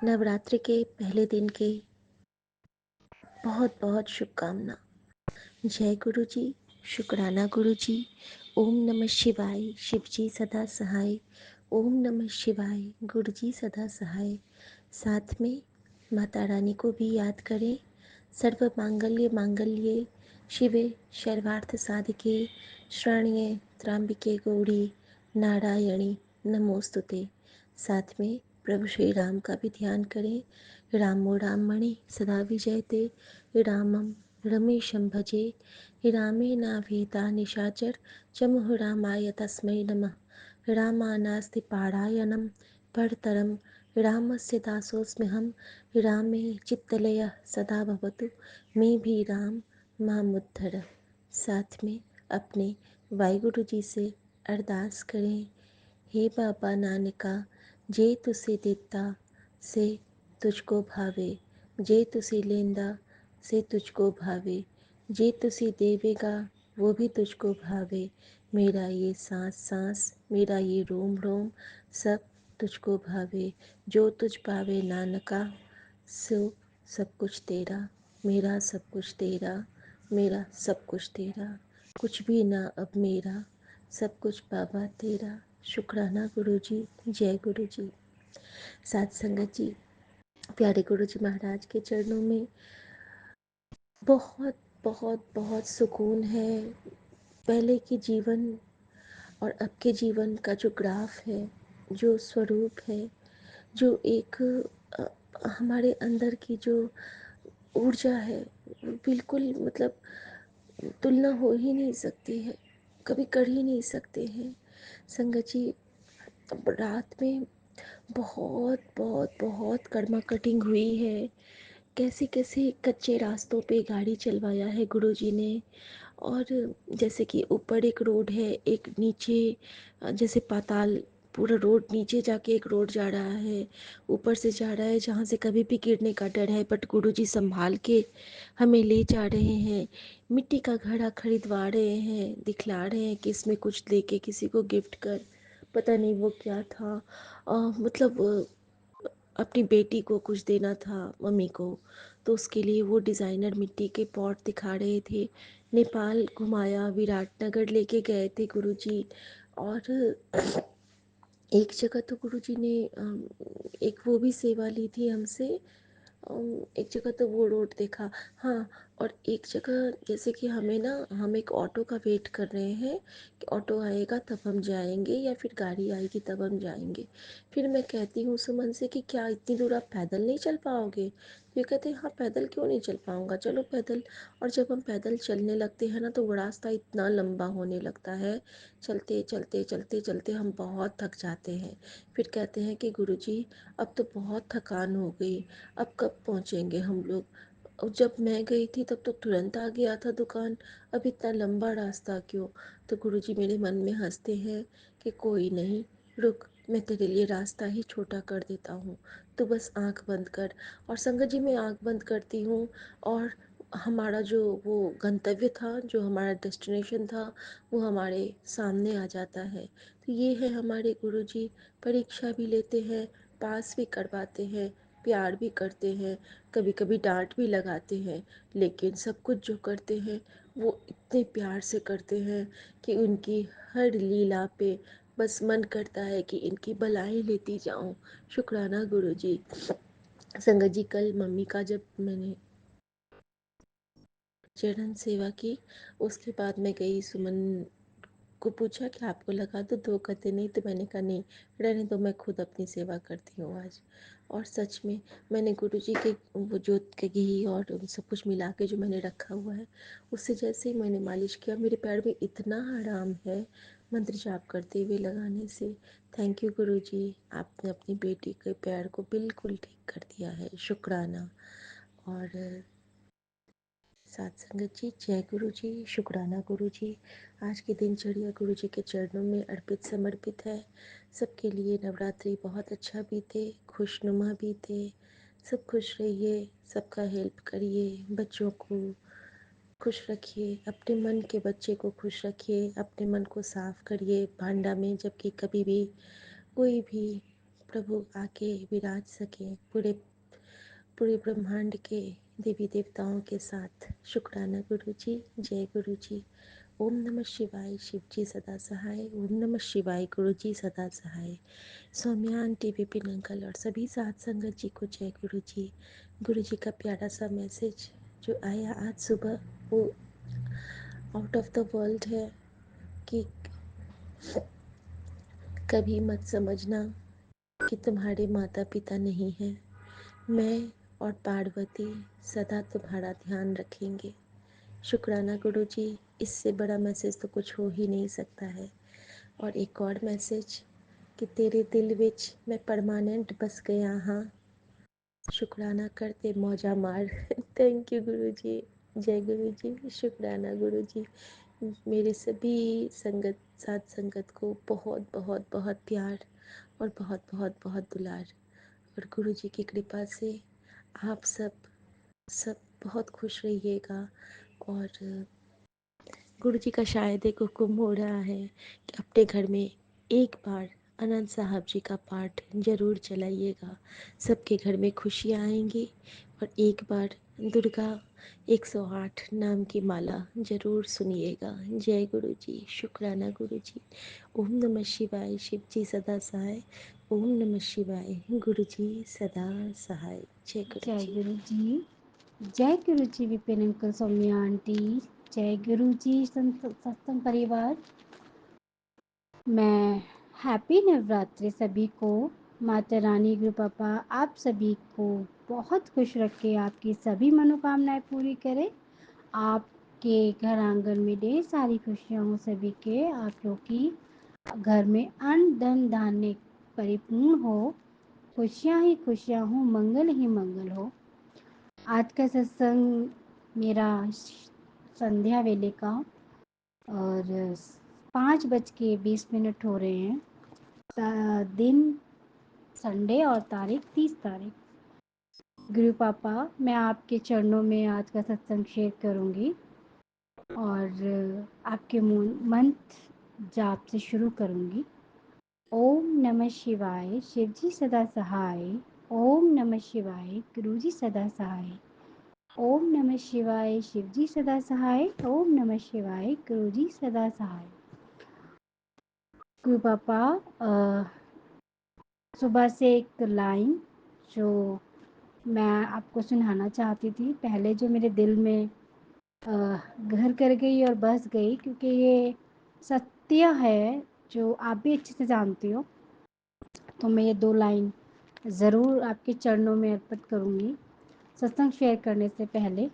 नवरात्रि के पहले दिन की बहुत बहुत शुभकामना। जय गुरु जी, शुक्राना गुरु जी। ओम नमः शिवाय, शिव जी सदा सहाय। ओम नमः शिवाय, गुरु जी सदा सहाय। साथ में माता रानी को भी याद करें। सर्व मांगल्य मांगल्ये शिवे सर्वार्थ साधिके शरण्ये त्र्यंबिके गौरी नारायणी नमोस्तुते। साथ में प्रभु श्री राम का भी ध्यान करें। रामो राममणि सदा विजयते, रामम रमेशं भजे, रामे नावेता निशाचर चमुः रामाय तस्मै नमः। रामानास्ति पारायणं परतरं रामस्य दासोऽस्म्यहं। रामे चित्तलयः सदा भवतु मे भी राम मामुद्धर। साथ में अपने वाहिगुरु जी से अरदास करें। हे बाबा नानका, जे तुसे देता से तुझको भावे, जे तुसे लेंदा से तुझको भावे, जे तुसी देवेगा वो भी तुझको भावे। मेरा ये सांस सांस, मेरा ये रोम रोम, सब तुझको भावे। जो तुझ पावे नानका, सो सब कुछ तेरा। मेरा सब कुछ तेरा, मेरा सब कुछ तेरा। कुछ भी ना अब मेरा, सब कुछ बाबा तेरा। शुक्राना गुरु जी, जय गुरु जी। साथ संगत जी, प्यारे गुरु जी महाराज के चरणों में बहुत बहुत बहुत सुकून है। पहले के जीवन और अब के जीवन का जो ग्राफ है, जो स्वरूप है, जो एक हमारे अंदर की जो ऊर्जा है, वो बिल्कुल मतलब तुलना हो ही नहीं सकती है, कभी कर ही नहीं सकते हैं। संगत जी, रात में बहुत बहुत बहुत कर्मा कटिंग हुई है। कैसे कैसे कच्चे रास्तों पे गाड़ी चलवाया है गुरुजी ने। और जैसे कि ऊपर एक रोड है, एक नीचे जैसे पाताल, पूरा रोड नीचे जाके एक रोड जा रहा है, ऊपर से जा रहा है जहाँ से कभी भी गिरने का डर है, बट गुरुजी संभाल के हमें ले जा रहे हैं। मिट्टी का घड़ा खरीदवा रहे हैं, दिखला रहे हैं कि इसमें कुछ लेके किसी को गिफ्ट कर। पता नहीं वो क्या था, मतलब अपनी बेटी को कुछ देना था मम्मी को, तो उसके लिए वो डिज़ाइनर मिट्टी के पॉट दिखा रहे थे। नेपाल घुमाया, विराटनगर लेके गए थे गुरुजी। और एक जगह तो गुरुजी ने एक वो भी सेवा ली थी हमसे। एक जगह तो वो रोड देखा। हाँ, और एक जगह जैसे कि हमें ना, हम एक ऑटो का वेट कर रहे हैं कि ऑटो आएगा तब हम जाएंगे या फिर गाड़ी आएगी तब हम जाएंगे। फिर मैं कहती हूँ सुमन से कि क्या इतनी दूर आप पैदल नहीं चल पाओगे? ये कहते हैं हाँ पैदल क्यों नहीं चल पाऊँगा, चलो पैदल। और जब हम पैदल चलने लगते हैं ना, तो वो रास्ता इतना लंबा होने लगता है। चलते चलते चलते चलते हम बहुत थक जाते हैं। फिर कहते हैं कि गुरुजी अब तो बहुत थकान हो गई, अब कब पहुँचेंगे हम लोग? और जब मैं गई थी तब तो तुरंत आ गया था दुकान, अब इतना लंबा रास्ता क्यों? तो गुरुजी मेरे मन में हंसते हैं कि कोई नहीं, रुक, मैं तेरे लिए रास्ता ही छोटा कर देता हूँ, तो बस आंख बंद कर। और संगत जी, मैं आंख बंद करती हूँ और हमारा जो वो गंतव्य था, जो हमारा डेस्टिनेशन था, वो हमारे सामने आ जाता है। तो ये है हमारे गुरुजी, परीक्षा भी लेते हैं, पास भी करवाते हैं, प्यार भी करते हैं, कभी कभी डांट भी लगाते हैं, लेकिन सब कुछ जो करते हैं वो इतने प्यार से करते हैं कि उनकी हर लीला पे बस मन करता है कि इनकी भलाई लेती जाऊं। शुक्राना गुरुजी। संगत जी, कल मम्मी का जब मैंने चरण सेवा की, उसके बाद मैं गई, सुमन को पूछा कि आपको लगा दो, दो कहते नहीं, तो मैंने कहा नहीं, रहने दो, मैं खुद अपनी सेवा करती हूँ आज। और सच में मैंने गुरुजी के वो जोत के घी और सब कुछ मिला के जो मैंने रखा हुआ है, उससे जैसे ही मैंने मालिश किया, मेरे पैर में इतना आराम है मंत्र जाप करते हुए लगाने से। थैंक यू गुरुजी, आपने अपनी बेटी के पैर को बिल्कुल ठीक कर दिया है। शुक्राना। और साथ संगत जी, जय गुरु जी, शुक्राना गुरु जी। आज की दिनचर्या गुरु जी के चरणों में अर्पित समर्पित है। सबके लिए नवरात्रि बहुत अच्छा बीते, खुशनुमा बीते। सब खुश रहिए, सबका हेल्प करिए, बच्चों को खुश रखिए, अपने मन के बच्चे को खुश रखिए, अपने मन को साफ करिए भांडा में, जबकि कभी भी कोई भी प्रभु आके विराज सके पूरे पूरे ब्रह्मांड के देवी देवताओं के साथ। शुक्राना गुरु जी, जय गुरु जी। ओम नमः शिवाय, शिव जी सदा सहाय। ओम नमः शिवाय, गुरु जी सदा सहाय। सौम्या आंटी, विपिन अंकल और सभी साथ संगत जी को जय गुरु जी। गुरु जी का प्यारा सा मैसेज जो आया आज सुबह, वो आउट ऑफ द वर्ल्ड है कि कभी मत समझना कि तुम्हारे माता पिता नहीं हैं। मैं और पार्वती सदा तुम्हारा ध्यान रखेंगे। शुक्राना गुरु जी, इससे बड़ा मैसेज तो कुछ हो ही नहीं सकता है। और एक और मैसेज कि तेरे दिल विच मैं परमानेंट बस गया हाँ। शुक्राना करते मौजा मार। थैंक यू गुरु जी, जय गुरु जी। शुक्राना गुरु जी। मेरे सभी संगत साथ संगत को बहुत बहुत बहुत प्यार और बहुत बहुत बहुत दुलार। और गुरु जी की कृपा से आप सब सब बहुत खुश रहिएगा। और गुरु जी का शायद एक हुक्म हो रहा है कि अपने घर में एक बार आनंद साहब जी का पाठ जरूर चलाइएगा। सबके घर में खुशियाँ आएंगी। और एक बार दुर्गा 108 नाम की माला जरूर सुनिएगा। जय गुरु जी, शुक्राना गुरु जी। ओम नमः शिवाय, शिव जी सदा सहाय। ओम नमः शिवाय, गुरु जी सदा सहाय। जय गुरु जय जी। गुरु जी, जय गुरु जी विपिन अंकल, सौम्या आंटी, जय गुरु जी सत्संग परिवार। मैं हैप्पी नवरात्रि सभी को। माता रानी गुरु पापा आप सभी को बहुत खुश रखे, आपकी सभी मनोकामनाएं पूरी करे। आपके घर आंगन में ढेर सारी खुशियाँ हो सभी के, आप लोग की घर में अन्न धन धान्य परिपूर्ण हो, खुशियाँ ही खुशियाँ हो, मंगल ही मंगल हो। आज का सत्संग मेरा संध्या वेले का और 5:20 हो रहे हैं। दिन संडे और तारीख 30 तारीख। गुरु पापा, मैं आपके चरणों में आज का सत्संग शेयर करूँगी और आपके मंत्र जाप से शुरू करूँगी। ओम नमः शिवाय, शिव जी सदा सहाय। ओम नमः शिवाय, गुरु जी सदा सहाय। ओम नमः शिवाय, शिव जी सदा सहाय। ओम नमः शिवाय, गुरु जी सदा सहाय। गुरु पापा, सुबह से एक लाइन जो मैं आपको सुनाना चाहती थी, पहले जो मेरे दिल में घर कर गई और बस गई, क्योंकि ये सत्य है जो आप भी अच्छे से जानती हो। तो मैं ये 2 लाइन ज़रूर आपके चरणों में अर्पित करूँगी सत्संग शेयर करने से पहले।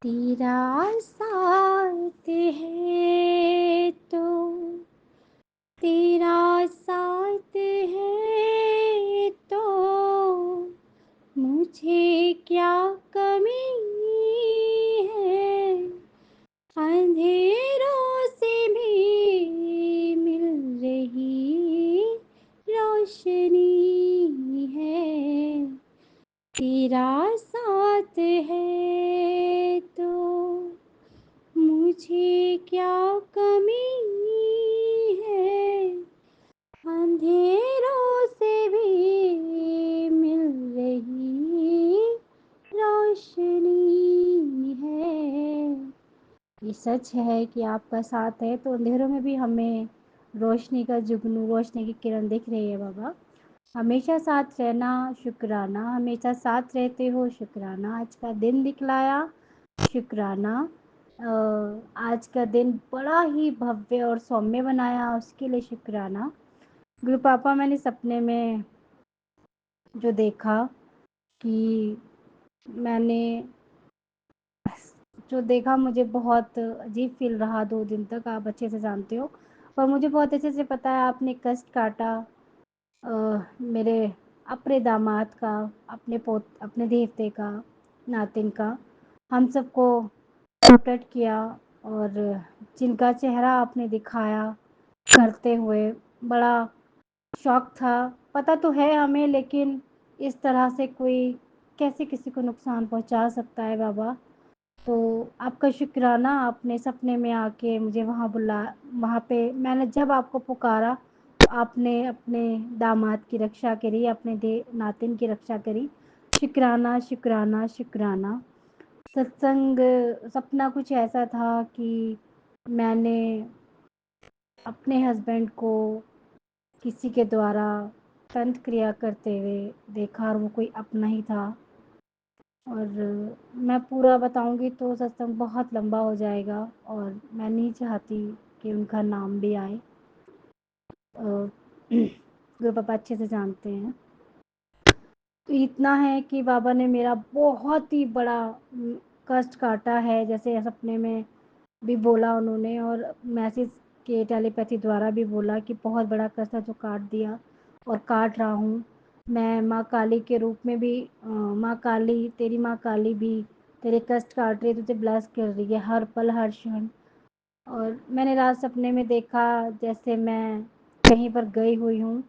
तेरा साथ है तो तेरा साथ है तो मुझे क्या कमी है। अंधेरों से भी मिल रही रोशनी है। तेरा साथ है तो मुझे क्या कमी है। अंधेरों से भी मिल रही रोशनी है। ये सच है कि आपका साथ है तो अंधेरों में भी हमें रोशनी का जुगनू, रोशनी की किरण दिख रही है। बाबा, हमेशा साथ रहना, शुक्राना। हमेशा साथ रहते हो, शुक्राना। आज का दिन दिखलाया, शुक्राना। आज का दिन बड़ा ही भव्य और सौम्य बनाया, उसके लिए शुक्राना। गुरु पापा, मैंने सपने में जो देखा कि मैंने जो देखा मुझे बहुत अजीब फील रहा 2 दिन तक, आप अच्छे से जानते हो। पर मुझे बहुत अच्छे से पता है आपने कष्ट काटा मेरे अपने दामाद का, अपने देवते का, नातिन का, हम सबको प्रोटेक्ट किया। और जिनका चेहरा आपने दिखाया करते हुए, बड़ा शौक था। पता तो है हमें, लेकिन इस तरह से कोई कैसे किसी को नुकसान पहुंचा सकता है बाबा। तो आपका शुक्राना, आपने सपने में आके मुझे वहाँ पे मैंने जब आपको पुकारा तो आपने अपने दामाद की रक्षा करी, अपने नातिन की रक्षा करी। शुक्राना, शुक्राना, शुक्राना। सत्संग सपना कुछ ऐसा था कि मैंने अपने हस्बैंड को किसी के द्वारा तंत्र क्रिया करते हुए देखा, और वो कोई अपना ही था। और मैं पूरा बताऊंगी तो सत्संग बहुत लंबा हो जाएगा, और मैं नहीं चाहती कि उनका नाम भी आए। गुरु पापा अच्छे से जानते हैं। तो इतना है कि बाबा ने मेरा बहुत ही बड़ा कष्ट काटा है, जैसे सपने में भी बोला उन्होंने, और मैसेज के टेलीपैथी द्वारा भी बोला कि बहुत बड़ा कष्ट है जो काट दिया और काट रहा हूँ। मैं माँ काली के रूप में भी माँ काली, तेरी माँ काली भी तेरे कष्ट काट रही है, तुझे ब्लेस कर रही है हर पल हर क्षण। और मैंने रात सपने में देखा जैसे मैं कहीं पर गई हुई हूँ,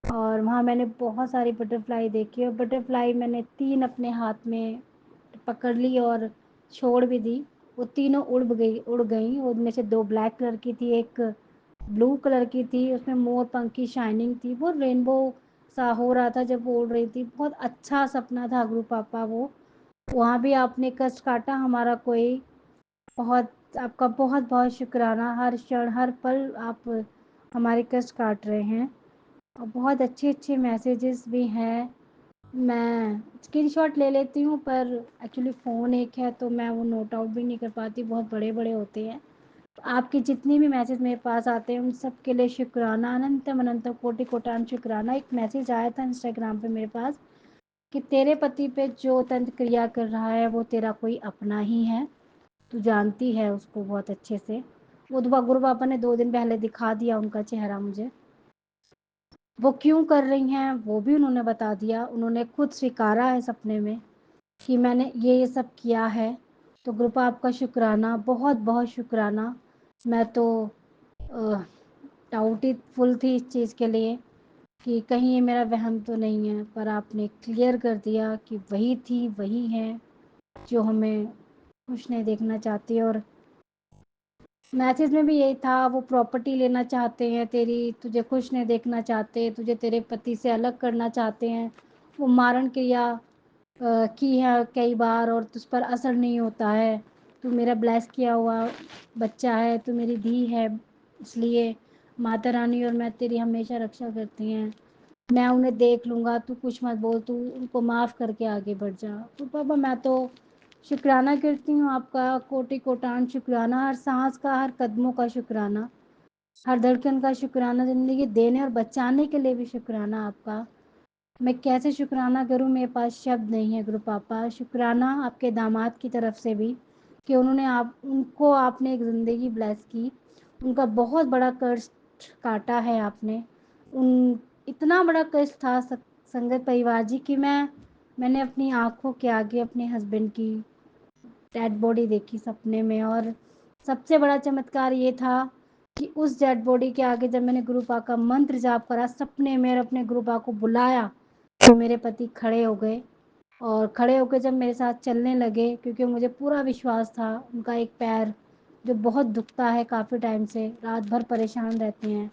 और वहाँ मैंने बहुत सारी बटरफ्लाई देखी, और बटरफ्लाई मैंने 3 अपने हाथ में पकड़ ली और छोड़ भी दी। वो तीनों उड़ गई। उनमें से 2 ब्लैक कलर की थी, एक ब्लू कलर की थी, उसमें मोर पंख की शाइनिंग थी, वो रेनबो सा हो रहा था जब वो उड़ रही थी। बहुत अच्छा सपना था गुरु पापा वो। वहाँ भी आपने कष्ट काटा हमारा कोई। बहुत आपका बहुत बहुत शुक्राना, हर क्षण हर पल आप हमारे कष्ट काट रहे हैं। और बहुत अच्छे अच्छे मैसेजेस भी हैं। मैं स्क्रीनशॉट ले लेती हूँ, पर एक्चुअली फ़ोन एक है तो मैं वो नोट आउट भी नहीं कर पाती, बहुत बड़े बड़े होते हैं। तो आपके जितने भी मैसेज मेरे पास आते हैं उन सब के लिए शुक्राना, अनंतम अनंत कोटि कोटान शुक्राना। एक मैसेज आया था इंस्टाग्राम पे मेरे पास कि तेरे पति पे जो तंत्र क्रिया कर रहा है वो तेरा कोई अपना ही है, तू जानती है उसको बहुत अच्छे से। वो गुरु पापा ने 2 दिन पहले दिखा दिया उनका चेहरा मुझे। वो क्यों कर रही हैं वो भी उन्होंने बता दिया। उन्होंने खुद स्वीकारा है सपने में कि मैंने ये सब किया है। तो गुरुपा आपका शुक्राना, बहुत बहुत शुक्राना। मैं तो डाउटफुल थी इस चीज़ के लिए कि कहीं ये मेरा वहम तो नहीं है, पर आपने क्लियर कर दिया कि वही थी वही है जो हमें खुश नहीं देखना चाहती। और मैसेज में भी यही था, वो प्रॉपर्टी लेना चाहते हैं तेरी, तुझे खुश नहीं देखना चाहते, तुझे तेरे पति से अलग करना चाहते हैं। वो मारण क्रिया की है कई बार और तुझ पर असर नहीं होता है। तू मेरा ब्लेस किया हुआ बच्चा है, तू मेरी धी है, इसलिए माता रानी और मैं तेरी हमेशा रक्षा करती हैं। मैं उन्हें देख लूँगा, तू कुछ मत बोल, तू उनको माफ़ करके आगे बढ़ जा। तो पापा मैं तो शुक्राना करती हूँ आपका, कोटि कोटान शुक्राना, हर सांस का, हर कदमों का शुक्राना, हर धड़कन का शुक्राना, ज़िंदगी देने और बचाने के लिए भी शुक्राना आपका। मैं कैसे शुक्राना करूँ, मेरे पास शब्द नहीं है गुरु पापा। शुक्राना आपके दामाद की तरफ से भी कि उनको आपने एक ज़िंदगी ब्लेस की, उनका बहुत बड़ा कष्ट काटा है आपने। उन इतना बड़ा कष्ट था संगत परिवार जी कि मैंने अपनी आँखों के आगे अपने हस्बैंड की डेड बॉडी देखी सपने में। और सबसे बड़ा चमत्कार ये था कि उस डेड बॉडी के आगे जब मैंने गुरुपा का मंत्र जाप करा सपने में, अपने गुरुपा को बुलाया, तो मेरे पति खड़े हो गए। और खड़े होकर जब मेरे साथ चलने लगे, क्योंकि मुझे पूरा विश्वास था, उनका एक पैर जो बहुत दुखता है काफ़ी टाइम से, रात भर परेशान रहते हैं,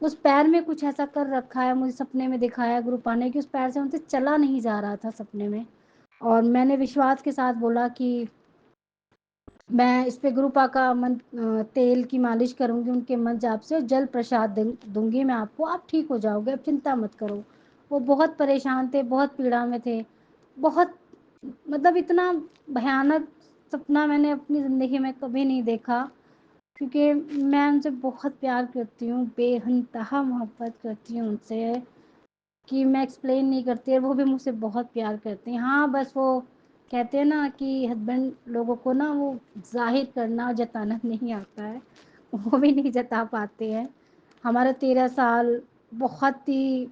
उस पैर में कुछ ऐसा कर रखा है, मुझे सपने में दिखाया गुरुपा ने कि उस पैर से उनसे चला नहीं जा रहा था सपने में। और मैंने विश्वास के साथ बोला कि मैं इस पे गुरुपा का तेल की मालिश करूँगी उनके मन जाप से, और जल प्रसाद दूंगी मैं आपको, आप ठीक हो जाओगे, अब चिंता मत करो। वो बहुत परेशान थे, बहुत पीड़ा में थे, बहुत मतलब इतना भयानक सपना मैंने अपनी ज़िंदगी में कभी नहीं देखा। क्योंकि मैं उनसे बहुत प्यार करती हूँ, बेइंतहा मोहब्बत करती हूँ उनसे कि मैं एक्सप्लेन नहीं करती, और वो भी मुझसे बहुत प्यार करते हैं। हाँ बस वो कहते हैं ना कि हस्बैंड लोगों को ना वो जाहिर करना और जताना नहीं आता है, वो भी नहीं जता पाते हैं। हमारे 13 साल बहुत ही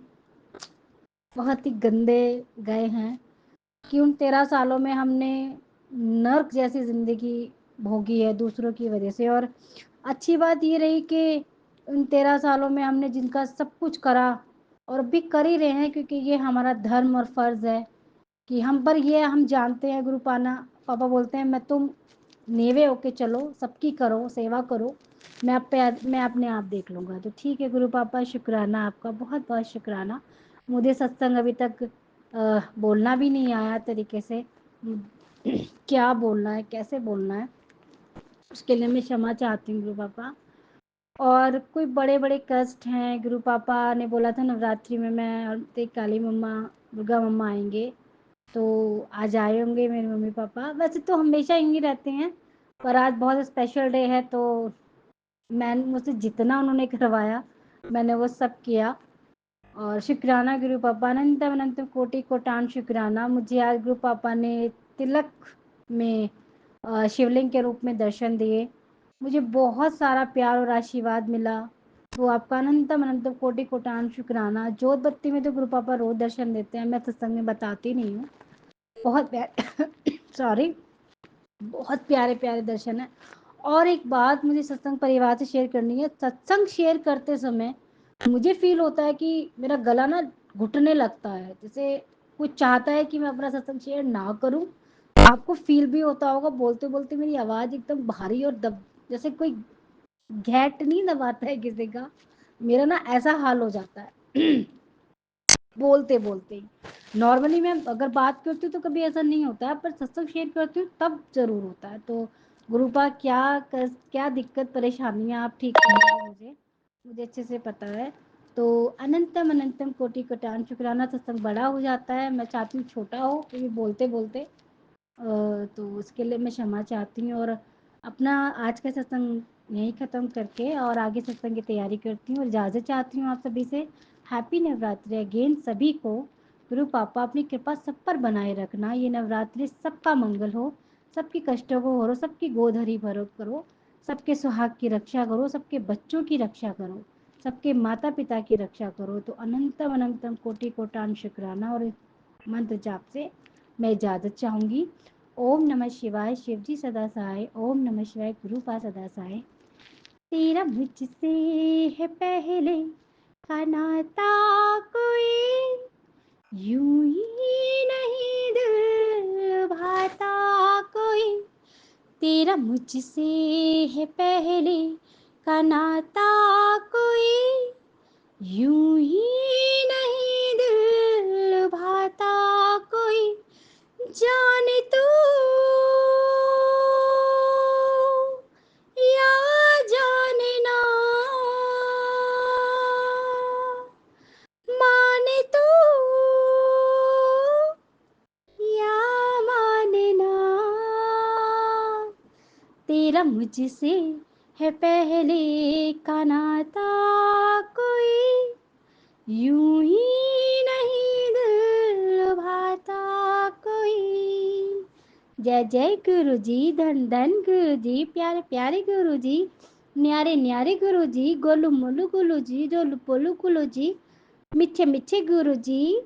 बहुत ही गंदे गए हैं कि उन 13 सालों में हमने नर्क जैसी ज़िंदगी भोगी है दूसरों की वजह से। और अच्छी बात ये रही कि उन 13 सालों में हमने जिनका सब कुछ करा और अभी कर ही रहे हैं, क्योंकि ये हमारा धर्म और फ़र्ज़ है कि हम पर ये हम जानते हैं गुरु पाना पापा बोलते हैं मैं तुम नेवे होके चलो, सबकी करो, सेवा करो, मैं अपने आप देख लूँगा। तो ठीक है गुरु पापा, शुक्राना आपका, बहुत बहुत शुक्राना। मुझे सत्संग अभी तक बोलना भी नहीं आया तरीके से, क्या बोलना है, कैसे बोलना है, उसके लिए मैं क्षमा चाहती हूँ गुरु पापा। और कोई बड़े बड़े कष्ट हैं, गुरु पापा ने बोला था नवरात्रि में मैं और काली मम्मा, दुर्गा मम्मा आएंगे, तो आज आए होंगे मेरे मम्मी पापा। वैसे तो हमेशा यहीं रहते हैं, पर आज बहुत स्पेशल डे है, तो मैं मुझसे जितना उन्होंने करवाया मैंने वो सब किया। और शुक्राना गुरु पापा, अनंतम अनंतम कोटि कोटान शुक्राना। मुझे आज गुरु पापा ने तिलक में शिवलिंग के रूप में दर्शन दिए, मुझे बहुत सारा प्यार और आशीर्वाद मिला, तो आपका अनंतम अनंतम कोटि कोटान शुक्राना। जोत बत्ती में तो गुरु पापा रोज दर्शन देते हैं, मैं सत्संग में बताती नहीं हूँ। बहुत प्यार सॉरी, बहुत प्यारे प्यारे दर्शन है। और एक बात मुझे सत्संग परिवार से शेयर करनी है, सत्संग शेयर करते समय मुझे फील होता है कि मेरा गला ना घुटने लगता है, जैसे कुछ चाहता है कि मैं अपना सत्संग शेयर ना करूं। आपको फील भी होता होगा, बोलते बोलते मेरी आवाज एकदम भारी और दब, जैसे कोई घेट नहीं दबाता है किसी का, मेरा ना ऐसा हाल हो जाता है बोलते बोलते ही। नॉर्मली मैं अगर बात करती हूँ तो कभी ऐसा नहीं होता है, पर सत्संग शेयर करती हूँ तब जरूर होता है। तो गुरुपा क्या दिक्कत परेशानियाँ आप ठीक करेंगे, मुझे अच्छे से पता है। तो अनंतम अनंतम कोटि कोटान शुक्राना। सत्संग बड़ा हो जाता है, मैं चाहती हूँ छोटा हो, क्योंकि बोलते बोलते तो उसके लिए मैं क्षमा चाहती हूँ। और अपना आज का सत्संग यहीं ख़त्म करके और आगे सत्संग की तैयारी करती हूँ और इजाज़त चाहती हूँ आप सभी से। हैप्पी नवरात्रि अगेन सभी को। गुरु पापा अपनी कृपा सब पर बनाए रखना, ये नवरात्रि सबका मंगल हो, सबकी कष्टों को हरो, सबकी गोद हरी भरो करो, सबके सुहाग की रक्षा करो, सबके बच्चों की रक्षा करो, सबके माता पिता की रक्षा करो। तो अनंतम अनंतम कोटि कोटान शुक्राना। और मंत्र जाप से मैं इजाज़त चाहूँगी। ओम नमः शिवाय, शिवजी सदा सहाय। ओम नमः शिवाय, गुरु पा सदा सहाय। तेरा मुझसे है पहले का नाता कोई, यूं ही नहीं दिल भाता कोई। तेरा मुझसे है पहले का नाता कोई, यूं ही नहीं दिल भाता कोई। जाने तू या जाने ना, माने तू या माने ना। तेरा मुझसे है पहले का नाता कोई, यूं ही नहीं दिल भाता कोई। जय जय गुरु जी, धन धन गुरु जी, प्यारे प्यारे गुरु जी, न्यारे न्यारे गुरु जी, गोलू मोलू गुरु जी, जोलू पोलू गुरु जी, मिठे मिठे गुरु जी,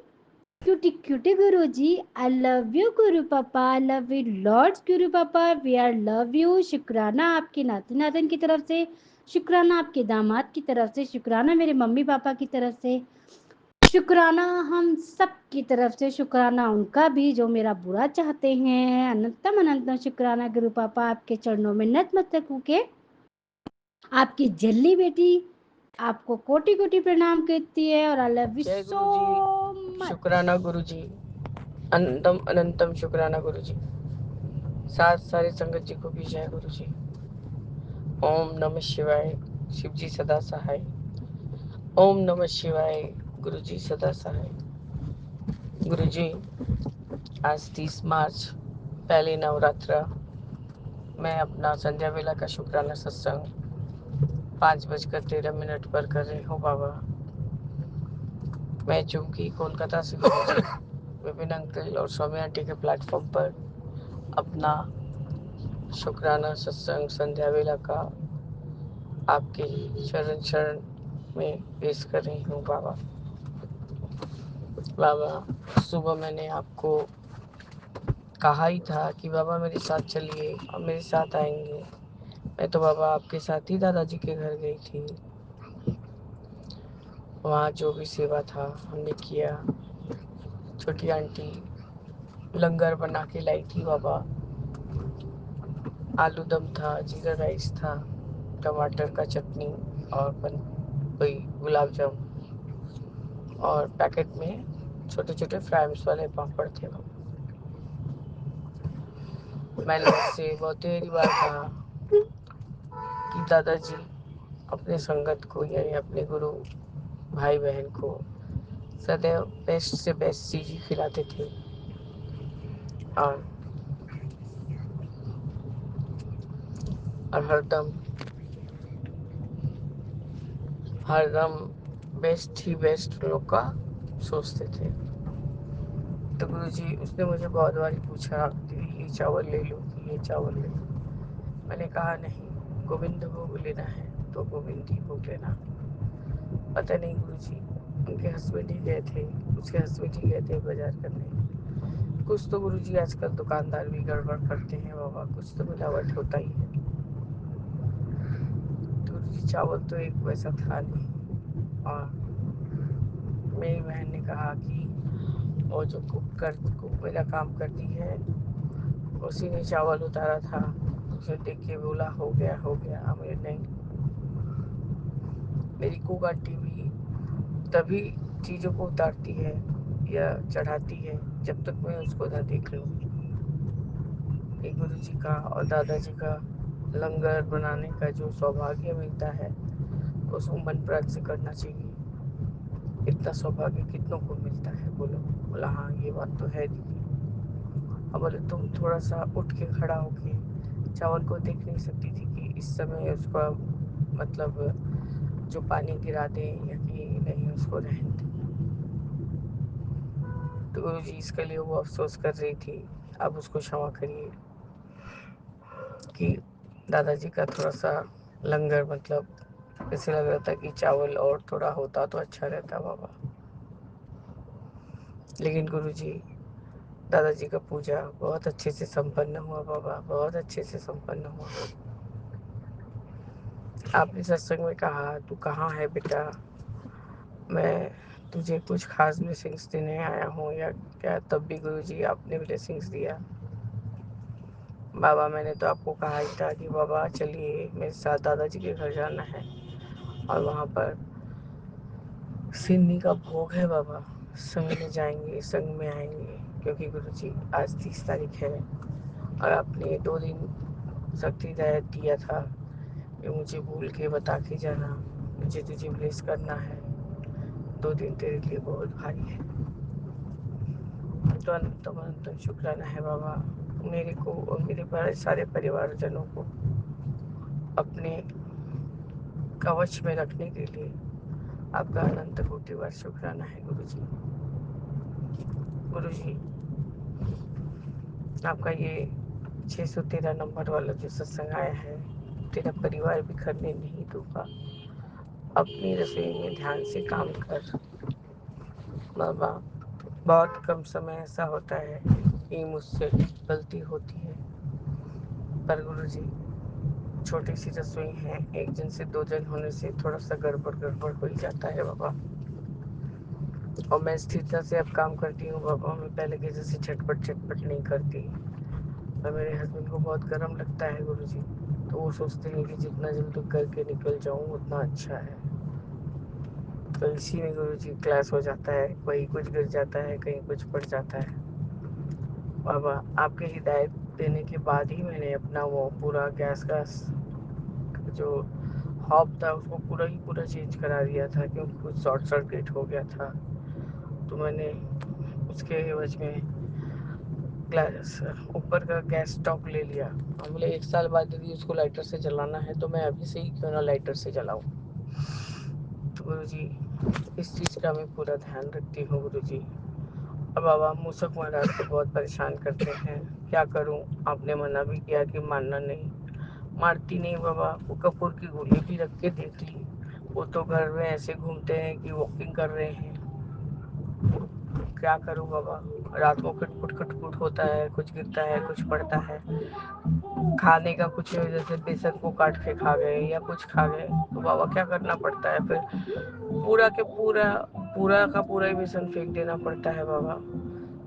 cutie cutie Guru ji. I love you गुरु पापा, आई लव यू लॉर्ड गुरु पापा, वी आर लव यू। शुक्राना आपके नाते नातन की तरफ से, शुक्राना आपके दामाद की तरफ से, शुक्राना मेरे मम्मी पापा की तरफ से, शुक्राना हम सब की तरफ से, शुक्राना उनका भी जो मेरा बुरा चाहते हैं। अनंतम अनंतम शुक्राना गुरु पापा, आपके चरणों में नतमस्तक होके आपकी जल्ली बेटी आपको कोटि कोटि प्रणाम करती है। और आई लव यू जय सो गुरु जी, मच। शुक्राना गुरु जी, अनंतम अनंतम शुक्राना गुरु जी। सारी संगत जी को भी जय गुरु जी। ओम नमः शिवाय, शिव जी सदा सहाय। ओम नमः शिवाय, गुरु जी सदा सहाय। गुरु जी, आज 30 मार्च पहली नवरात्रा, मैं अपना संध्या वेला का शुक्राना सत्संग 5:13 पर कर रही हूँ बाबा। मैं चूंकि कोलकाता से गुरु जी विपिन अंकल और स्वामी आंटी के प्लेटफॉर्म पर अपना शुक्राना सत्संग संध्या वेला का आपके शरण शरण में पेश कर रही हूँ बाबा। बाबा, सुबह मैंने आपको कहा ही था कि बाबा मेरे साथ चलिए और मेरे साथ आएंगे। मैं तो बाबा आपके साथ ही दादाजी के घर गई थी, वहाँ जो भी सेवा था हमने किया। छोटी आंटी लंगर बना के लाई थी बाबा, आलू दम था, जीरा राइस था, टमाटर का चटनी और कोई गुलाब जामुन और पैकेट में छोटे छोटे फ्राइम्स वाले पापड़ थे। मैंने उससे बहुत देर बार कहा कि दादाजी अपने संगत को यानी अपने गुरु भाई बहन को सदैव बेस्ट से बेस्ट चीज ही खिलाते थे और हरदम हरदम बेस्ट ही बेस्ट लोग का सोचते थे। तो गुरुजी उसने मुझे बहुत बार पूछा, दीदी ये चावल ले लो कि ये चावल ले लो। मैंने कहा नहीं, गोविंद भोग लेना है तो गोविंद ही भोग लेना। पता नहीं गुरुजी, उनके हस्बैंड ही गए थे, उसके हस्बैंड ही गए थे बाजार करने। कुछ तो गुरुजी आजकल दुकानदार भी गड़बड़ करते हैं बाबा, कुछ तो मिलावट होता ही है। तो गुरुजी चावल तो एक वैसा था नहीं। और मेरी बहन ने कहा कि वो जो कुक मेरा काम करती है उसी ने चावल उतारा था। उसे देख के बोला हो गया हो गया। मेरे नहीं, मेरी कुक आंटी भी तभी चीज़ों को उतारती है या चढ़ाती है जब तक मैं उसको ना देख लूँ। एक गुरु जी का और दादाजी का लंगर बनाने का जो सौभाग्य मिलता है उसको मन प्राण से करना चाहिए। इतना सौभाग्य कितनों को मिलता है बोलो। बोला हाँ ये बात तो है दीदी। अब बोले तुम थोड़ा सा उठ के खड़ा होके चावल को देख नहीं सकती थी कि इस समय उसका मतलब जो पानी गिरा दें या कि नहीं उसको रहने दें। तो गुरु जी इसके लिए वो अफसोस कर रही थी। अब उसको क्षमा करिए कि दादाजी का थोड़ा सा लंगर मतलब ऐसे लग रहा था कि चावल और थोड़ा होता तो अच्छा रहता बाबा। लेकिन गुरु जी दादाजी का पूजा बहुत अच्छे से संपन्न हुआ बाबा, बहुत अच्छे से संपन्न हुआ। आपने सत्संग में कहा तू कहाँ है बेटा, मैं तुझे कुछ खास ब्लेसिंग्स देने आया हूँ या क्या, तब भी गुरु जी आपने ब्लेसिंग्स दिया। बाबा मैंने तो आपको कहा ही था कि बाबा चलिए मेरे साथ दादाजी के घर जाना है और वहाँ पर सिन्नी का भोग है बाबा, संग में जाएंगे संग में आएंगे। क्योंकि गुरु जी आज 30 तारीख है और आपने 2 दिन शक्ति दिया था कि मुझे भूल के बता के जाना, मुझे तुझे ब्लेस करना है। 2 दिन तेरे लिए बहुत भारी है। तो अनंतम अनंतम शुक्राना है बाबा, मेरे को और मेरे सारे परिवारजनों को अपने कवच में रखने के लिए आपका अनंत कोटि बार शुक्राना है गुरु जी। गुरु जी आपका ये 613 नंबर वाला जो सत्संग आया है, तेरा परिवार बिखरने नहीं दूंगा, अपनी रसोई में ध्यान से काम कर बाबा। बहुत कम समय ऐसा होता है कि मुझसे गलती होती है, पर गुरु जी छोटी सी रसोई है, एक जन से 2 जन होने से थोड़ा सा गड़बड़ गड़बड़ हो ही जाता है बाबा। और मैं स्थिरता से अब काम करती हूँ बाबा, मैं पहले के जैसे झटपट झटपट नहीं करती। और मेरे हस्बैंड को बहुत गर्म लगता है गुरु जी, तो वो सोचते हैं कि जितना जल्दी करके निकल जाऊँ उतना अच्छा है। तो इसी में गुरु जी क्लास हो जाता है, कहीं कुछ गिर जाता है कहीं कुछ पड़ जाता है। बाबा आपके हिदायत देने के बाद ही मैंने अपना वो पूरा गैस का जो हॉब था उसको पूरा चेंज करा दिया था, क्योंकि कुछ शॉर्ट सर्किट हो गया था। तो मैंने उसके एवज में ग्लास ऊपर का गैस स्टॉक ले लिया। हम बोले 1 साल बाद यदि उसको लाइटर से जलाना है तो मैं अभी से ही क्यों ना लाइटर से जलाऊं। तो गुरु जी इस चीज़ का मैं पूरा ध्यान रखती हूँ गुरु जी। अब बाबा मूसक महाराज को बहुत परेशान करते हैं, क्या करूं। आपने मना भी किया कि मानना नहीं, मारती नहीं बाबा। वो कपूर की गोली भी रख के देख ली, वो तो घर में ऐसे घूमते हैं कि वॉकिंग कर रहे हैं। क्या करूं बाबा, रात को खटपुट खटपुट होता है, कुछ गिरता है कुछ पड़ता है। खाने का कुछ जैसे बेसन को काट के खा गए या कुछ खा गए तो बाबा क्या करना पड़ता है, फिर पूरा के पूरा का पूरा ही बेसन फेंक देना पड़ता है बाबा।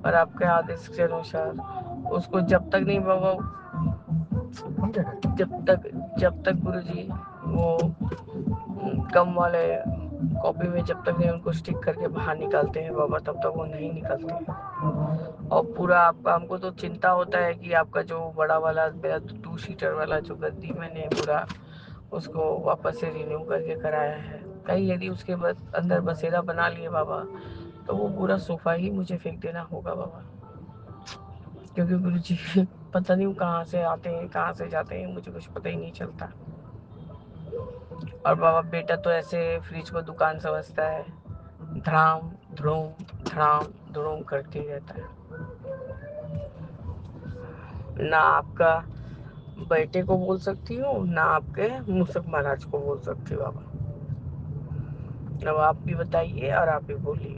और आपके आदेश के अनुसार उसको जब तक नहीं बाबा जब तक गुरुजी वो गम वाले कॉपी में जब तक नहीं उनको स्टिक करके बाहर निकालते हैं बाबा, तब तक वो नहीं निकलते हैं। और पूरा आपका, हमको तो चिंता होता है कि आपका जो बड़ा वाला मेरा 2 सीटर वाला जो गद्दी मैंने पूरा उसको वापस से रिन्यू करके कराया है, कहीं यदि उसके बाद अंदर बसेरा बना लिए बाबा, तो वो पूरा सोफा ही मुझे फेंक देना होगा बाबा। क्योंकि गुरु जी पता नहीं कहाँ से आते हैं कहाँ से जाते हैं, मुझे कुछ पता ही नहीं चलता। और बाबा बेटा तो ऐसे फ्रिज को दुकान समझता है, धड़ाम धड़ूम धड़ाम धड़ूम करते ही रहता है। ना आपका बेटे को बोल सकती हूँ, ना आपके मूसक महाराज को बोल सकती हूँ बाबा। अब आप भी बताइए और आप भी बोलिए।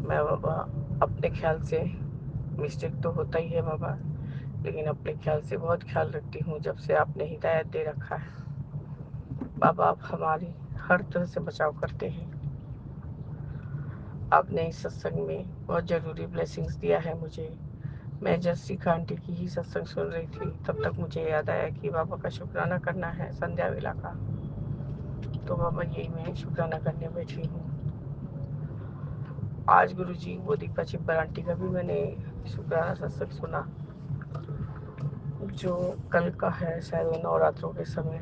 मैं बाबा अपने ख्याल से, मिस्टेक तो होता ही है बाबा, लेकिन अपने ख्याल से बहुत ख्याल रखती हूँ जब से आपने हिदायत दे रखा है बाबा। आप हमारी हर तरह से बचाव करते हैं। आपने इस सत्संग में बहुत ज़रूरी ब्लेसिंग्स दिया है मुझे। मैं जस्ट शिखा आंटी की ही सत्संग सुन रही थी, तब तक मुझे याद आया कि बाबा का शुक्राना करना है संध्या वेला का। तो बाबा यही मैं शुक्राना करने बैठी हूँ। आज गुरुजी वो दीपा चिब्बर आंटी का भी मैंने शुक्राना सत्संग सुना, जो कल का है शायद, वो नवरात्रों के समय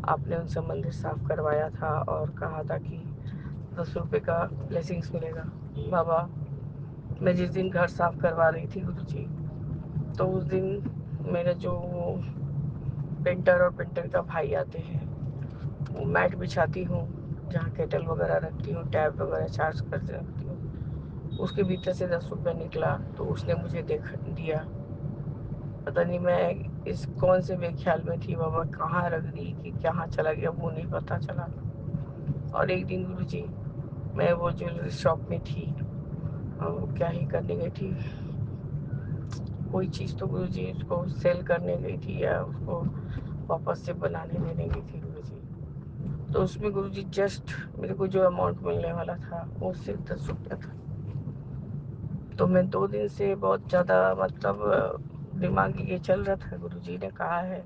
आपने उनसे मंदिर साफ करवाया था और कहा था कि 10 रुपये का ब्लेसिंग्स मिलेगा। बाबा मैं जिस दिन घर साफ करवा रही थी गुरुजी, तो उस दिन मेरा जो पेंटर और पेंटर का भाई आते हैं, वो मैट बिछाती हूँ जहाँ केटल वगैरह रखती हूँ, टैब वगैरह चार्ज करके रखती हूँ, उसके भीतर से 10 रुपये निकला, तो उसने मुझे देख दिया। पता नहीं मैं इस कौन से बेख्याल में थी बाबा, कहाँ रख दी कि कहाँ चला गया वो नहीं पता चला। और एक दिन गुरुजी मैं वो ज्वेलरी शॉप में थी, और क्या ही करने गई थी, कोई चीज़ तो गुरुजी उसको सेल करने गई थी या उसको वापस से बनाने देने गई थी गुरुजी। तो उसमें गुरुजी जस्ट मेरे को जो अमाउंट मिलने वाला था वो सिर्फ 10 रुपया था। तो मैं 2 दिन से बहुत ज़्यादा मतलब दिमाग ये चल रहा था, गुरुजी ने कहा है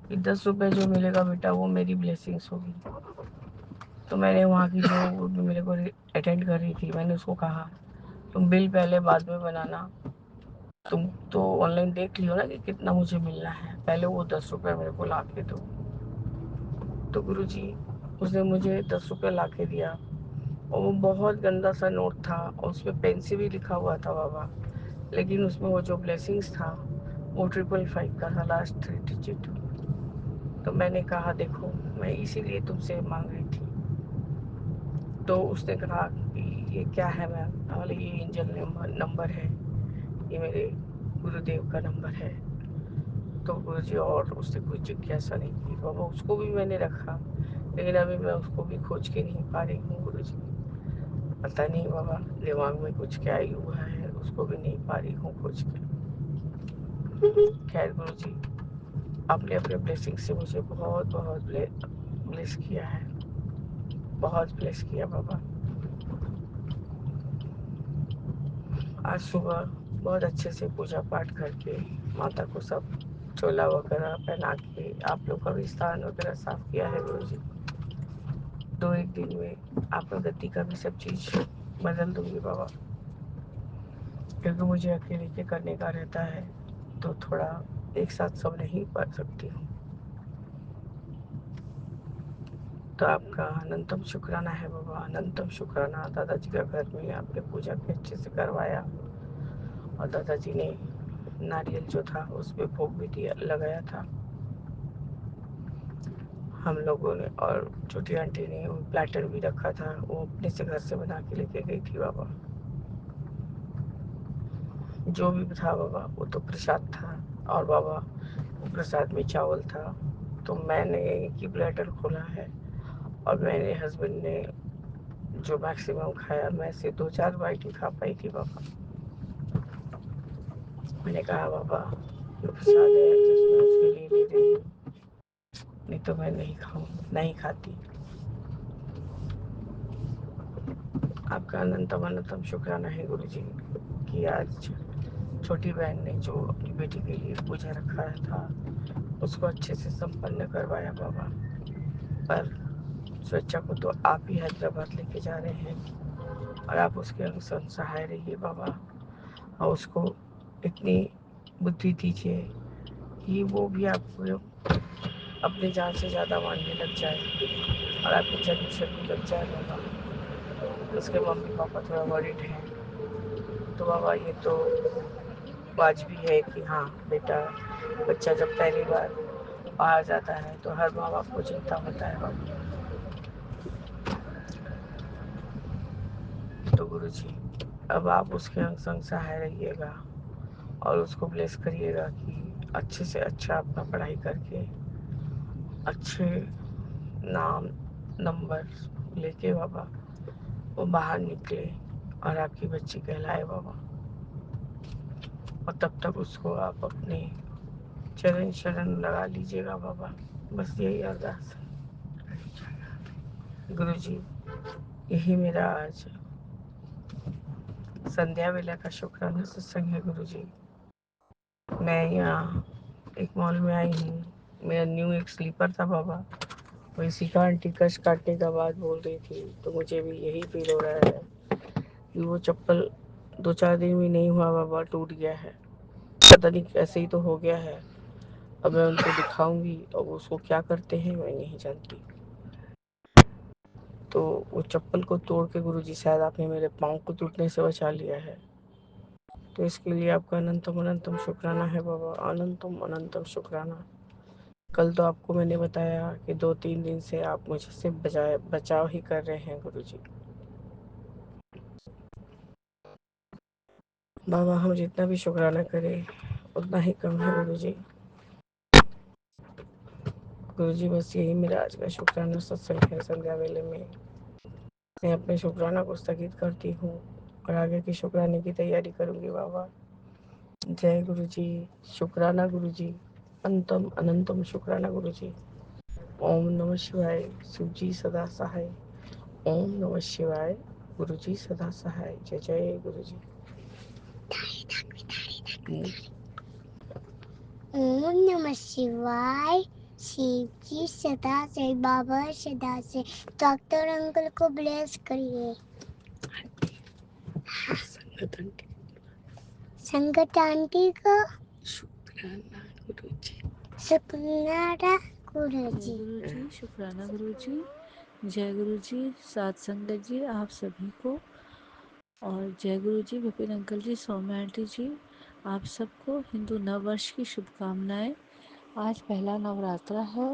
कि 10 रुपये जो मिलेगा बेटा वो मेरी ब्लेसिंग्स होगी। तो मैंने वहाँ की जो मेरे को अटेंड कर रही थी, मैंने उसको कहा तुम बिल पहले बाद में बनाना, तुम तो ऑनलाइन देख लियो ना कि कितना मुझे मिलना है, पहले वो 10 रुपये मेरे को ला के दो। तो गुरुजी उसने मुझे 10 रुपये ला के दिया, और वो बहुत गंदा सा नोट था और उसमें पेन से भी लिखा हुआ था बाबा, लेकिन उसमें वो जो ब्लेसिंग्स था वो 555 का था, लास्ट 3 डिजिट। तो मैंने कहा देखो मैं इसीलिए तुमसे मांग रही थी। तो उसने कहा कि ये क्या है मैम, बोले ये एंजल नंबर है, ये मेरे गुरुदेव का नंबर है। तो गुरुजी और उससे कुछ जिज्ञासा नहीं की बाबा, उसको भी मैंने रखा, लेकिन अभी मैं उसको भी खोज के नहीं पा रही हूँ गुरुजी। पता नहीं बाबा दिमाग में कुछ क्या ही हुआ है, उसको भी नहीं पा रही हूँ खोज के। खैर गुरुजी आपने अपने ब्लेसिंग से मुझे बहुत बहुत ब्लेस किया है, बहुत ब्लेस किया बाबा। आज सुबह बहुत अच्छे से पूजा पाठ करके माता को सब चोला वगैरह पहना के आप लोग का भी स्थान वगैरह साफ किया है गुरुजी। 2 एक दिन में आपका गद्दी का भी सब चीज़ बदल दूंगी बाबा, क्योंकि मुझे अकेले के करने का रहता है, तो थोड़ा एक साथ सब नहीं कर सकती हूँ। तो आपका अनंतम शुक्राना है बाबा, अनंतम शुक्राना। दादाजी का घर में आपने पूजा के अच्छे से करवाया, और दादाजी ने नारियल जो था उस पर भोग भी दिया लगाया था हम लोगों ने, और छोटी आंटी ने वो प्लेटर भी रखा था, वो अपने से घर से बना के लेके गई थी बाबा। जो भी था बाबा वो तो प्रसाद था, और बाबा वो प्रसाद में चावल था। तो मैंने एक ही प्लेटर खोला है, और मेरे हस्बैंड ने जो मैक्सिमम खाया, मैं से 2 4 बाइट ही खा पाई थी बाबा। मैंने कहा बाबा जो प्रसाद है जिसमें उसके लिए दे रही हूँ, नहीं तो मैं नहीं खाऊँ, नहीं खाती। आपका अनंतम अनंतम शुक्राना है गुरुजी कि आज छोटी बहन ने जो अपनी बेटी के लिए पूजा रखा था उसको अच्छे से संपन्न करवाया बाबा। पर स्वेच्छा को तो आप ही हैदराबाद लेके जा रहे हैं और आप उसके अनुसार सहाय रहिए बाबा, और उसको इतनी बुद्धि दीजिए कि वो भी आपको अपनी जान से ज़्यादा मानने लग जाए और आपके चरण से लग जाए बाबा। उसके मम्मी पापा थोड़ा वरिड हैं, तो बाबा ये तो वाजबी है कि हाँ बेटा, बच्चा जब पहली बार बाहर जाता है तो हर माँ बाप को चिंता होता है बाबा। तो गुरु जी अब आप उसके अंग संग सहाय रहिएगा और उसको ब्लेस करिएगा कि अच्छे से अच्छा अपना पढ़ाई करके अच्छे नाम नंबर लेके बाबा वो बाहर निकले और आपकी बच्ची कहलाए बाबा। और तब तक उसको आप अपने चरण शरण लगा लीजिएगा बाबा, बस यही अरदास है गुरु जी। यही मेरा आज संध्या वेला का शुक्राना सत्संग है गुरु जी। मैं यहाँ एक मॉल में आई हूँ, मेरा न्यू एक स्लीपर था बाबा, वो इसी का आंटी कश काटने का बात बोल रही थी, तो मुझे भी यही फील हो रहा है कि वो चप्पल 2-4 दिन भी नहीं हुआ बाबा टूट गया है, पता नहीं कैसे ही तो हो गया है। अब मैं उनको दिखाऊंगी और वो उसको क्या करते हैं मैं नहीं जानती। तो वो चप्पल को तोड़ के गुरुजी शायद आपने मेरे पाँव को टूटने से बचा लिया है, तो इसके लिए आपका अनंतम अनंतम शुक्राना है बाबा, अनंतम अनंतम शुक्राना। कल तो आपको मैंने बताया कि 2-3 दिन से आप मुझसे बचाव ही कर रहे हैं गुरुजी। बाबा हम जितना भी शुक्राना करें उतना ही कम है गुरुजी। गुरुजी बस यही मेरा आज का शुक्राना सत्संग है। संध्या वेले में मैं अपने शुक्राना को स्थगित करती हूँ और आगे की शुक्राने की तैयारी करूँगी बाबा। जय गुरु जी। शुक्राना गुरु जी, अंतम अनंतम शुक्राना गुरु जी। ओम नमः शिवाय। शिव जी सदा सहाय। ओम नमः शिवाय। गुरु जी सदा सहाय। जय जय गुरु जी। ओम नमः शिवाय। शिव जी सदा से, बाबा सदा से। डॉक्टर अंकल को ब्लेस करिए। संगत आंटी को शुक्राना गुरु जी। शुक्राना गुरु जय जी। गुरु जी, शुक्राना गुरु जी, जय गुरु जी, सात संगत जी आप सभी को, और जय गुरु जी, विपिन अंकल जी, सौम्या आंटी जी, आप सबको हिंदू नव वर्ष की शुभकामनाएं। आज पहला नवरात्रा है,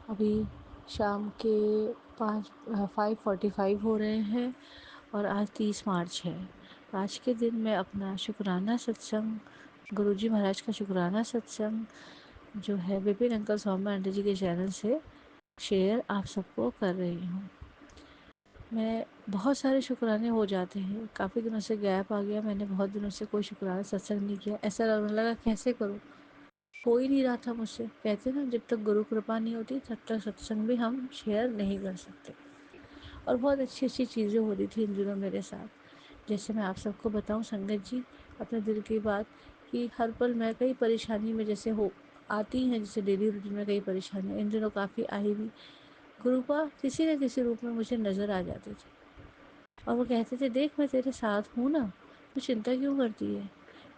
अभी शाम के 5:45 हो रहे हैं और आज 30 मार्च है। आज के दिन मैं अपना शुक्राना सत्संग गुरुजी महाराज का शुक्राना सत्संग जो है विपिन अंकल सौम्या आंटी जी के चैनल से शेयर आप सबको कर रही हूँ। मैं बहुत सारे शुक्राने हो जाते हैं, काफ़ी दिनों से गैप आ गया, मैंने बहुत दिनों से कोई शुक्राना सत्संग नहीं किया, ऐसा लगने लगा कैसे करूँ, हो ही नहीं रहा था मुझसे। कहते ना जब तक गुरु कृपा नहीं होती तब तक सत्संग भी हम शेयर नहीं कर सकते। और बहुत अच्छी अच्छी चीज़ें हो रही थी इन दिनों मेरे साथ। जैसे मैं आप सबको बताऊं संगत जी अपने दिल की बात, कि हर पल मैं कई परेशानी में जैसे हो आती हैं, जैसे डेली रूटीन में कई परेशानियाँ इन दिनों काफ़ी आई हुई, गुरुपा किसी न किसी रूप में मुझे नज़र आ जाते थे और वो कहते थे देख मैं तेरे साथ हूँ ना, तू चिंता क्यों करती है।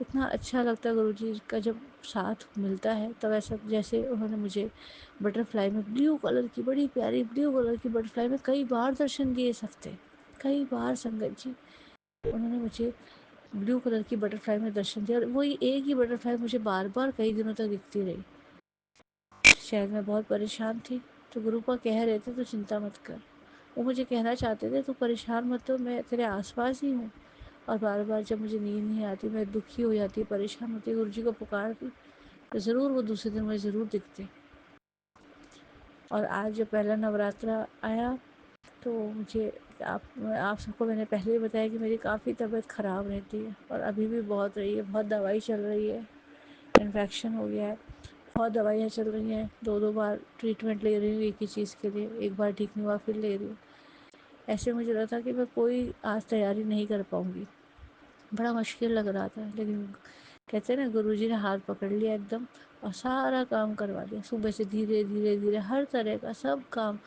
इतना अच्छा लगता गुरु जी का जब साथ मिलता है, तब ऐसा जैसे उन्होंने मुझे बटरफ्लाई में ब्लू कलर की, बड़ी प्यारी ब्लू कलर की बटरफ्लाई में कई बार दर्शन दिए इस हफ्ते, कई बार संगत जी उन्होंने मुझे ब्लू कलर की बटरफ्लाई में दर्शन दिया, और वही एक ही बटरफ्लाई मुझे बार बार कई दिनों तक दिखती रही। शायद मैं बहुत परेशान थी, तो गुरुपा कह रहे थे तो चिंता मत कर, वो मुझे कहना चाहते थे तो परेशान मत हो, मैं तेरे आसपास ही हूँ। और बार बार जब मुझे नींद नहीं आती, मैं दुखी हो जाती, परेशान होती, गुरु जी को पुकारती, तो ज़रूर वो दूसरे दिन मुझे ज़रूर दिखते। और आज जो पहला नवरात्रा आया तो मुझे आप सबको मैंने पहले ही बताया कि मेरी काफ़ी तबीयत ख़राब रहती है और अभी भी बहुत रही है, बहुत दवाई चल रही है, इन्फेक्शन हो गया है, बहुत दवाइयाँ चल रही हैं, 2-2 बार ट्रीटमेंट ले रही हूँ एक ही चीज़ के लिए, एक बार ठीक नहीं हुआ फिर ले रही हूँ। ऐसे मुझे लगा था कि मैं कोई आज तैयारी नहीं कर पाऊँगी, बड़ा मुश्किल लग रहा था, लेकिन कहते हैं ना गुरुजी ने हाथ पकड़ लिया एकदम और सारा काम करवा दिया। सुबह से धीरे धीरे धीरे हर तरह का सब काम,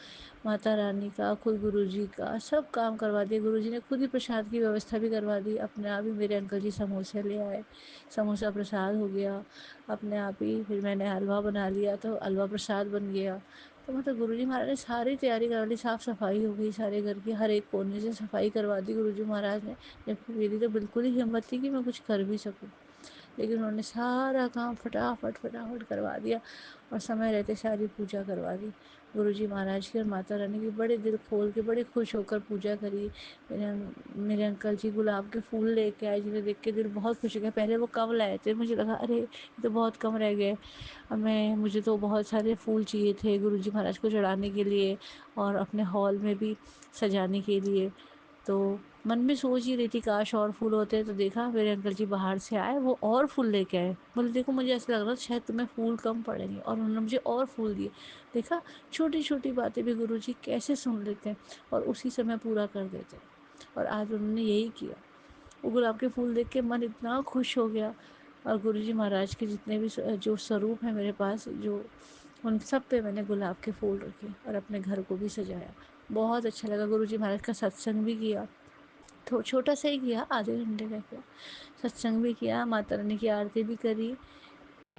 माता रानी का, खुद गुरुजी का, सब काम करवा दिया। गुरुजी ने खुद ही प्रसाद की व्यवस्था भी करवा दी। अपने आप ही मेरे अंकल जी समोसे ले आए, समोसा प्रसाद हो गया अपने आप ही। फिर मैंने हलवा बना लिया तो हलवा प्रसाद बन गया। तो मतलब गुरुजी महाराज ने सारी तैयारी करा ली, साफ़ सफाई हो गई, सारे घर की हर एक कोने से सफाई करवा दी गुरुजी महाराज ने। जबकि मेरी तो बिल्कुल ही हिम्मत थी कि मैं कुछ कर भी सकूं, लेकिन उन्होंने सारा काम फटाफट फटाफट करवा दिया और समय रहते सारी पूजा करवा दी गुरुजी महाराज की और माता रानी की। बड़े दिल खोल के, बड़े खुश होकर पूजा करी। मेरे अंकल जी गुलाब के फूल लेके आए, जिन्हें देख के दिल बहुत खुश हो गया। पहले वो कम लाए थे, मुझे लगा अरे ये तो बहुत कम रह गए। मुझे तो बहुत सारे फूल चाहिए थे गुरुजी महाराज को चढ़ाने के लिए और अपने हॉल में भी सजाने के लिए। तो मन में सोच ही रही थी काश और फूल होते। तो देखा मेरे अंकल जी बाहर से आए, वो और फूल लेके आए। बोले देखो मुझे ऐसा लग रहा था शायद तुम्हें फूल कम पड़ेंगे, और उन्होंने मुझे और फूल दिए। देखा छोटी छोटी बातें भी गुरुजी कैसे सुन लेते हैं और उसी समय पूरा कर देते हैं। और आज उन्होंने यही किया। वो गुलाब के फूल देख के मन इतना खुश हो गया। और गुरुजी महाराज के जितने भी जो स्वरूप हैं मेरे पास, जो उन सब पे मैंने गुलाब के फूल रखे और अपने घर को भी सजाया। बहुत अच्छा लगा। गुरुजी महाराज का सत्संग भी किया, तो छोटा सा ही किया, आधे घंटे का किया। सत्संग भी किया, माता रानी की आरती भी करी,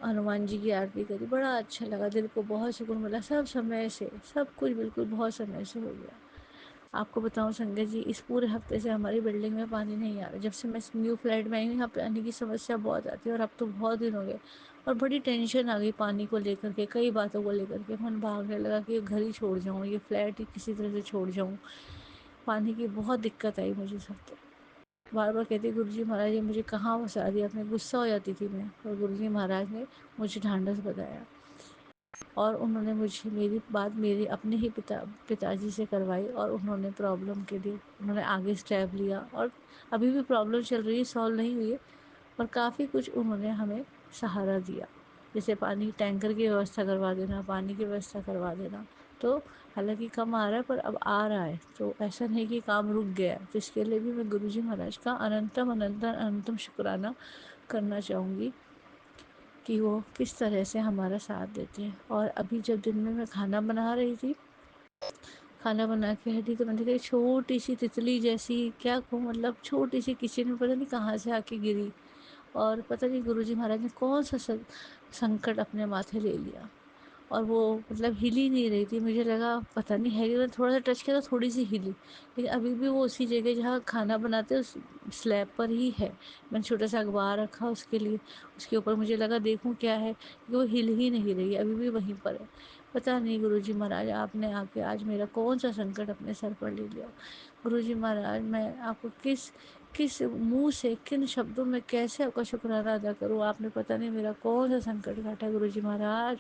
हनुमान जी की आरती करी। बड़ा अच्छा लगा, दिल को बहुत सुकून मिला। सब समय से, सब कुछ बिल्कुल बहुत समय से हो गया। आपको बताऊं संगत जी, इस पूरे हफ्ते से हमारी बिल्डिंग में पानी नहीं आ रहा। जब से मैं न्यू फ्लैट में आई हूँ, यहाँ पानी की समस्या बहुत आती है और अब तो बहुत दिन हो गए और बड़ी टेंशन आ गई पानी को लेकर के, कई बातों को लेकर के। मन भागने लगा कि ये घर ही छोड़ जाऊँ, ये फ्लैट ही किसी तरह से छोड़ जाऊँ। पानी की बहुत दिक्कत आई मुझे सब। तो बार बार कहती गुरुजी महाराज ये मुझे कहाँ फंसा दिया आपने, गुस्सा हो जाती थी मैं। और गुरुजी महाराज ने मुझे ढांढस बताया और उन्होंने मुझे मेरी बात मेरे अपने ही पिताजी से करवाई और उन्होंने प्रॉब्लम के लिए उन्होंने आगे स्टेप लिया। और अभी भी प्रॉब्लम चल रही है, सॉल्व नहीं हुई है, और काफ़ी कुछ उन्होंने हमें सहारा दिया। जैसे पानी टैंकर की व्यवस्था करवा देना, पानी की व्यवस्था करवा देना। तो हालांकि कम आ रहा है पर अब आ रहा है, तो ऐसा नहीं कि काम रुक गया है। तो इसके लिए भी मैं गुरुजी महाराज का अनंतम अनंतम अनंतम शुक्राना करना चाहूँगी कि वो किस तरह से हमारा साथ देते हैं। और अभी जब दिन में मैं खाना बना रही थी, खाना बना के हटी तो मैंने देखा छोटी सी तितली जैसी, क्या कहूँ मतलब छोटी सी किचन में पता नहीं कहाँ से आके गिरी। और पता नहीं गुरुजी महाराज ने कौन सा संकट अपने माथे ले लिया, और वो मतलब हिल ही नहीं रही थी। मुझे लगा पता नहीं है कि मैं थोड़ा सा टच किया तो थोड़ी सी हिली, लेकिन अभी भी वो उसी जगह जहाँ खाना बनाते उस स्लैब पर ही है। मैंने छोटा सा अखबार रखा उसके लिए, उसके ऊपर मुझे लगा देखूं क्या है, कि वो हिल ही नहीं रही है, अभी भी वहीं पर है। पता नहीं गुरुजी महाराज आपने आके आज मेरा कौन सा संकट अपने सर पर ले लिया। गुरुजी महाराज मैं आपको किस किस मुंह से, किन शब्दों में कैसे आपका शुक्राना अदा करूँ। आपने पता नहीं मेरा कौन सा संकट काटा गुरुजी महाराज।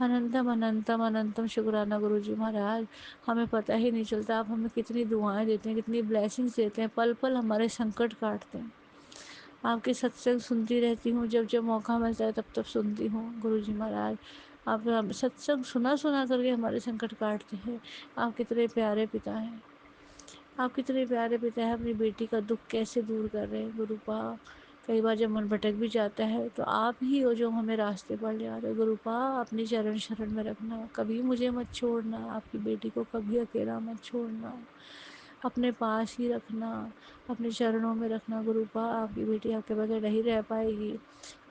अनंतम अनंतम अनंतम शुक्राना गुरुजी महाराज। हमें पता ही नहीं चलता आप हमें कितनी दुआएं देते हैं, कितनी ब्लेसिंग्स देते हैं, पल पल हमारे संकट काटते हैं। आपके सत्संग सुनती रहती हूँ, जब जब मौका मिलता है तब तब सुनती हूँ गुरुजी महाराज। आप सत्संग सुना सुना करके हमारे संकट काटते हैं। आप कितने प्यारे पिता हैं, आप कितने प्यारे पिता हैं। अपनी बेटी का दुख कैसे दूर कर रहे हैं गुरुपा। कई बार जब मन भटक भी जाता है तो आप ही हो जो हमें रास्ते पर ले आ रहे गुरुपा। अपनी चरण शरण में रखना, कभी मुझे मत छोड़ना, आपकी बेटी को कभी अकेला मत छोड़ना, अपने पास ही रखना, अपने चरणों में रखना गुरुपा। आपकी बेटी आपके बगैर नहीं रह पाएगी,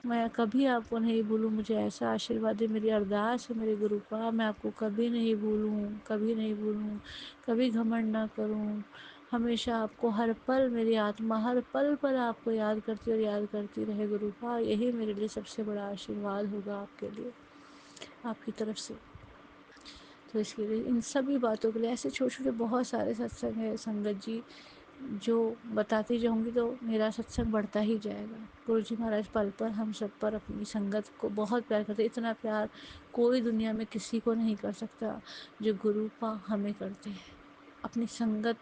मैं कभी आपको नहीं भूलूँ, मुझे ऐसा आशीर्वाद है, मेरी अरदास है मेरे गुरुपा। मैं आपको कभी नहीं भूलूँ, कभी नहीं भूलूँ, कभी घमंड ना करूँ। हमेशा आपको हर पल मेरी आत्मा हर पल पल आपको याद करती और याद करती रहे गुरुपा। यही मेरे लिए सबसे बड़ा आशीर्वाद होगा आपके लिए, आपकी तरफ से। तो इसके लिए इन सभी बातों के लिए ऐसे छोटे छोटे बहुत सारे सत्संग है संगत जी, जो बताती जाऊंगी तो मेरा सत्संग बढ़ता ही जाएगा। गुरुजी महाराज पल पर हम सब पर अपनी संगत को बहुत प्यार करते। इतना प्यार कोई दुनिया में किसी को नहीं कर सकता जो गुरुपा हमें करते हैं। अपनी संगत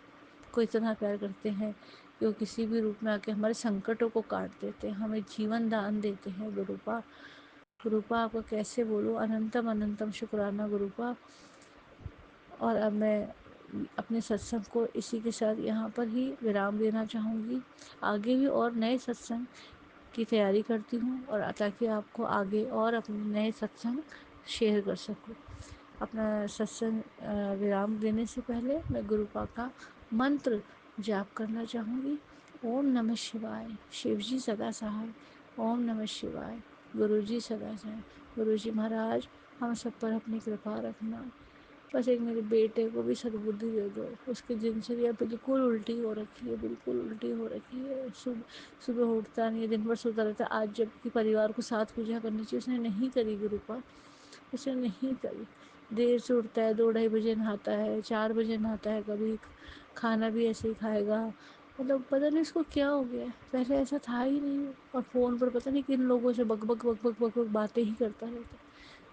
को इतना प्यार करते हैं कि वो किसी भी रूप में आके हमारे संकटों को काट देते हैं, हमें जीवन दान देते हैं गुरुपा। गुरुपा आपको कैसे बोलूँ, अनंतम अनंतम शुक्राना गुरुपा। और अब मैं अपने सत्संग को इसी के साथ यहाँ पर ही विराम देना चाहूँगी। आगे भी और नए सत्संग की तैयारी करती हूँ और ताकि आपको आगे और अपने नए सत्संग शेयर कर सकूँ। अपना सत्संग विराम देने से पहले मैं गुरुपा का मंत्र जाप करना चाहूँगी। ओम नमः शिवाय, शिव जी सदा सहाय। ओम नमः शिवाय, गुरु जी सदा सहाय। गुरु जी महाराज, हम सब पर अपनी कृपा रखना। बस एक मेरे बेटे को भी सद्बुद्धि दे दो। उसकी दिनचर्या बिल्कुल उल्टी हो रखी है, बिल्कुल उल्टी हो रखी है। सुबह सुबह उठता नहीं है, दिन भर सोता रहता है। आज जबकि परिवार को साथ पूजा करनी चाहिए, उसने नहीं करी गुरुपा, उसने नहीं करी। देर से उठता है, 2-2:30 बजे नहाता है, 4 बजे नहाता है, कभी खाना भी ऐसे ही खाएगा। मतलब पता नहीं उसको क्या हो गया है, पहले ऐसा था ही नहीं। और फ़ोन पर पता नहीं किन लोगों से बक बक बक बक बक बक बातें ही करता रहता है।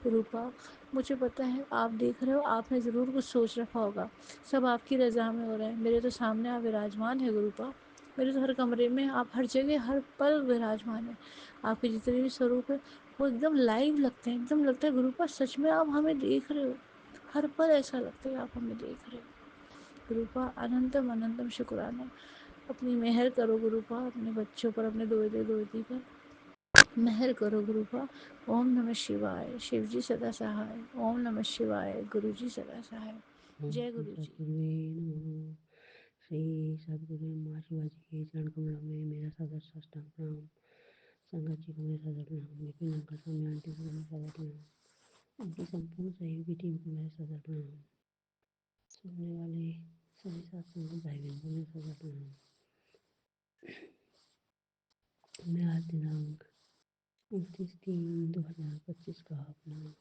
रूपा, मुझे पता है आप देख रहे हो, आपने ज़रूर कुछ सोच रखा होगा। सब आपकी रज़ा में हो रहा है। मेरे तो सामने आप विराजमान है गुरुपा, मेरे तो हर कमरे में आप, हर जगह हर पल विराजमान है। आपके जितने भी स्वरूप है वो एकदम लाइव लगते हैं, एकदम लगता है गुरुपा सच में आप हमें देख रहे हो। हर पल ऐसा लगता है आप हमें देख रहे हो। गुरुपा अनंतम अनंतम शुक्राना। अपनी मेहर करो गुरुपा, अपने बच्चों पर, अपने दोहते दोहती पर मेहर करो गुरुपा। ओम नमः शिवाय, शिव जी सदा सहाय। ओम नमः शिवाय, गुरु जी सदा सहाय। जय गुरु जी। सतगुरुवे नमः। श्री सदगुरु माँ शिवाजी के चरण कमलों में मेरा सदर साष्टांग प्रणाम। संगत जी को मेरा सदर प्रणाम। विपिन अंकल स्वामी आंटी को मेरा सदर प्रणाम। उनकी संपूर्ण सहयोगी टीम को मेरा सदर प्रणाम। सुनने वाले सभी सत्संग भाई बहन को मेरा सदर प्रणाम। मैं आज दिनांक 29/3/2025 का अपना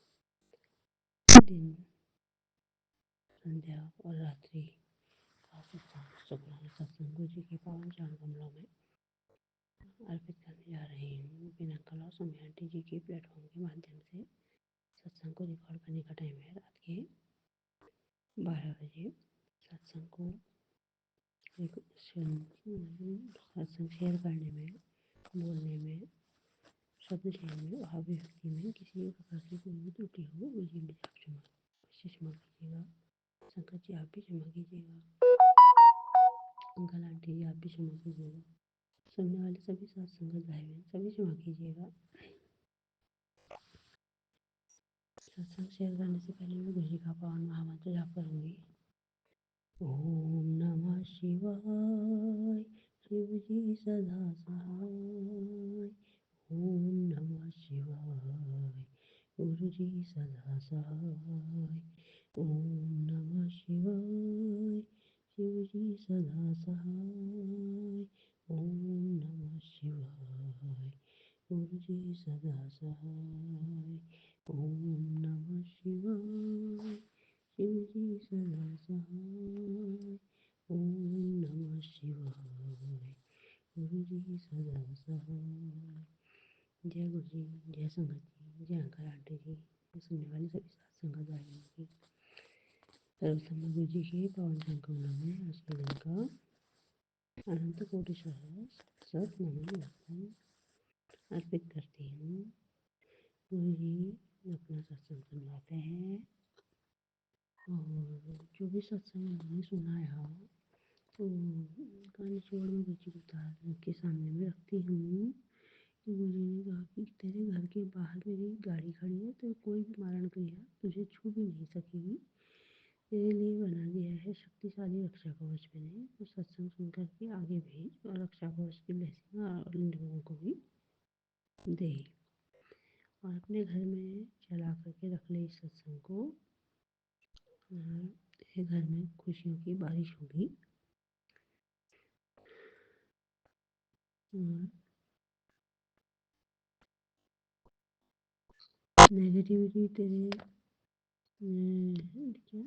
दिन, संध्या और रात्रि का शुक्राना सत्संग गुरु जी के पावन चरण कमलों में अर्पित करने जा रही हूँ। विपिन अंकल और स्वामी आंटी जी के प्लेटफॉर्म के माध्यम से सत्संग को रिकॉर्ड करने का टाइम है रात के 12 बजे। सत्संग को सत्संग शेयर करने में, बोलने में, शब्द चयन में, अभिव्यक्ति में किसी भी प्रकार की कोई भी त्रुटि हो मुझे भी आप क्षमा कीजिएगा। शंकर जी आप भी क्षमा कीजिएगा। अंकल आंटी जी आप भी क्षमा कीजिएगा। सुनने वाले सभी सत्संगत भाई बहन सभी क्षमा कीजिएगा। सत्संग शेयर करने से पहले मैं गुरु जी का पावन महामंत्र जाप करूंगी। ओम नमः शिवाय, शिव जी सदा सहाय। ओम नमः शिवाय, गुरु जी सदा सहाय। ओम नमः शिवाय, शिव जी सदा सहाय। ओम नमः शिवाय, गुरु जी सदा सहाय। ओम नमः शिवाय, शिव जी सदा सहाय। ओम नमः शिवाय, गुरु जी सदा सहाय। जय गुरु जी, जय संगत जी, जय अंकल आंटी जी, सुनने वाले सभी सत्संगत भाइयों की सर्वसम्मत गुरु जी के पावन संकमलों में आज के दिन का अनंत कोटि सत नमन वंदन अर्पित करती हूँ। गुरु जी अपना सत्संग सुनवाते हैं और जो भी सत्संग उन्होंने सुनाया तो उनका निचोड़ में गुरु जी के सामने में रखती हूँ। गुरु जी ने कहा कि तेरे घर के बाहर मेरी गाड़ी खड़ी है तो कोई भी मारण क्रिया तुझे छू भी नहीं सकेगी। तेरे लिए बना गया है शक्तिशाली रक्षा कवच। मैंने तो सत्संग सुन करके आगे भेज और रक्षा कवच की ब्लेसिंग और इन लोगों को भी दे और अपने घर में चला करके रख ले इस सत्संग को। तेरे घर में खुशियों की बारिश होगी और नेगेटिविटी नेगेटिविटी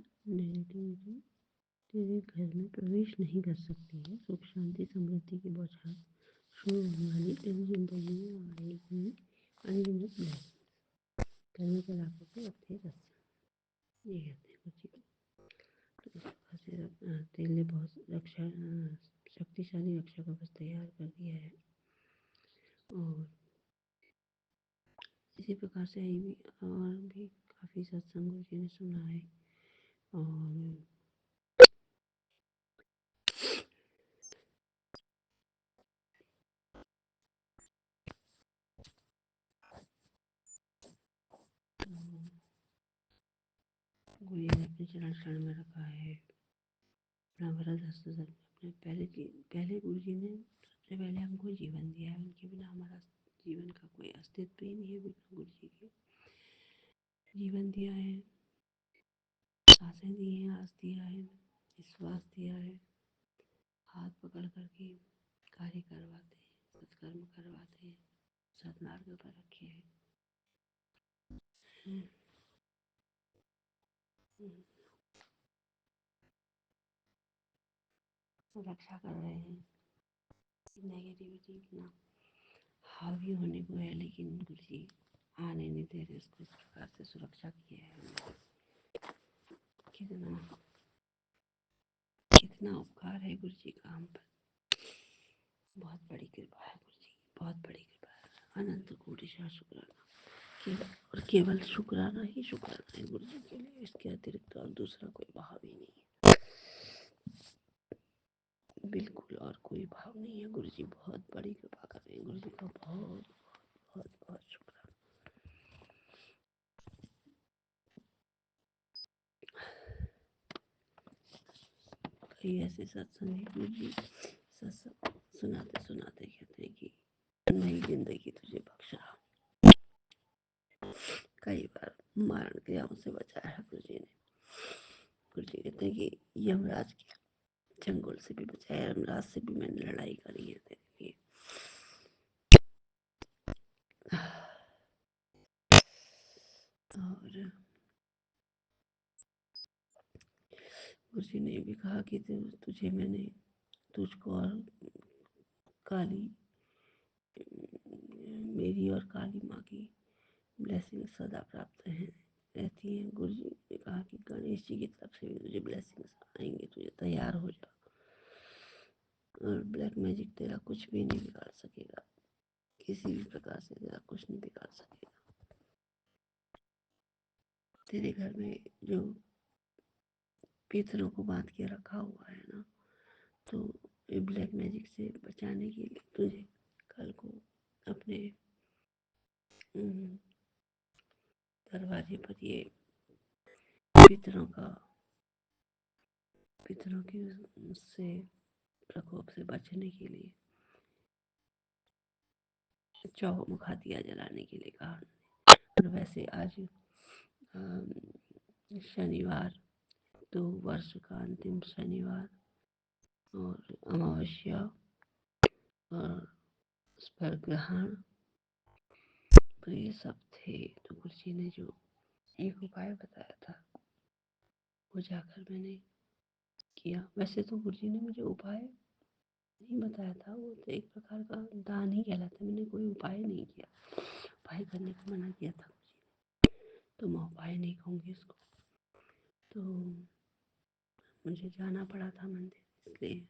तेरे घर में प्रवेश नहीं कर सकती है। सुख शांति समृद्धि की बौछार शुरू होने वाली तेरी जिंदगी में आएगी। अनगिनत ब्लेसिंग घर में चला करके रखते सत्संग ये कहते हैं कुछ। तो इस प्रकार से तेरे लिए बहुत शक्तिशाली रक्षा कवच तैयार कर दिया है। और इसी प्रकार से और भी काफ़ी सत्संग गुरु जी ने सुना है और गुरु जी ने अपने चरण शरण में रखा है, अपना वरद हस्त सर में अपने पहले गुरु जी ने सबसे पहले हमको जीवन दिया है। उनके बिना हमारा जीवन का कोई अस्तित्व ही नहीं है। बिना गुरु जी के जीवन दिया है, सांसें दी हैं, आस दिया है, विश्वास दिया है, हाथ पकड़ करके कार्य करवाते हैं, सत्कर्म करवाते हैं, सतमार्ग पर रखे हैं। रक्षा कर रहे हैं। नेगेटिविटी इतना हावी होने को है, लेकिन गुरु जी आने नहीं दे रहे। इसको इस प्रकार से सुरक्षा की है हमने। कितना कितना उपकार है गुरु जी का हम पर। बहुत बड़ी कृपा है गुरु जी, बहुत बड़ी कृपा है। अनंत कोटि शुक्राना, केवल और केवल शुक्राना ही शुक्राना है गुरु जी के लिए। इसके अतिरिक्त और दूसरा कोई भाव ही नहीं है, बिल्कुल और कोई भाव नहीं है। गुरु जी बहुत बड़ी कृपा कर रहे हैं। गुरु जी का बहुत बहुत बहुत शुक्राना। कई ऐसे सत्संग है गुरु जी, सत्संग सुनाते सुनाते कहते हैं कि नई जिंदगी तुझे बख्श रहा। कई बार मारण क्रियाओं से बचाया है गुरु जी ने। गुरु जी कहते हैं कि यमराज के चंगुल से भी बचाया, यमराज से भी मैंने लड़ाई करी है तेरे लिए। और गुरु जी ने भी कहा कि तुझे मैंने तुझको और काली मेरी और काली माँ की ब्लेसिंग सदा प्राप्त है रहती है। गुरु जी ने कहा कि गणेश जी की तरफ से भी तुझे ब्लेसिंग्स आएंगे, तुझे तैयार हो जा। और ब्लैक मैजिक तेरा कुछ भी नहीं बिगाड़ सकेगा, किसी भी प्रकार से तेरा कुछ नहीं बिगाड़ सकेगा। तेरे घर में जो पितरों को बांध के रखा हुआ है ना, तो ये ब्लैक मैजिक से बचाने के लिए तुझे कल को अपने दरवाजे पर ये पितरों की उससे प्रकोप से बचने के लिए चौमुखा दिया जलाने के लिए कहा। और वैसे आज शनिवार, तो वर्ष का अंतिम शनिवार और अमावस्या और उस पर ग्रहण, तो ये सब थे। तो गुरु जी ने जो एक उपाय बताया था वो जाकर मैंने किया। वैसे तो गुरु जी ने मुझे उपाय नहीं बताया था, वो तो एक प्रकार का दान ही कहलाता। मैंने कोई उपाय नहीं किया, उपाय करने को मना किया था गुरु जी ने, तो मैं उपाय नहीं कहूँगी इसको। तो मुझे जाना पड़ा था मंदिर, इसलिए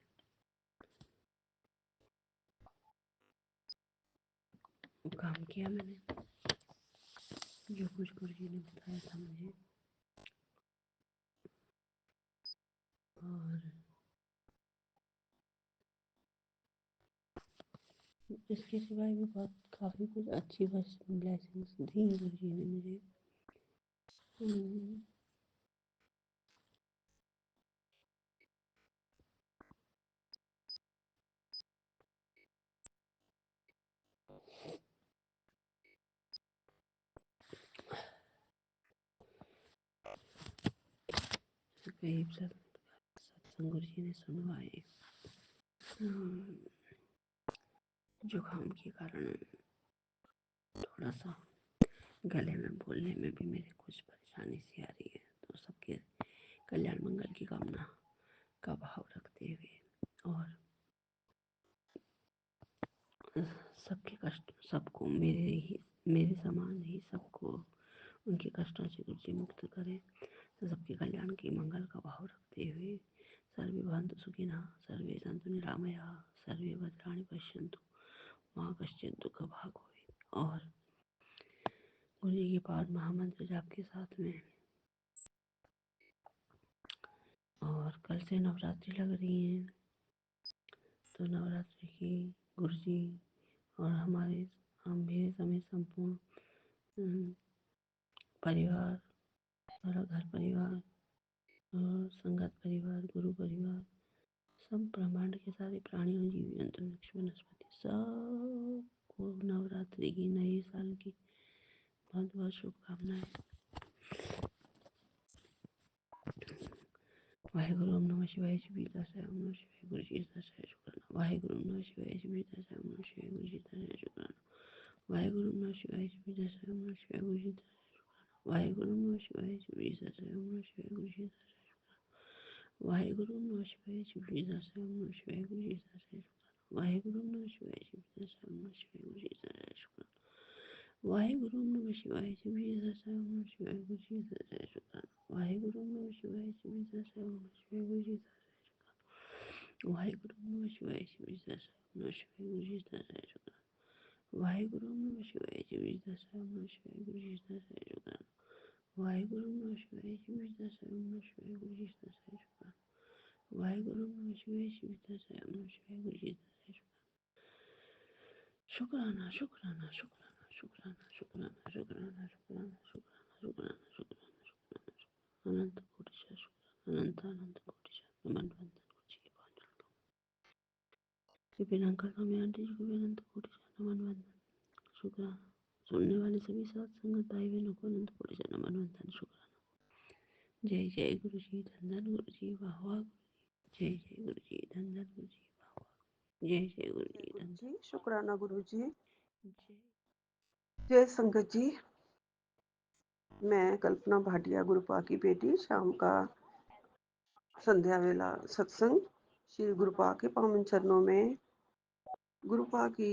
काम किया मैंने जो कुछ गुरु जी ने बताया था मुझे। और इसके सिवाय भी बहुत काफ़ी कुछ अच्छी ब्लेसिंग्स दी गुरु जी ने मुझे। कई सत्संग गुरु जी ने सुनवाए। जुकाम के कारण थोड़ा सा गले में बोलने में भी मेरे कुछ परेशानी सी आ रही है। तो सबके कल्याण मंगल की कामना का भाव रखते हुए और सबके कष्ट, सबको मेरे समान ही सबको उनके कष्टों से गुरु जी मुक्त करें। तो सबके कल्याण की मंगल का भाव रखते हुए सर्वे भवन्तु सुखिनः, सर्वे सन्तु निरामयाः, सर्वे भद्राणि पश्यन्तु माँ कश्चित् दुःख भाग होए। और गुरु जी के पाठ महामंत्र जाप के साथ में, और कल से नवरात्रि लग रही है, तो नवरात्रि की गुरु जी और मेरे समेत संपूर्ण परिवार, सारा घर परिवार संगत परिवार, गुरु परिवार, सब ब्रह्मांड के सारे प्राणियों, जीव जंतु, वृक्ष, वनस्पति सबको नवरात्रि की, नए साल की बहुत बहुत शुभकामनाएं। वाहेगुरु ओम नमः शिवाय शिव दासाय ओम नमः शिवाय गुरु जी दासाय शुक्राना। वाहेगुरु ओम नमः शिवाय शिव दासाय ओम नमः शिवाय गुरु जी दासाय शुक्राना। वाहेगुरु ओम नमः शिवाय शिव दासाय ओम नमः शिवाय गुरु जी दासाय शुक्राना। वाहेगुरु ओम नमः शिवाय शिव दासाय ओम नमः शिवाय गुरु जी दासाय शुक्राना। वाहेगुरु ओम नमः शिवाय शिव दासाय ओम नमः शिवाय गुरु जी दासाय शुक्राना। वाहेगुरु ओम नमः शिवाय शिव दासाय ओम नमः शिवाय गुरु जी दासाय शुक्राना। वाहेगुरु ओम नमः शिवाय शिव दासाय ओम नमः शिवाय गुरु जी दासाय शुक्राना। वाहेगुरु ओम नमः शिवाय शिव दासाय ओम नमः शिवाय गुरु जी दासाय। वाहेगुरु ओम नमः शिवाय शिव दासाय ओम नमः शिवाय गुरु जी दासाय शुक्राना। वाहेगुरु ओम नमः शिवाय शिव दासाय ओम नमः शिवाय गुरु जी दासाय शुक्राना। वाहेगुरु ओम नमः शिवाय शिव दासाय ओम नमः शिवाय गुरु जी दासाय शुक्राना। वाहेगुरु ओम नमः शिवाय शिव दासाय ओम नमः शिवाय गुरु जी दासाय शुक्राना। शुक्राना शुक्राना शुक्राना शुक्राना शुक्राना शुक्राना शुक्राना शुक्राना शुक्राना अनंत कोटि शुक्राना। अनंत अनंत कोटि नमन वंदन गुरुजी की पांचल कृपया अंकल स्वामी आंटी जी को भी अनंत कोटि नमन वंदन शुक्राना। सुनने वाले सभी साथ संगत भाई बहनों को अनंत कोटि नमन वंदन शुक्राना। जय जय गुरु जी, धन धन गुरु जी, वाह वाह। जय जय गुरु जी, धन धन गुरु जी, वाह वाह। जय जय गुरु जी, धन जी, शुक्राना गुरु जी। जय जय संगत जी। मैं कल्पना भाटिया, गुरुपा की बेटी। शाम का संध्या वेला सत्संग श्री गुरुपा के पावन चरणों में गुरुपा की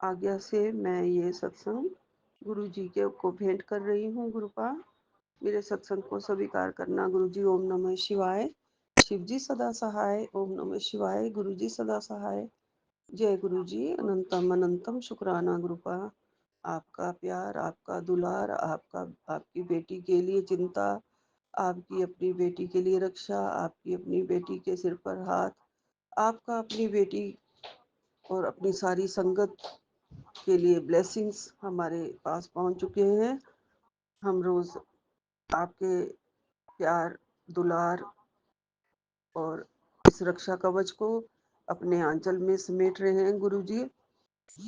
आज्ञा से मैं ये सत्संग गुरु जी के को भेंट कर रही हूँ। गुरुपा मेरे सत्संग को स्वीकार करना। गुरु जी ओम नमः शिवाय। शिव जी सदा सहाय। ओम नमः शिवाय। गुरु जी सदा सहाय। जय गुरु जी। अनंतम अनंतम शुक्राना गुरुपा। आपका प्यार, आपका दुलार, आपका आपकी बेटी के लिए चिंता, आपकी अपनी बेटी के लिए रक्षा, आपकी अपनी बेटी के सिर पर हाथ, आपका अपनी बेटी और अपनी सारी संगत के लिए ब्लेसिंग्स हमारे पास पहुंच चुके हैं। हम रोज आपके प्यार, दुलार और इस रक्षा कवच को अपने आंचल में समेट रहे हैं गुरु जी,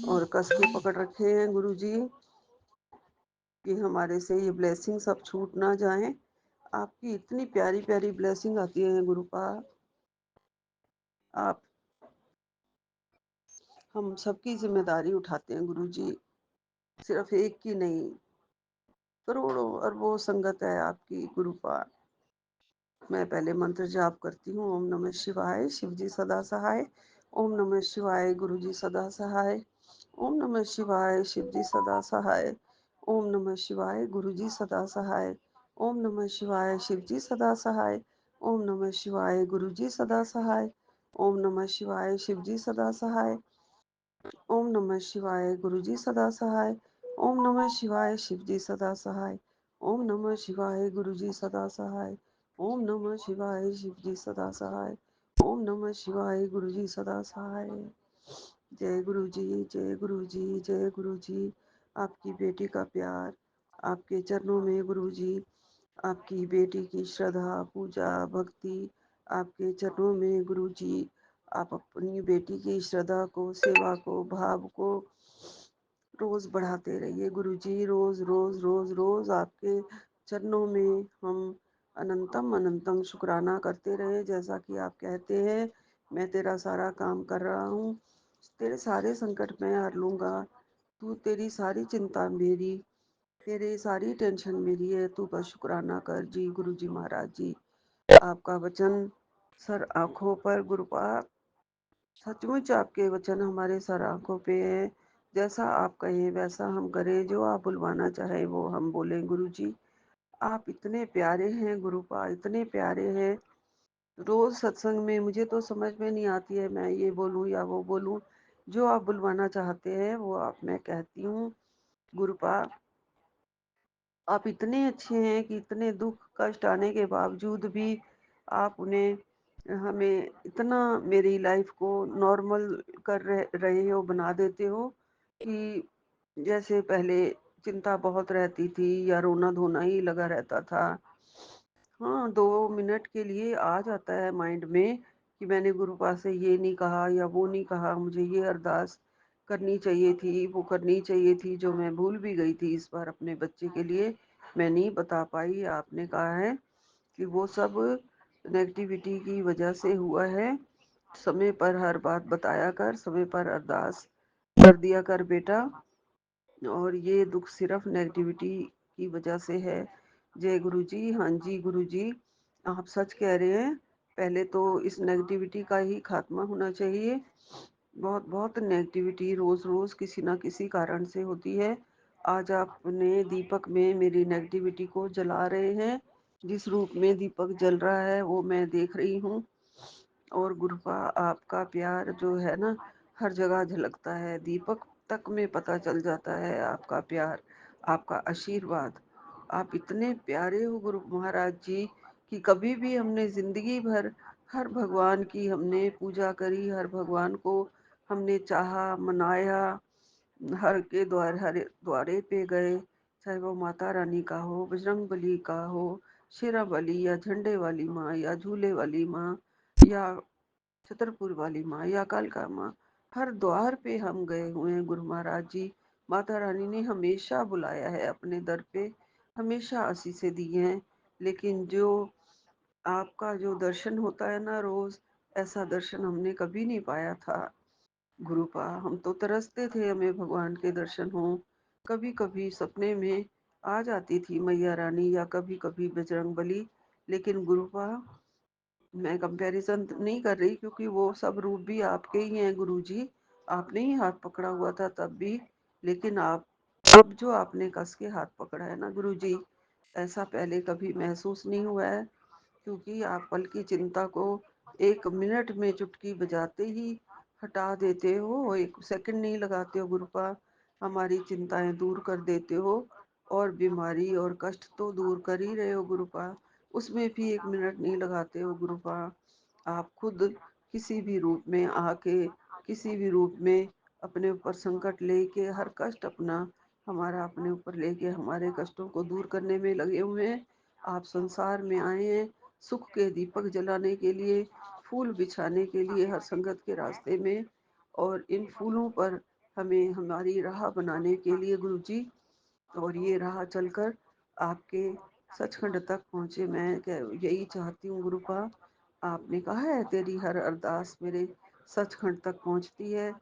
और कस के पकड़ रखे हैं गुरु जी कि हमारे से ये ब्लेसिंग सब छूट ना जाएं। आपकी इतनी प्यारी प्यारी ब्लेसिंग आती है गुरुपा। आप हम सबकी जिम्मेदारी उठाते हैं गुरु जी, सिर्फ एक की नहीं, करोड़ों अरबों संगत है आपकी गुरुपा। मैं पहले मंत्र जाप करती हूँ। ओम नमः शिवाय। शिव जी सदा सहाय। ओम नमः शिवाय। गुरु जी सदा सहाय। ओम नमः शिवाय। शिव जी सदा सहाय। ओम नमः शिवाय। गुरु जी सदा सहाय। ओम नमः शिवाय। शिव जी सदा सहाय। ओम नमः शिवाय। गुरु जी सदा सहाय। ओम नमः शिवाय। शिव जी सदा सहाय। ओम नमः शिवाय। गुरु जी सदा सहाय। ओम नमः शिवाय। शिव जी सदा सहाय। ओम नमः शिवाय। गुरु जी सदा सहाय। ओम नमः शिवाय। शिव जी सदा सहाय। ओम नमः शिवाय। गुरु जी सदा सहाय। जय गुरु जी। जय गुरु जी। जय गुरु जी। आपकी बेटी का प्यार आपके चरणों में गुरु जी। आपकी बेटी की श्रद्धा, पूजा, भक्ति आपके चरणों में गुरु जी। आप अपनी बेटी की श्रद्धा को, सेवा को, भाव को रोज बढ़ाते रहिए गुरु जी। रोज रोज रोज रोज आपके चरणों में हम अनंतम अनंतम शुक्राना करते रहे। जैसा कि आप कहते हैं, मैं तेरा सारा काम कर रहा हूँ, तेरे सारे संकट मैं हर लूंगा, तू तेरी सारी चिंता मेरी, तेरी सारी टेंशन मेरी है, तू बस शुक्राना कर जी। गुरु जी महाराज जी, आपका वचन सर आंखों पर गुरुपा, सचमुच आपके वचन हमारे सर आंखों पे है। जैसा आप कहें वैसा हम करें, जो आप बुलवाना चाहे वो हम बोलें गुरु जी। आप इतने प्यारे हैं गुरुपा, इतने प्यारे हैं। रोज सत्संग में मुझे तो समझ में नहीं आती है, मैं ये बोलूं या वो बोलूं। जो आप बुलवाना चाहते हैं वो आप मैं कहती हूँ गुरुपा। आप इतने अच्छे हैं कि इतने दुख कष्ट आने के बावजूद भी आप उन्हें हमें इतना मेरी लाइफ को नॉर्मल कर रहे हो, बना देते हो कि जैसे पहले चिंता बहुत रहती थी या रोना धोना ही लगा रहता था, हाँ, 2 मिनट के लिए आ जाता है माइंड में कि मैंने गुरुपा से ये नहीं कहा या वो नहीं कहा, मुझे ये अरदास करनी चाहिए थी, वो करनी चाहिए थी, जो मैं भूल भी गई थी इस बार अपने बच्चे के लिए, मैं नहीं बता पाई। आपने कहा है कि वो सब नेगेटिविटी की वजह से हुआ है। समय पर हर बात बताया कर, समय पर अरदास कर दिया कर बेटा, और ये दुख सिर्फ नेगेटिविटी की वजह से है। जय गुरु जी। हाँ जी गुरु जी, आप सच कह रहे हैं। पहले तो इस नेगेटिविटी का ही खात्मा होना चाहिए। बहुत बहुत नेगेटिविटी रोज रोज किसी ना किसी कारण से होती है। आज आपने दीपक में मेरी नेगेटिविटी को जला रहे हैं। जिस रूप में दीपक जल रहा है वो मैं देख रही हूँ। और गुरुपा, आपका प्यार जो है ना, हर जगह झलकता है, दीपक तक में पता चल जाता है आपका प्यार, आपका आशीर्वाद। आप इतने प्यारे हो गुरु महाराज जी कि कभी भी हमने जिंदगी भर हर भगवान की हमने पूजा करी, हर भगवान को हमने चाहा, मनाया, हर के द्वार हर द्वारे पे गए, चाहे वो माता रानी का हो, बजरंग बली का हो, शेरा बली या झंडे वाली माँ या झूले वाली माँ या छतरपुर वाली माँ या कालका माँ, हर द्वार पे हम गए हुए हैं गुरु महाराज जी। माता रानी ने हमेशा बुलाया है अपने दर पे, हमेशा आशीषें दी हैं। लेकिन जो आपका जो दर्शन होता है ना रोज, ऐसा दर्शन हमने कभी नहीं पाया था गुरुपा। हम तो तरसते थे हमें भगवान के दर्शन हो। कभी कभी सपने में आ जाती थी मैया रानी या कभी कभी बजरंग बली। लेकिन गुरुपा, मैं कंपैरिजन नहीं कर रही, क्योंकि वो सब रूप भी आपके ही हैं गुरुजी। आपने ही हाथ पकड़ा हुआ था तब भी। लेकिन आप अब जो आपने कस के हाथ पकड़ा है ना गुरुजी, ऐसा पहले कभी महसूस नहीं हुआ है। क्योंकि आप पल की चिंता को 1 मिनट में चुटकी बजाते ही हटा देते हो, 1 सेकंड नहीं लगाते हो गुरुपा। हमारी चिंताएं दूर कर देते हो, और बीमारी और कष्ट तो दूर कर ही रहे हो गुरुपा, उसमें भी 1 मिनट नहीं लगाते हो गुरुपा। आप खुद किसी भी रूप में आके, किसी भी रूप में अपने ऊपर संकट लेके, हर कष्ट अपना हमारा अपने ऊपर लेके हमारे कष्टों को दूर करने में लगे हुए हैं। आप संसार में आए हैं सुख के दीपक जलाने के लिए, फूल बिछाने के लिए हर संगत के रास्ते में, और इन फूलों पर हमें हमारी राह बनाने के लिए गुरु जी। और ये राह चलकर आपके सचखंड तक पहुँचे, मैं यही चाहती हूँ गुरुपा। आपने कहा है तेरी हर अरदास मेरे सचखंड तक पहुँचती है,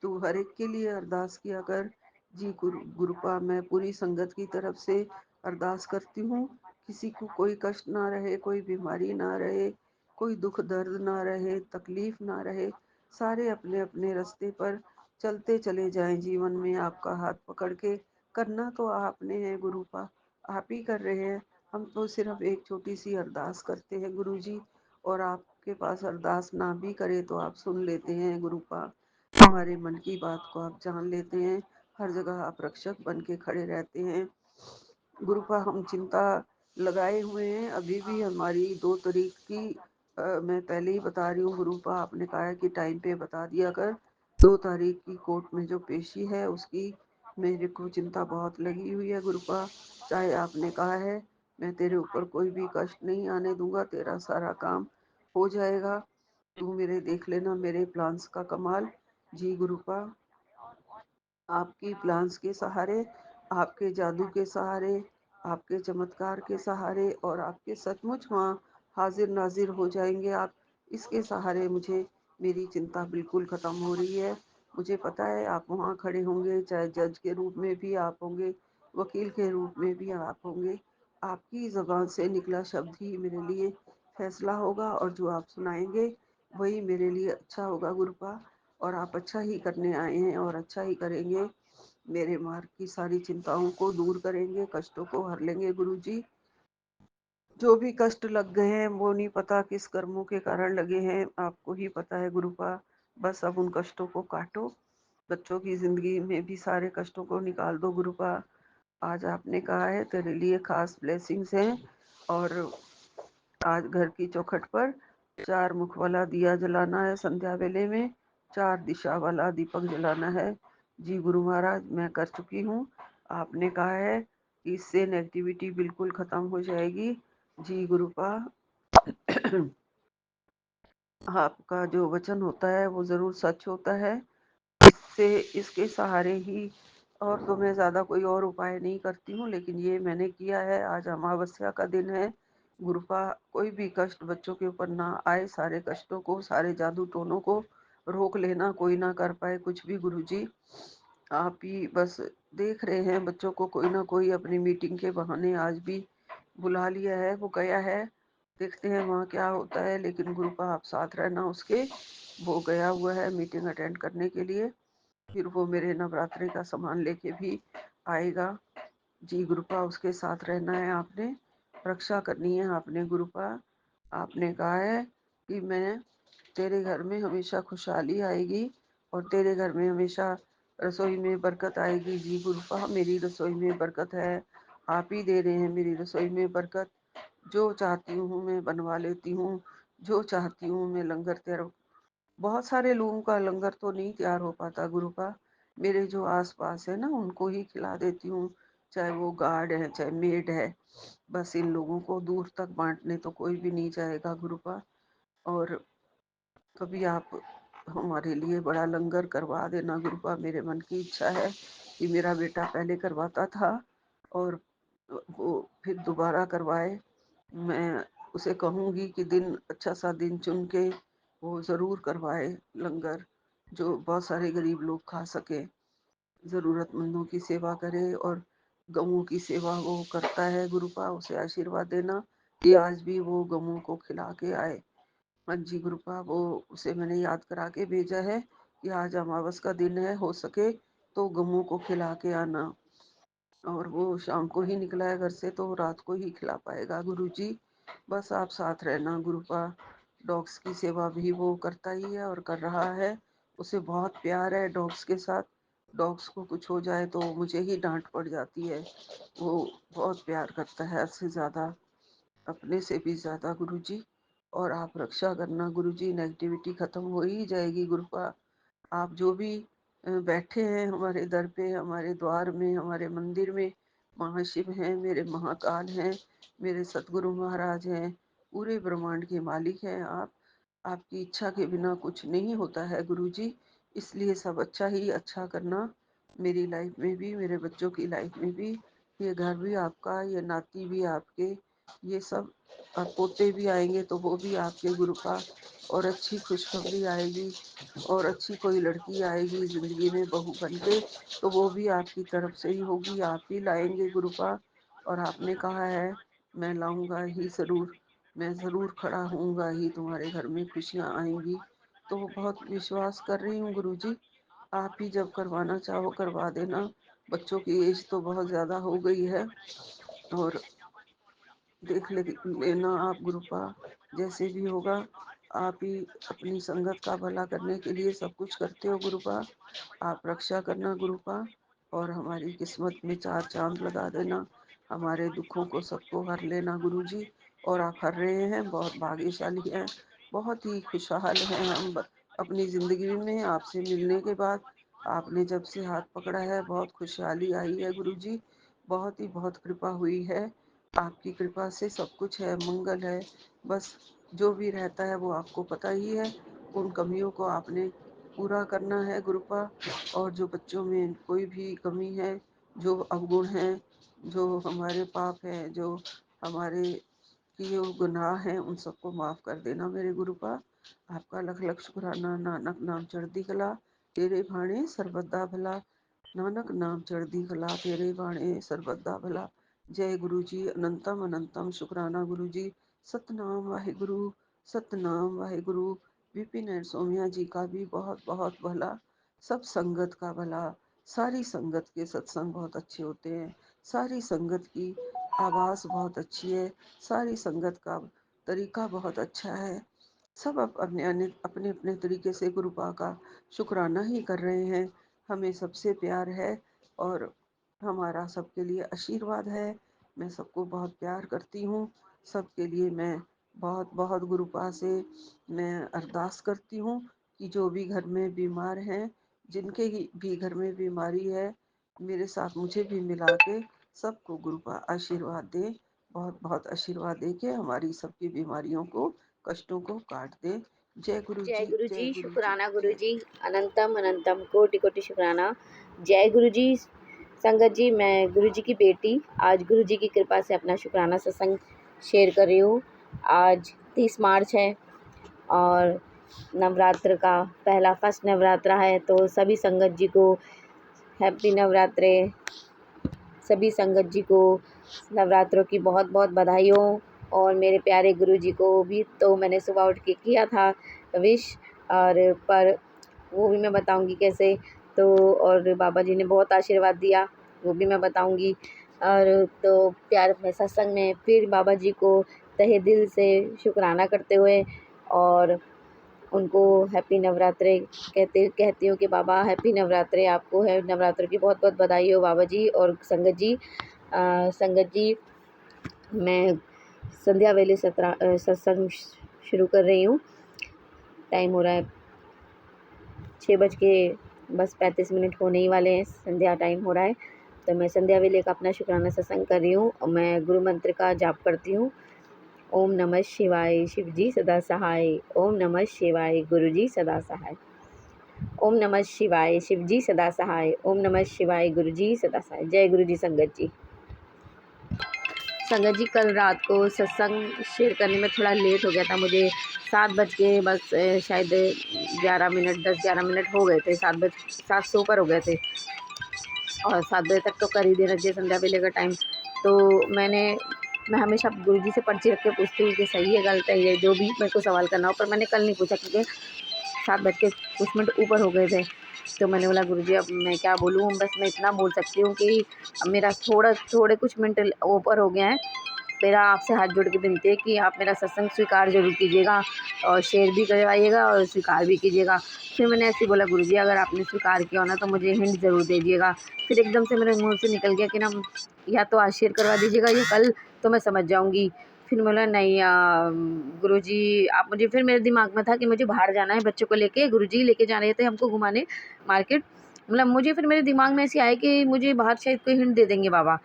तू हर एक के लिए अरदास किया कर। जी गुरुपा, मैं पूरी संगत की तरफ से अरदास करती हूँ, किसी को कोई कष्ट ना रहे, कोई बीमारी ना रहे, कोई दुख दर्द ना रहे, तकलीफ ना रहे, सारे अपने अपने रास्ते पर चलते चले जाएं जीवन में आपका हाथ पकड़ के। करना तो आपने है गुरुपा, आप ही कर रहे हैं। हम तो सिर्फ एक छोटी सी अरदास करते हैं गुरु जी, और आपके पास अरदास ना भी करे तो आप सुन लेते हैं गुरुपा। हमारे मन की बात को आप जान लेते हैं, हर जगह आप रक्षक बन के खड़े रहते हैं गुरुपा। हम चिंता लगाए हुए हैं, अभी भी हमारी 2 तारीख की मैं पहले ही बता रही हूँ गुरुपा, आपने कहा है कि टाइम पे बता दिया कर। 2 तारीख की कोर्ट में जो पेशी है उसकी मेरे को चिंता बहुत लगी हुई है गुरुपा। चाहे आपने कहा है मैं तेरे ऊपर कोई भी कष्ट नहीं आने दूंगा, तेरा सारा काम हो जाएगा, तू मेरे देख लेना मेरे प्लान्स का कमाल। जी गुरुपा, आपकी प्लान्स के सहारे, आपके जादू के सहारे, आपके चमत्कार के सहारे, और आपके सचमुच वहाँ हाजिर नाजिर हो जाएंगे आप, इसके सहारे मुझे मेरी चिंता बिल्कुल ख़त्म हो रही है। मुझे पता है आप वहाँ खड़े होंगे, चाहे जज के रूप में भी आप होंगे, वकील के रूप में भी आप होंगे। आपकी ज़बान से निकला शब्द ही मेरे लिए फैसला होगा, और जो आप सुनाएंगे वही मेरे लिए अच्छा होगा गुरुपा। और आप अच्छा ही करने आए हैं और अच्छा ही करेंगे, मेरे मार्ग की सारी चिंताओं को दूर करेंगे, कष्टों को हर लेंगे गुरु जी। जो भी कष्ट लग गए हैं वो नहीं पता किस कर्मों के कारण लगे हैं, आपको ही पता है गुरुपा। बस अब उन कष्टों को काटो, बच्चों की जिंदगी में भी सारे कष्टों को निकाल दो गुरुपा। आज आपने कहा है तेरे लिए खास ब्लेसिंग्स हैं, और आज घर की चौखट पर 4 मुख वाला दिया जलाना है संध्या वेले में, 4 दिशा वाला दीपक जलाना है। जी गुरु महाराज, मैं कर चुकी हूँ। आपने कहा है कि इससे नेगेटिविटी बिल्कुल ख़त्म हो जाएगी। जी गुरुपा, आपका जो वचन होता है वो ज़रूर सच होता है। इससे इसके सहारे ही, और तो मैं ज़्यादा कोई और उपाय नहीं करती हूँ, लेकिन ये मैंने किया है। आज अमावस्या का दिन है गुरुपा, कोई भी कष्ट बच्चों के ऊपर ना आए, सारे कष्टों को, सारे जादू टोनों को रोक लेना, कोई ना कर पाए कुछ भी। गुरुजी आप ही बस देख रहे हैं, बच्चों को कोई ना कोई अपनी मीटिंग के बहाने आज भी बुला लिया है, वो गया है, देखते हैं वहाँ क्या होता है। लेकिन गुरुपा आप साथ रहना उसके, वो गया हुआ है मीटिंग अटेंड करने के लिए, फिर वो मेरे नवरात्रि का सामान लेके भी आएगा। जी गुरुपा उसके साथ रहना है, आपने रक्षा करनी है आपने गुरुपा। आपने कहा है कि मैं तेरे घर में हमेशा खुशहाली आएगी और तेरे घर में हमेशा रसोई में बरकत आएगी। जी गुरुपा मेरी रसोई में बरकत है, आप ही दे रहे हैं मेरी रसोई में बरकत। जो चाहती हूँ मैं बनवा लेती हूँ, जो चाहती हूँ मैं लंगर तैयार, बहुत सारे लोगों का लंगर तो नहीं तैयार हो पाता गुरुपा, मेरे जो आस पास है ना उनको ही खिला देती हूँ, चाहे वो गार्ड है चाहे मेड है, बस इन लोगों को दूर तक बांटने तो कोई भी नहीं जाएगा गुरुपा। और कभी आप हमारे लिए बड़ा लंगर करवा देना गुरुपा, मेरे मन की इच्छा है कि मेरा बेटा पहले करवाता था और वो फिर दोबारा करवाए। मैं उसे कहूँगी कि दिन, अच्छा सा दिन चुन के वो ज़रूर करवाए लंगर, जो बहुत सारे गरीब लोग खा सके, ज़रूरतमंदों की सेवा करे। और गऊँ की सेवा वो करता है गुरुपा, उसे आशीर्वाद देना कि आज भी वो गऊँ को खिला के आए। हाँ जी गुरुपा, वो उसे मैंने याद करा के भेजा है कि आज अमावस का दिन है, हो सके तो गऊँ को खिला के आना। और वो शाम को ही निकला है घर से, तो रात को ही खिला पाएगा गुरुजी। बस आप साथ रहना गुरुपा। डॉग्स की सेवा भी वो करता ही है और कर रहा है, उसे बहुत प्यार है डॉग्स के साथ। डॉग्स को कुछ हो जाए तो मुझे ही डांट पड़ जाती है, वो बहुत प्यार करता है हद से ज़्यादा, अपने से भी ज़्यादा गुरुजी। और आप रक्षा करना गुरुजी, नेगेटिविटी खत्म हो ही जाएगी गुरुपा। आप जो भी बैठे हैं हमारे दर पे, हमारे द्वार में, हमारे मंदिर में, महाशिव हैं, मेरे महाकाल हैं, मेरे सतगुरु महाराज हैं, पूरे ब्रह्मांड के मालिक हैं आप। आपकी इच्छा के बिना कुछ नहीं होता है गुरुजी, इसलिए सब अच्छा ही अच्छा करना, मेरी लाइफ में भी, मेरे बच्चों की लाइफ में भी। ये घर भी आपका, ये नाती भी आपके, ये सब पोते भी आएंगे तो वो भी आपके गुरुपा। और अच्छी खुशखबरी आएगी, और अच्छी कोई लड़की आएगी ज़िंदगी में बहू बन के, तो वो भी आपकी तरफ से ही होगी, आप ही लाएंगे गुरुपा। और आपने कहा है मैं लाऊंगा ही ज़रूर, मैं ज़रूर खड़ा होऊंगा ही, तुम्हारे घर में खुशियाँ आएंगी। तो बहुत विश्वास कर रही हूँ गुरुजी, आप ही जब करवाना चाहो करवा देना। बच्चों की एज तो बहुत ज़्यादा हो गई है, और देख लेना आप गुरुपा, जैसे भी होगा। आप ही अपनी संगत का भला करने के लिए सब कुछ करते हो गुरुपा, आप रक्षा करना गुरुपा। और हमारी किस्मत में चार चांद लगा देना, हमारे दुखों को सबको हर लेना गुरुजी। और आप हर रहे हैं, बहुत भाग्यशाली हैं, बहुत ही खुशहाल हैं हम अपनी ज़िंदगी में। आपसे मिलने के बाद, आपने जब से हाथ पकड़ा है, बहुत खुशहाली आई है गुरुजी, बहुत ही बहुत कृपा हुई है। आपकी कृपा से सब कुछ है, मंगल है। बस जो भी रहता है वो आपको पता ही है, उन कमियों को आपने पूरा करना है गुरुपा। और जो बच्चों में कोई भी कमी है, जो अवगुण हैं, जो हमारे पाप हैं, जो हमारे किए हुए गुनाह हैं, उन सबको माफ़ कर देना मेरे गुरुपा। आपका लख लख शुक्राना, नानक नाम चढ़दी कला, तेरे भाणे सर्वदा भला। नानक नाम चढ़दी कला, तेरे भाणे सर्वदा भला। जय गुरु जी, अनंतम अनंतम शुक्राना गुरु जी। सतनाम वाहिगुरु, सतनाम वाहिगुरु। विपिन एंड सोमिया जी का भी बहुत बहुत भला, सब संगत का भला। सारी संगत के सत्संग बहुत अच्छे होते हैं, सारी संगत की आवाज़ बहुत अच्छी है, सारी संगत का तरीका बहुत अच्छा है। सब अपने अपने तरीके से गुरुपा का शुक्राना ही कर रहे हैं। हमें सबसे प्यार है, और हमारा सबके लिए आशीर्वाद है। मैं सबको बहुत प्यार करती हूँ, सबके लिए मैं बहुत बहुत गुरुपा से मैं अरदास करती हूँ कि जो भी घर में बीमार हैं, जिनके भी घर में बीमारी है, मेरे साथ मुझे भी मिला के सबको गुरुपा आशीर्वाद दे। बहुत बहुत आशीर्वाद देके हमारी सबकी बीमारियों को, कष्टों को काट दे। जय गुरु जय जी, गुरु जय जी, गुरु जी, शुक्राना गुरु जय जी, अनंतम अनंतम कोटि कोटि शुक्राना। जय गुरु जी। संगत जी, मैं गुरु जी की बेटी आज गुरु जी की कृपा से अपना शुक्राना सत्संग शेयर कर रही हूँ। आज 30 मार्च है और नवरात्र का पहला फर्स्ट नवरात्रा है, तो सभी संगत जी को हैप्पी नवरात्रे। सभी संगत जी को नवरात्रों की बहुत बहुत बधाई हो। और मेरे प्यारे गुरु जी को भी तो मैंने सुबह उठ के किया था विश, और पर वो भी मैं बताऊंगी कैसे। तो और बाबा जी ने बहुत आशीर्वाद दिया, वो भी मैं बताऊंगी। और तो प्यार में सत्संग में फिर बाबा जी को तहे दिल से शुक्राना करते हुए और उनको हैप्पी नवरात्रे कहती हूँ कि बाबा हैप्पी नवरात्रे, आपको है नवरात्र की बहुत बहुत बधाई हो बाबा जी। और संगत जी मैं संध्या वेले सत्संग शुरू कर रही हूँ। टाइम हो रहा है 6:35 होने ही वाले हैं, संध्या टाइम हो रहा है। तो मैं संध्या वेले का अपना शुक्राना सत्संग कर रही हूँ और मैं गुरु मंत्र का जाप करती हूँ। ओम नमः शिवाय, शिव जी सदा सहाय। ओम नमः शिवाय, गुरु जी सदा सहाय। ओम नमः शिवाय, शिव जी सदा सहाय। ओम नमः शिवाय, गुरु जी सदा सहाय। जय गुरु जी। संगत जी, कल रात को सत्संग शेयर करने में थोड़ा लेट हो गया था मुझे। 7 बज के बस शायद 10-11 मिनट हो गए थे। 7 से ऊपर हो गए थे और 7 बजे तक तो कर ही देना चाहिए संध्या वेले का टाइम। तो मैं हमेशा गुरुजी से पर्ची रख के पूछती हूँ कि सही है गलत है, ये जो भी मेरे को सवाल करना हो, पर मैंने कल नहीं पूछा क्योंकि 7 बज के कुछ मिनट ऊपर हो गए थे। तो मैंने बोला गुरुजी अब मैं क्या बोलूँ, बस मैं इतना बोल सकती हूँ कि मेरा थोड़े कुछ मिनट ऊपर हो गया है। मेरा आपसे हाथ जोड़ के विनती है कि आप मेरा सत्संग स्वीकार जरूर कीजिएगा और शेयर भी करवाइएगा और स्वीकार भी कीजिएगा। फिर मैंने ऐसे बोला गुरुजी अगर आपने स्वीकार किया हो ना तो मुझे हिंट ज़रूर दे दीजिएगा। फिर एकदम से मेरे मुंह से निकल गया कि ना या तो आज शेयर करवा दीजिएगा या कल, तो मैं समझ जाऊँगी। फिर बोला नहीं गुरुजी आप मुझे, फिर मेरे दिमाग में था कि मुझे बाहर जाना है बच्चों को लेके, गुरुजी लेके जा रहे थे हमको घुमाने मार्केट। मतलब मुझे फिर मेरे दिमाग में ऐसे आया कि मुझे बाहर शायद कोई हिंट दे देंगे बाबा।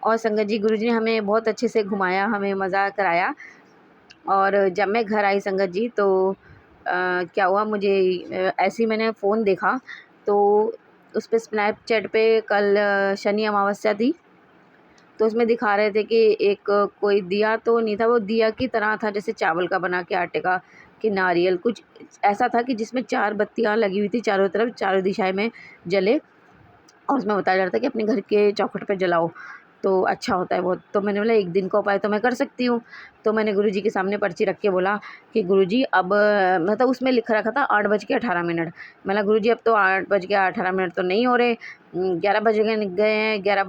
और संगत जी गुरुजी ने हमें बहुत अच्छे से घुमाया, हमें मज़ा कराया। और जब मैं घर आई संगत जी तो क्या हुआ, मुझे ऐसे ही मैंने फ़ोन देखा तो उस पर स्नैपचैट पे कल शनि अमावस्या थी, तो उसमें दिखा रहे थे कि एक कोई दिया तो नहीं था, वो दिया की तरह था जैसे चावल का बना के आटे का, कि नारियल कुछ ऐसा था कि जिसमें 4 बत्तियाँ लगी हुई थी चारों तरफ, चारों दिशाएं में जले, और उसमें बताया जा रहा था कि अपने घर के चौखट पे जलाओ तो अच्छा होता है बहुत। तो मैंने बोला एक दिन का उपाय तो मैं कर सकती हूँ। तो मैंने गुरुजी के सामने पर्ची रख के बोला कि गुरुजी अब मतलब उसमें लिख रखा था 8:18। मैंने गुरुजी अब तो 8:18 तो नहीं हो रहे, 11 बज गए हैं, 11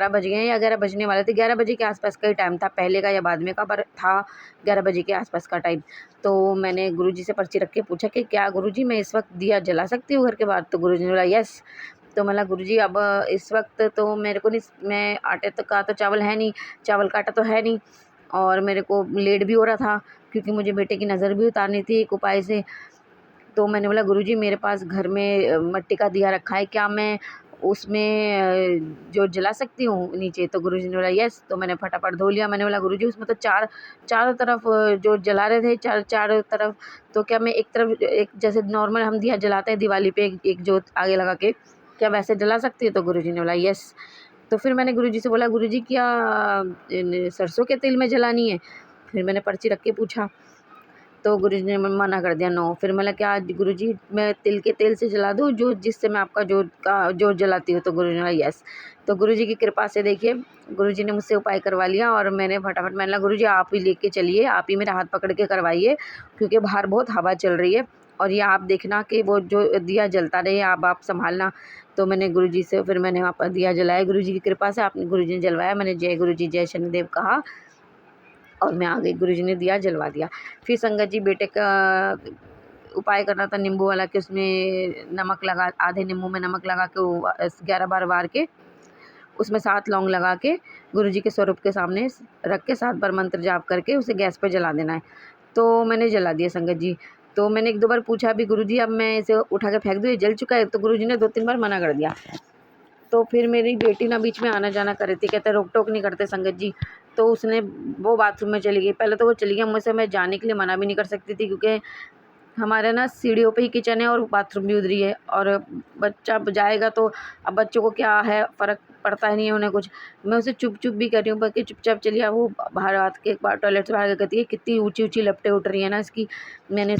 बज गए हैं या 11 बजने वाले थे। 11 बजे के आसपास का ही टाइम था, पहले का या बाद में का, पर था 11 बजे के आसपास का टाइम। तो मैंने गुरुजी से पर्ची रख के पूछा कि क्या गुरुजी मैं इस वक्त दिया जला सकती हूँ घर के बाहर? तो गुरुजी ने बोला यस। तो मैं गुरुजी अब इस वक्त तो मेरे को नहीं, मैं आटे तो का तो चावल है नहीं, चावल का आटा तो है नहीं, और मेरे को लेट भी हो रहा था क्योंकि मुझे बेटे की नज़र भी उतारनी थी एक उपाय से। तो मैंने बोला गुरुजी मेरे पास घर में मिट्टी का दिया रखा है, क्या मैं उसमें जो जला सकती हूँ नीचे? तो गुरुजी ने बोला यस। तो मैंने फटाफट धो लिया। मैंने बोला गुरुजी उसमें तो चारों तरफ जो जला रहे थे चारों तरफ, तो क्या मैं एक तरफ एक जैसे नॉर्मल हम दिया जलाते हैं दिवाली पे एक जोत आगे लगा के, क्या वैसे जला सकती है? तो गुरुजी ने बोला यस। तो फिर मैंने गुरुजी से बोला गुरुजी क्या सरसों के तेल में जलानी है? फिर मैंने पर्ची रख के पूछा तो गुरुजी ने मना कर दिया नो। फिर मैंने क्या गुरुजी मैं तिल के तेल से जला दूँ जो जिससे मैं आपका जोत जलाती हूँ? तो गुरुजी ने बोला यस। तो गुरुजी की कृपा से देखिए गुरुजी ने मुझसे उपाय करवा लिया और मैंने फटाफट, मैंने बोला गुरुजी आप ही लेके चलिए, आप ही मेरा हाथ पकड़ के करवाइए क्योंकि बाहर बहुत हवा चल रही है और ये आप देखना कि वो जो दिया जलता रहे, आप संभालना। तो मैंने गुरुजी से फिर मैंने वहाँ पर दिया जलाया, गुरुजी की कृपा से आपने गुरुजी ने जलवाया। मैंने जय गुरुजी जय शनिदेव कहा और मैं आ गई, गुरुजी ने दिया जलवा दिया। फिर संगत जी बेटे का उपाय करना था नींबू वाला, कि उसमें नमक लगा, आधे नींबू में नमक लगा के 11 बार वार के उसमें 7 लौंग लगा के गुरुजी के स्वरूप के सामने रख के 7 बार मंत्र जाप करके उसे गैस पर जला देना है। तो मैंने जला दिया संगत जी। तो मैंने 1-2 बार पूछा भी गुरुजी अब मैं इसे उठा के फेंक दूँ, ये जल चुका है? तो गुरुजी ने 2-3 बार मना कर दिया। तो फिर मेरी बेटी ना बीच में आना जाना कर रही थी, कहते रोक टोक नहीं करते संगत जी। तो उसने वो बाथरूम में चली गई। पहले तो वो चली गई, मुझसे मैं जाने के लिए मना भी नहीं कर सकती थी, क्योंकि हमारे ना सीढ़ियों पे ही किचन है और बाथरूम भी उधर ही है, और बच्चा जाएगा तो अब बच्चों को क्या है, फ़र्क पड़ता ही नहीं है उन्हें कुछ। मैं उसे चुप चुप भी कर रही हूँ, बाकी चुपचाप चलिए। अब वो बाहर आत के एक बार टॉयलेट से बाहर कहती है, कितनी ऊँची ऊँची लपटें उठ रही है ना इसकी। मैंने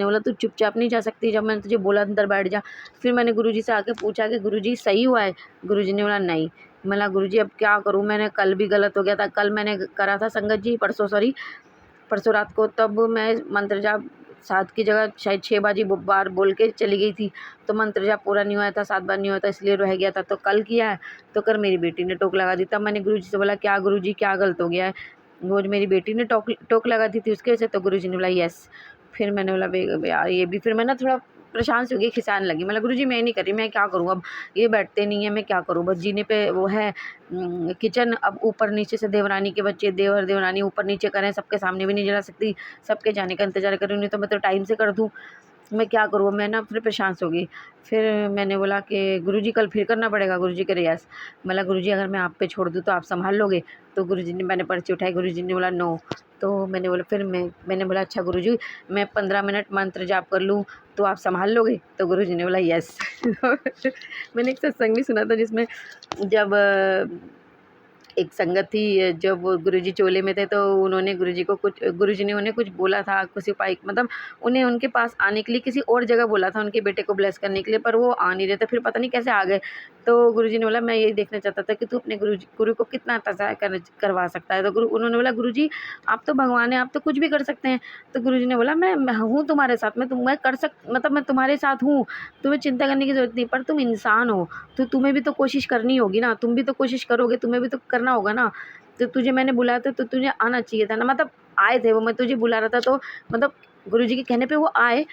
बोला तू चुपचाप नहीं जा सकती, जब मैंने तुझे बोला अंदर बैठ जा। फिर मैंने गुरुजी से आके पूछा कि गुरुजी सही हुआ है? गुरुजी ने बोला नहीं। मैं बोला गुरुजी अब क्या करूँ, मैंने कल भी गलत हो गया था, कल मैंने करा था संगत जी, परसों रात को, तब मैं मंत्र जाप 7 की जगह शायद 6 बार बोल के चली गई थी, तो मंत्र जाप पूरा नहीं हुआ था, 7 बार नहीं हुआ था, इसलिए रह गया था। तो कल किया है, तो कल मेरी बेटी ने टोक लगा दी। तब मैंने गुरुजी से बोला क्या गुरुजी क्या गलत हो गया है? वो मेरी बेटी ने टोक लगा दी थी उसके से, तो गुरुजी ने बोला यस। फिर मैंने बोला यार ये भी, फिर मैं ना थोड़ा परेशान से हो गई, खिसाने लगी। मतलब गुरुजी मैं नहीं कर रही, मैं क्या करूँ अब, ये बैठते नहीं है, मैं क्या करूँ। बस जीने पे वो है किचन, अब ऊपर नीचे से देवरानी के बच्चे, देवर देवरानी ऊपर नीचे करें, सबके सामने भी नहीं जा सकती, सबके जाने का इंतज़ार कर रही हूँ, नहीं तो मैं तो टाइम से कर दूँ, मैं क्या करूँ। मैं ना फिर परेशान से हो गई। फिर मैंने बोला कि गुरुजी कल फिर करना पड़ेगा। गुरुजी कह रहे यस। मतलब गुरुजी अगर मैं आप पे छोड़ दूँ तो आप संभाल लोगे? तो गुरुजी ने, मैंने पर्ची उठाई, गुरुजी ने बोला नो। तो मैंने बोला, फिर मैंने बोला अच्छा गुरुजी मैं 15 मिनट मंत्र जाप कर लूँ तो आप संभाल लोगे? तो गुरुजी ने बोला यस। मैंने एक सत्संग भी सुना था जिसमें जब एक संगत थी, जब वो गुरुजी चोले में थे, तो उन्होंने गुरुजी ने उन्हें कुछ बोला था, किसी उपाय, मतलब उन्हें उनके पास आने के लिए किसी और जगह बोला था उनके बेटे को ब्लेस करने के लिए, पर वो आ नहीं रहे थे, फिर पता नहीं कैसे आ गए। तो गुरुजी ने बोला मैं यही देखना चाहता था कि तू अपने गुरु को कितना इंतज़ार करवा सकता है। तो उन्होंने बोला गुरुजी आप तो भगवान हैं, आप तो कुछ भी कर सकते हैं। तो गुरुजी ने बोला मैं हूँ तुम्हारे साथ, मैं तुम्हारे साथ हूँ, तुम्हें चिंता करने की ज़रूरत नहीं, पर तुम इंसान हो तो तुम्हें भी तो कोशिश करनी होगी ना, तुम भी तो कोशिश करोगे, तुम्हें भी तो करना होगा ना। तो तुझे मैंने बुलाया था तो तुझे आना चाहिए था ना, मतलब आए थे वो, मैं तुझे बुला रहा था तो मतलब गुरुजी के कहने पे वो आए,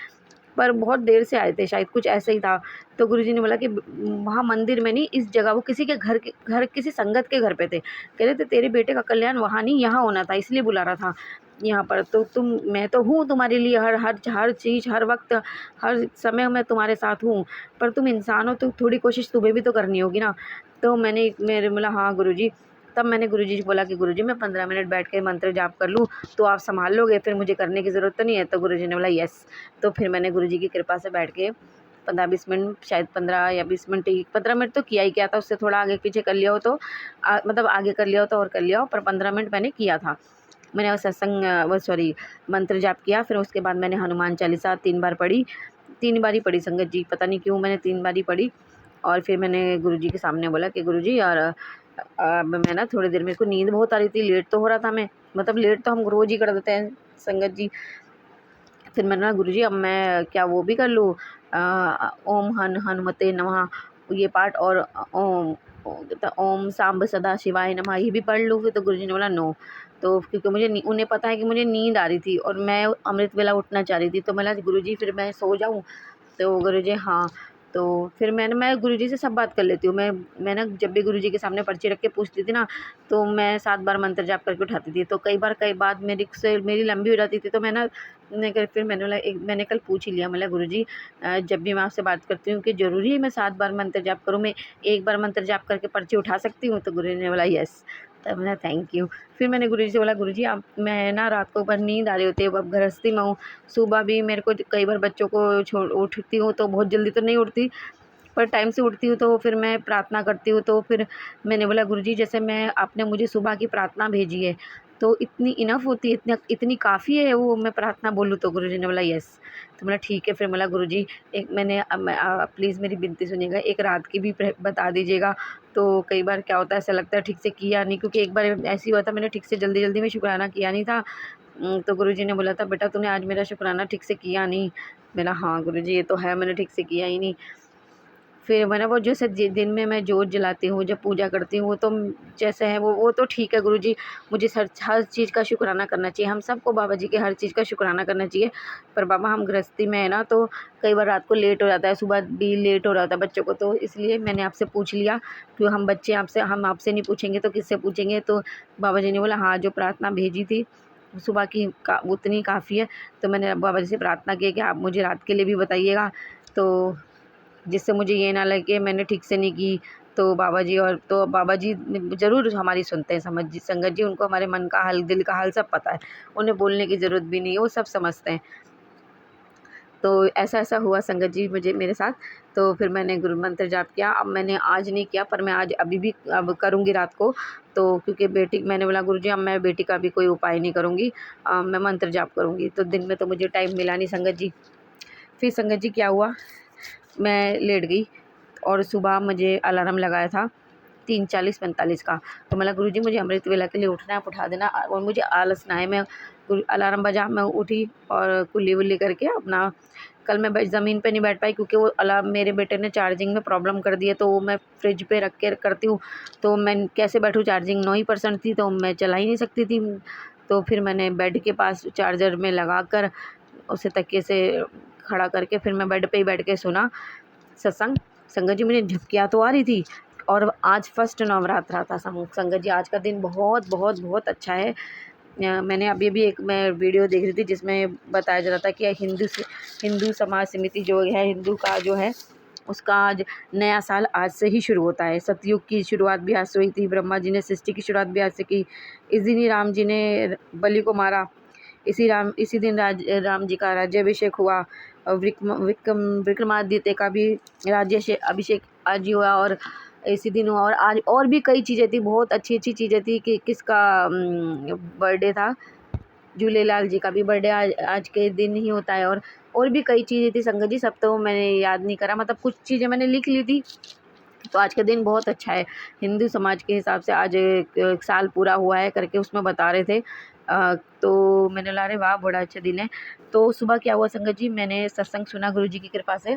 पर बहुत देर से आए थे, शायद कुछ ऐसा ही था। तो गुरुजी ने बोला कि वहाँ मंदिर में नहीं, इस जगह, वो किसी के घर किसी संगत के घर पे थे, कह रहे थे तेरे बेटे का कल्याण वहाँ नहीं यहाँ होना था, इसलिए बुला रहा था यहाँ पर। तो मैं तो हूँ तुम्हारे लिए, हर चीज़, हर वक्त, हर समय मैं तुम्हारे साथ हूँ, पर तुम इंसान हो तो थोड़ी कोशिश तुम्हें भी तो करनी होगी ना। तो मेरे बोला हाँ गुरुजी। तब मैंने गुरुजी से बोला कि गुरुजी मैं 15 मिनट बैठ के मंत्र जाप कर लूँ तो आप संभाल लोगे, फिर मुझे करने की ज़रूरत तो नहीं है? तो गुरुजी ने बोला यस। तो फिर मैंने गुरुजी की कृपा से बैठ के 15-20 मिनट, शायद 15 या 20 मिनट ही, 15 मिनट तो किया ही क्या था, उससे थोड़ा आगे पीछे कर लिया हो तो मतलब आगे कर लिया हो तो और कर लिया हो, पर 15 मिनट मैंने किया था। मैंने मंत्र जाप किया। फिर उसके बाद मैंने हनुमान चालीसा 3 बार पढ़ी, 3 बार ही पढ़ी संगत जी, पता नहीं क्यों मैंने 3 बार ही पढ़ी। और फिर मैंने गुरुजी के सामने बोला कि गुरुजी यार मैं ना थोड़ी देर, मेरे को नींद बहुत आ रही थी, लेट तो हो रहा था मैं, मतलब लेट तो हम रोज़ ही कर देते हैं संगत जी। फिर मैंने बोला गुरुजी अब मैं क्या वो भी कर लूँ, ओम हनुमते नमः ये पाठ, और ओम सांब सदा शिवाय नमः ये भी पढ़ लूँ? फिर तो गुरुजी ने बोला नो। तो क्योंकि उन्हें पता है कि मुझे नींद आ रही थी और मैं अमृत वेला उठना चाह रही थी, तो मैं गुरुजी फिर मैं सो जाऊँ? तो गुरुजी हाँ। तो फिर मैं गुरुजी से सब बात कर लेती हूँ। मैं ना जब भी गुरुजी के सामने पर्ची रख के पूछती थी ना, तो मैं 7 बार मंत्र जाप करके उठाती थी। तो कई बात मेरी लंबी हो जाती थी, तो मैंने कल पूछ ही लिया, मतलब गुरुजी जब भी मैं आपसे बात करती हूँ कि ज़रूरी है मैं 7 बार मंत्र जाप करूँ, मैं 1 बार मंत्र जाप करके पर्ची उठा सकती हूँ? तो गुरुजी ने बोला यस। तब मैंने थैंक यू। फिर मैंने गुरुजी से बोला गुरुजी आप, मैं ना रात को ऊपर नींद आ रही होती है, अब गृहस्थी में हूँ, सुबह भी मेरे को कई बार बच्चों को उठती हूँ तो बहुत जल्दी तो नहीं उठती, पर टाइम से उठती हूँ, तो फिर मैं प्रार्थना करती हूँ। तो फिर मैंने बोला गुरुजी जैसे आपने मुझे सुबह की प्रार्थना भेजी है तो इतनी इनफ होती है, इतनी काफ़ी है वो मैं प्रार्थना बोलूँ? तो गुरुजी ने बोला यस। तो बोला ठीक है। फिर बोला गुरुजी एक प्लीज़ मेरी विनती सुनिएगा, एक रात की भी बता दीजिएगा। तो कई बार क्या होता है, ऐसा लगता है ठीक से किया नहीं, क्योंकि एक बार ऐसे ही हुआ था, मैंने ठीक से जल्दी में शुक्राना किया नहीं था। तो गुरुजी ने बोला था बेटा तूने आज मेरा शुक्राना ठीक से किया नहीं। मैंने हाँ गुरुजी ये तो है, मैंने ठीक से किया ही नहीं। फिर मैंने वो जैसे दिन में मैं जोत जलाती हूँ, जब पूजा करती हूँ, वो तो जैसे है वो तो ठीक है गुरुजी, मुझे हर चीज़ का शुक्राना करना चाहिए, हम सबको बाबा जी के हर चीज़ का शुक्राना करना चाहिए। पर बाबा हम गृहस्थी में है ना, तो कई बार रात को लेट हो जाता है, सुबह भी लेट हो रहा था बच्चों को, तो इसलिए मैंने आपसे पूछ लिया कि हम आपसे नहीं पूछेंगे तो किससे पूछेंगे? तो बाबा जी ने बोला हाँ जो प्रार्थना भेजी थी सुबह की उतनी काफ़ी है। तो मैंने बाबा जी से प्रार्थना की कि आप मुझे रात के लिए भी बताइएगा, तो जिससे मुझे ये ना लगे मैंने ठीक से नहीं की, तो बाबा जी ज़रूर हमारी सुनते हैं संगत जी, उनको हमारे मन का हाल, दिल का हाल सब पता है, उन्हें बोलने की ज़रूरत भी नहीं है, वो सब समझते हैं। तो ऐसा हुआ संगत जी मेरे साथ। तो फिर मैंने गुरु मंत्र जाप किया। अब मैंने आज नहीं किया, पर मैं आज अभी भी अब करूँगी रात को। तो क्योंकि मैंने बोला गुरुजी अब मैं बेटी का भी कोई उपाय नहीं करूँगी, मैं मंत्र जाप करूँगी। तो दिन में तो मुझे टाइम मिला नहीं संगत जी। फिर संगत जी क्या हुआ, मैं लेट गई और सुबह मुझे अलार्म लगाया था 3:40-45 का। तो मैं गुरुजी मुझे अमृत वेला के लिए उठना है, आप उठा देना और मुझे आलस ना है। मैं अलार्म बजा, मैं उठी और कुल्ली-वुल्ली करके अपना, कल मैं ज़मीन पे नहीं बैठ पाई क्योंकि वो अलार्म मेरे बेटे ने चार्जिंग में प्रॉब्लम कर दी है, तो वो मैं फ्रिज पे रख के करती हूँ, तो मैं कैसे बैठूँ, चार्जिंग 9 ही % थी, तो मैं चला ही नहीं सकती थी। तो फिर मैंने बेड के पास चार्जर में लगा कर उसे तकिए से खड़ा करके फिर मैं बेड पे ही बैठ के सुना सत्संग। संगत जी मुझे झपकियाँ तो आ रही थी, और आज फर्स्ट नवरात्रा था संगत जी। आज का दिन बहुत बहुत बहुत अच्छा है। मैंने अभी एक मैं वीडियो देख रही थी जिसमें बताया जा रहा था कि हिंदू समाज समिति जो है, हिंदू का जो है, उसका आज नया साल आज से ही शुरू होता है। सतयुग की शुरुआत भी आज से हुई थी, ब्रह्मा जी ने सृष्टि की शुरुआत भी आज से की, इस दिन ही राम जी ने बलि को मारा, इसी दिन राम जी का राज्याभिषेक हुआ, और विक्रमादित्य का भी अभिषेक आज ही हुआ, और इसी दिन हुआ। और आज और भी कई चीज़ें थी, बहुत अच्छी अच्छी चीज़ें थी कि किसका बर्थडे था, झूलेलाल जी का भी बर्थडे आज के दिन ही होता है, और भी कई चीज़ें थी संगत जी, सब तो मैंने याद नहीं करा, मतलब कुछ चीज़ें मैंने लिख ली थी। तो आज का दिन बहुत अच्छा है हिंदू समाज के हिसाब से, आज एक साल पूरा हुआ है करके उसमें बता रहे थे। तो मैंने बोला अरे वाह बड़ा अच्छा दिन है। तो सुबह क्या हुआ संगत जी, मैंने सत्संग सुना गुरु जी की कृपा से।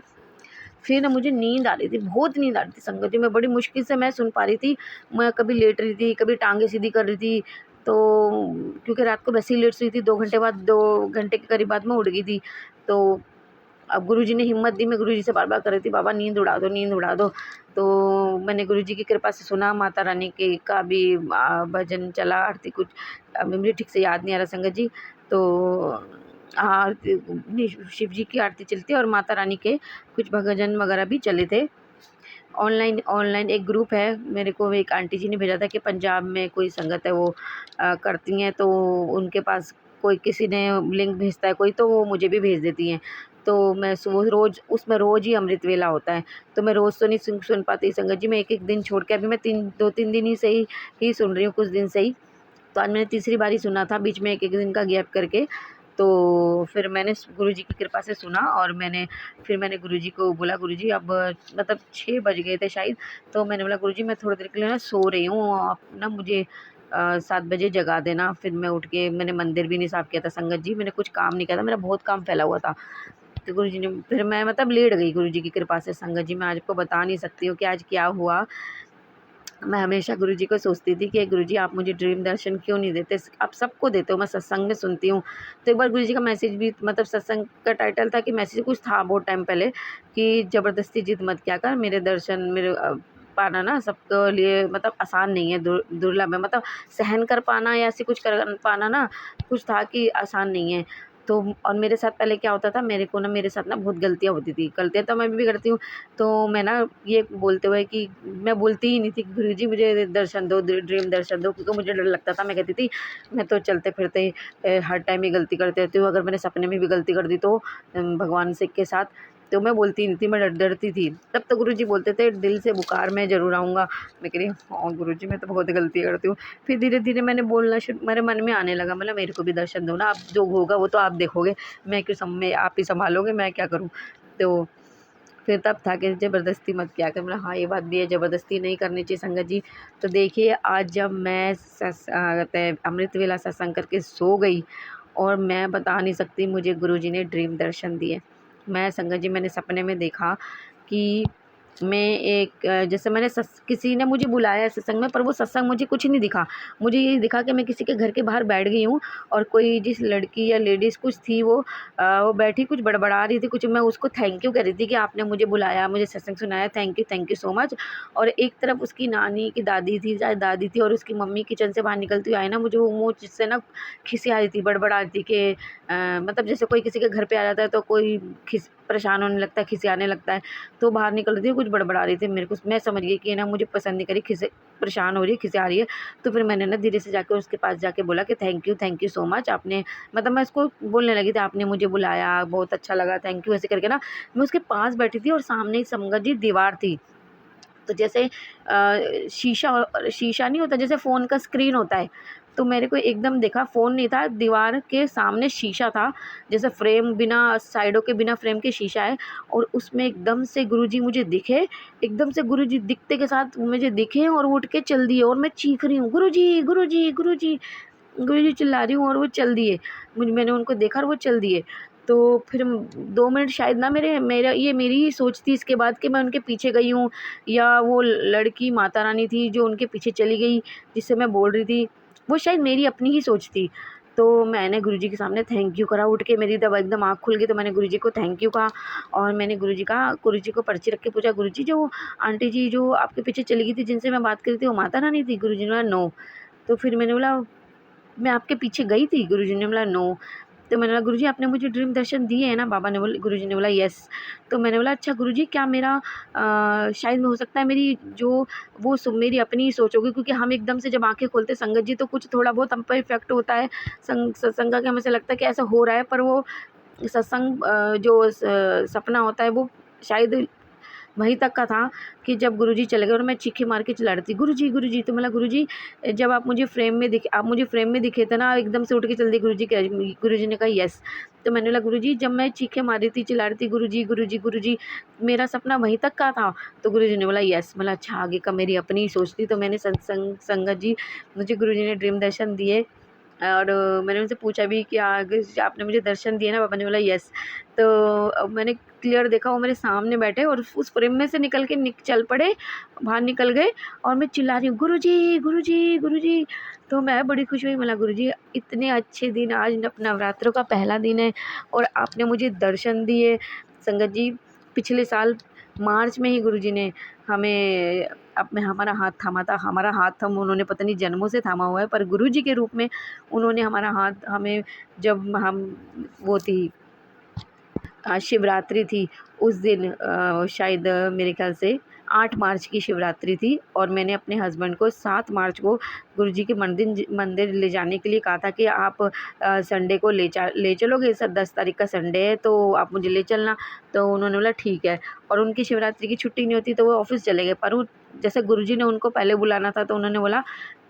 फिर ना मुझे नींद आ रही थी, बहुत नींद आ रही थी संगत जी, मैं बड़ी मुश्किल से मैं सुन पा रही थी। मैं कभी लेट रही थी, कभी टांगे सीधी कर रही थी, तो क्योंकि रात को वैसे ही लेट सोई थी, 2 घंटे के करीब बाद मैं उठ गई थी। तो अब गुरुजी ने हिम्मत दी, मैं गुरुजी से बार-बार कर रही थी, बाबा नींद उड़ा दो, नींद उड़ा दो। तो मैंने गुरुजी की कृपा से सुना, माता रानी के का भी भजन चला, आरती कुछ मुझे ठीक से याद नहीं आ रहा संगत जी। तो आरती नहीं, शिव जी की आरती चलती है और माता रानी के कुछ भजन वगैरह भी चले थे। ऑनलाइन एक ग्रुप है, मेरे को एक आंटी जी ने भेजा था कि पंजाब में कोई संगत है, वो करती हैं, तो उनके पास कोई किसी ने लिंक भेजता है कोई, तो वो मुझे भी भेज देती हैं। तो मैं रोज़ उसमें रोज़ ही अमृत वेला होता है, तो मैं रोज़ तो नहीं सुन पाती संगत जी, मैं एक दिन छोड़ के, अभी मैं 2-3 दिन ही से ही सुन रही हूँ, कुछ दिन से ही। तो आज मैंने तीसरी बार ही सुना था, बीच में एक दिन का गैप करके। तो फिर मैंने गुरुजी की कृपा से सुना, और फिर मैंने गुरुजी को बोला गुरुजी अब मतलब 6 बज गए थे शायद, तो मैंने बोला गुरुजी मैं थोड़ी देर के लिए ना सो रही हूँ, आप ना मुझे 7 बजे जगा देना। फिर मैं उठ के मैंने मंदिर भी नहीं साफ़ किया था संगत जी, मैंने कुछ काम नहीं किया था, मेरा बहुत काम फैला हुआ था। तो गुरुजी ने फिर मैं मतलब लेट गई गुरुजी की कृपा से संगत जी, मैं आज आपको बता नहीं सकती हूँ कि आज क्या हुआ। मैं हमेशा गुरुजी को सोचती थी कि गुरुजी आप मुझे ड्रीम दर्शन क्यों नहीं देते, आप सबको देते हो, मैं सत्संग में सुनती हूँ। तो एक बार गुरुजी का मैसेज भी, मतलब सत्संग का टाइटल था कि मैसेज कुछ था बहुत टाइम पहले कि ज़बरदस्ती जिद मत किया कर, मेरे दर्शन पाना ना सबके लिए मतलब आसान नहीं है, दुर्लभ है, मतलब सहन कर पाना या ऐसे कुछ कर पाना ना, कुछ था कि आसान नहीं है। तो और मेरे साथ पहले क्या होता था, मेरे साथ ना बहुत गलतियाँ होती थी, गलतियाँ तो मैं भी करती हूँ। तो मैं ना ये बोलते हुए कि मैं बोलती ही नहीं थी गुरुजी मुझे दर्शन दो, ड्रीम दर्शन दो, क्योंकि मुझे डर लगता था। मैं कहती थी मैं तो चलते फिरते हर टाइम ही गलती करती रहती हूँ, अगर मैंने सपने में भी गलती कर दी तो भगवान से के साथ, तो मैं बोलती नहीं थी, मैं डरती थी। तब तो गुरुजी बोलते थे दिल से पुकार, मैं ज़रूर आऊँगा। मैं कह रही हाँ गुरुजी मैं तो बहुत गलती करती हूँ। फिर धीरे धीरे मैंने बोलना मेरे मन में आने लगा, मतलब मेरे को भी दर्शन दो ना, आप जो होगा वो तो आप देखोगे, मैं क्यों मैं आप ही संभालोगे, मैं क्या करूँ। तो फिर तब था कि ज़बरदस्ती मत किया कर, मतलब हाँ ये बात भी है, ज़बरदस्ती नहीं करनी चाहिए संगत जी। तो देखिए आज जब मैं कहते हैं अमृत वेला सत्संग करके सो गई, और मैं बता नहीं सकती मुझे गुरुजी ने ड्रीम दर्शन दिए। मैं संगत जी मैंने सपने में देखा कि मैं एक जैसे किसी ने मुझे बुलाया सत्संग में, पर वो सत्संग मुझे कुछ नहीं दिखा। मुझे ये दिखा कि मैं किसी के घर के बाहर बैठ गई हूँ, और कोई जिस लड़की या लेडीज़ कुछ थी वो बैठी कुछ बड़बड़ा रही थी कुछ, मैं उसको थैंक यू कह रही थी कि आपने मुझे बुलाया, मुझे सत्संग सुनाया, थैंक यू सो मच। और एक तरफ उसकी नानी की दादी थी, शायद दादी थी, और उसकी मम्मी किचन से बाहर निकलती हुई आई ना, मुझे वो मुझसे ना खिसिया रही थी, बड़बड़ा रही थी कि मतलब जैसे कोई किसी के घर पे आ जाता है तो कोई परेशान होने लगता है, खिसियाने लगता है, तो बाहर निकल रही थी, कुछ बड़बड़ा रही थी मेरे को। मैं समझ गई कि ना मुझे पसंद नहीं करी, परेशान हो रही है, खिसिया रही है। तो फिर मैंने ना धीरे से जाके उसके पास जाके बोला कि थैंक यू सो मच, आपने मतलब मैं उसको बोलने लगी थी, आपने मुझे बुलाया, बहुत अच्छा लगा, थैंक यू, ऐसे करके ना मैं उसके पास बैठी थी और सामने ही संगत जी दीवार थी। तो जैसे शीशा नहीं होता, जैसे फ़ोन का स्क्रीन होता है, तो मेरे को एकदम देखा फ़ोन नहीं था, दीवार के सामने शीशा था, जैसे फ्रेम बिना साइडों के बिना फ्रेम के शीशा है, और उसमें एकदम से गुरुजी मुझे दिखे, एकदम से गुरुजी दिखते के साथ मुझे दिखे और उठ के चल दिए, और मैं चीख रही हूँ, गुरुजी गुरुजी गुरुजी गुरुजी चिल्ला रही हूँ, और वो चल दिए। मैंने उनको देखा और वो चल दिए। तो फिर 2 मिनट शायद ना मेरा ये मेरी ही सोच थी इसके बाद कि मैं उनके पीछे गई हूँ, या वो लड़की माता रानी थी जो उनके पीछे चली गई, जिससे मैं बोल रही थी, वो शायद मेरी अपनी ही सोच थी। तो मैंने गुरुजी के सामने थैंक यू करा, उठ के मेरी तब एकदम आँख खुल गई, तो मैंने गुरुजी को थैंक यू कहा, और मैंने गुरुजी को पर्ची रख के पूछा, गुरुजी जो आंटी जी जो आपके पीछे चली गई थी, जिनसे मैं बात कर रही थी, वो माता रानी थी? गुरुजी ने बोला नो। तो फिर मैंने बोला मैं आपके पीछे गई थी? गुरुजी ने बोला नो। तो मैंने बोला गुरुजी आपने मुझे ड्रीम दर्शन दिए हैं ना? गुरुजी ने बोला यस। तो मैंने बोला अच्छा गुरुजी, क्या मेरा शायद हो सकता है मेरी जो मेरी अपनी ही सोच होगी, क्योंकि हम एकदम से जब आंखें खोलते संगत जी, तो कुछ थोड़ा बहुत हम पर इफेक्ट होता है सत्संग का, कि हमें ऐसा लगता है कि ऐसा हो रहा है, पर वो सत्संग जो सपना होता है वो शायद वहीं तक का था कि जब गुरुजी चले गए और मैं चीखें मार के चिल्ला रही थी, गुरुजी गुरुजी। तो मतलब गुरुजी जब आप मुझे फ्रेम में दिखे थे ना, एकदम से उठ के चल दी। गुरुजी ने कहा यस। तो मैंने बोला गुरुजी जब मैं चीखें मार रही थी, चिल्ला रही थी, गुरुजी गुरुजी गुरुजी, मेरा सपना वहीं तक का था? तो गुरुजी ने बोला यस। मतलब अच्छा, आगे का मेरी अपनी ही सोच थी। तो मैंने संगत जी, मुझे गुरुजी ने ड्रीम दर्शन दिए, और मैंने उनसे पूछा भी कि आगे आपने मुझे दर्शन दिए ना? पापा ने बोला यस। तो अब मैंने क्लियर देखा, वो मेरे सामने बैठे और उस फ्रेम में से निकल के चल पड़े, बाहर निकल गए, और मैं चिल्ला रही हूँ गुरुजी गुरुजी गुरुजी। तो मैं बड़ी खुश हुई, बोला गुरुजी इतने अच्छे दिन, आज नवरात्रों का पहला दिन है और आपने मुझे दर्शन दिए। संगत जी पिछले साल मार्च में ही गुरुजी ने हमें हमारा हाथ थामा था। हमारा हाथ उन्होंने पता नहीं जन्मों से थामा हुआ है, पर गुरुजी के रूप में उन्होंने हमारा हाथ हमें, जब हम वो थी शिवरात्रि थी उस दिन, शायद मेरे ख्याल से 8 मार्च की शिवरात्रि थी, और मैंने अपने हस्बैंड को 7 मार्च को गुरुजी के मंदिर ले जाने के लिए कहा था कि आप संडे को ले चलोगे, 10 तारीख का संडे है तो आप मुझे ले चलना। तो उन्होंने बोला ठीक है, और उनकी शिवरात्रि की छुट्टी नहीं होती तो वो ऑफिस चले गए, पर जैसे गुरुजी ने उनको पहले बुलाना था, तो उन्होंने बोला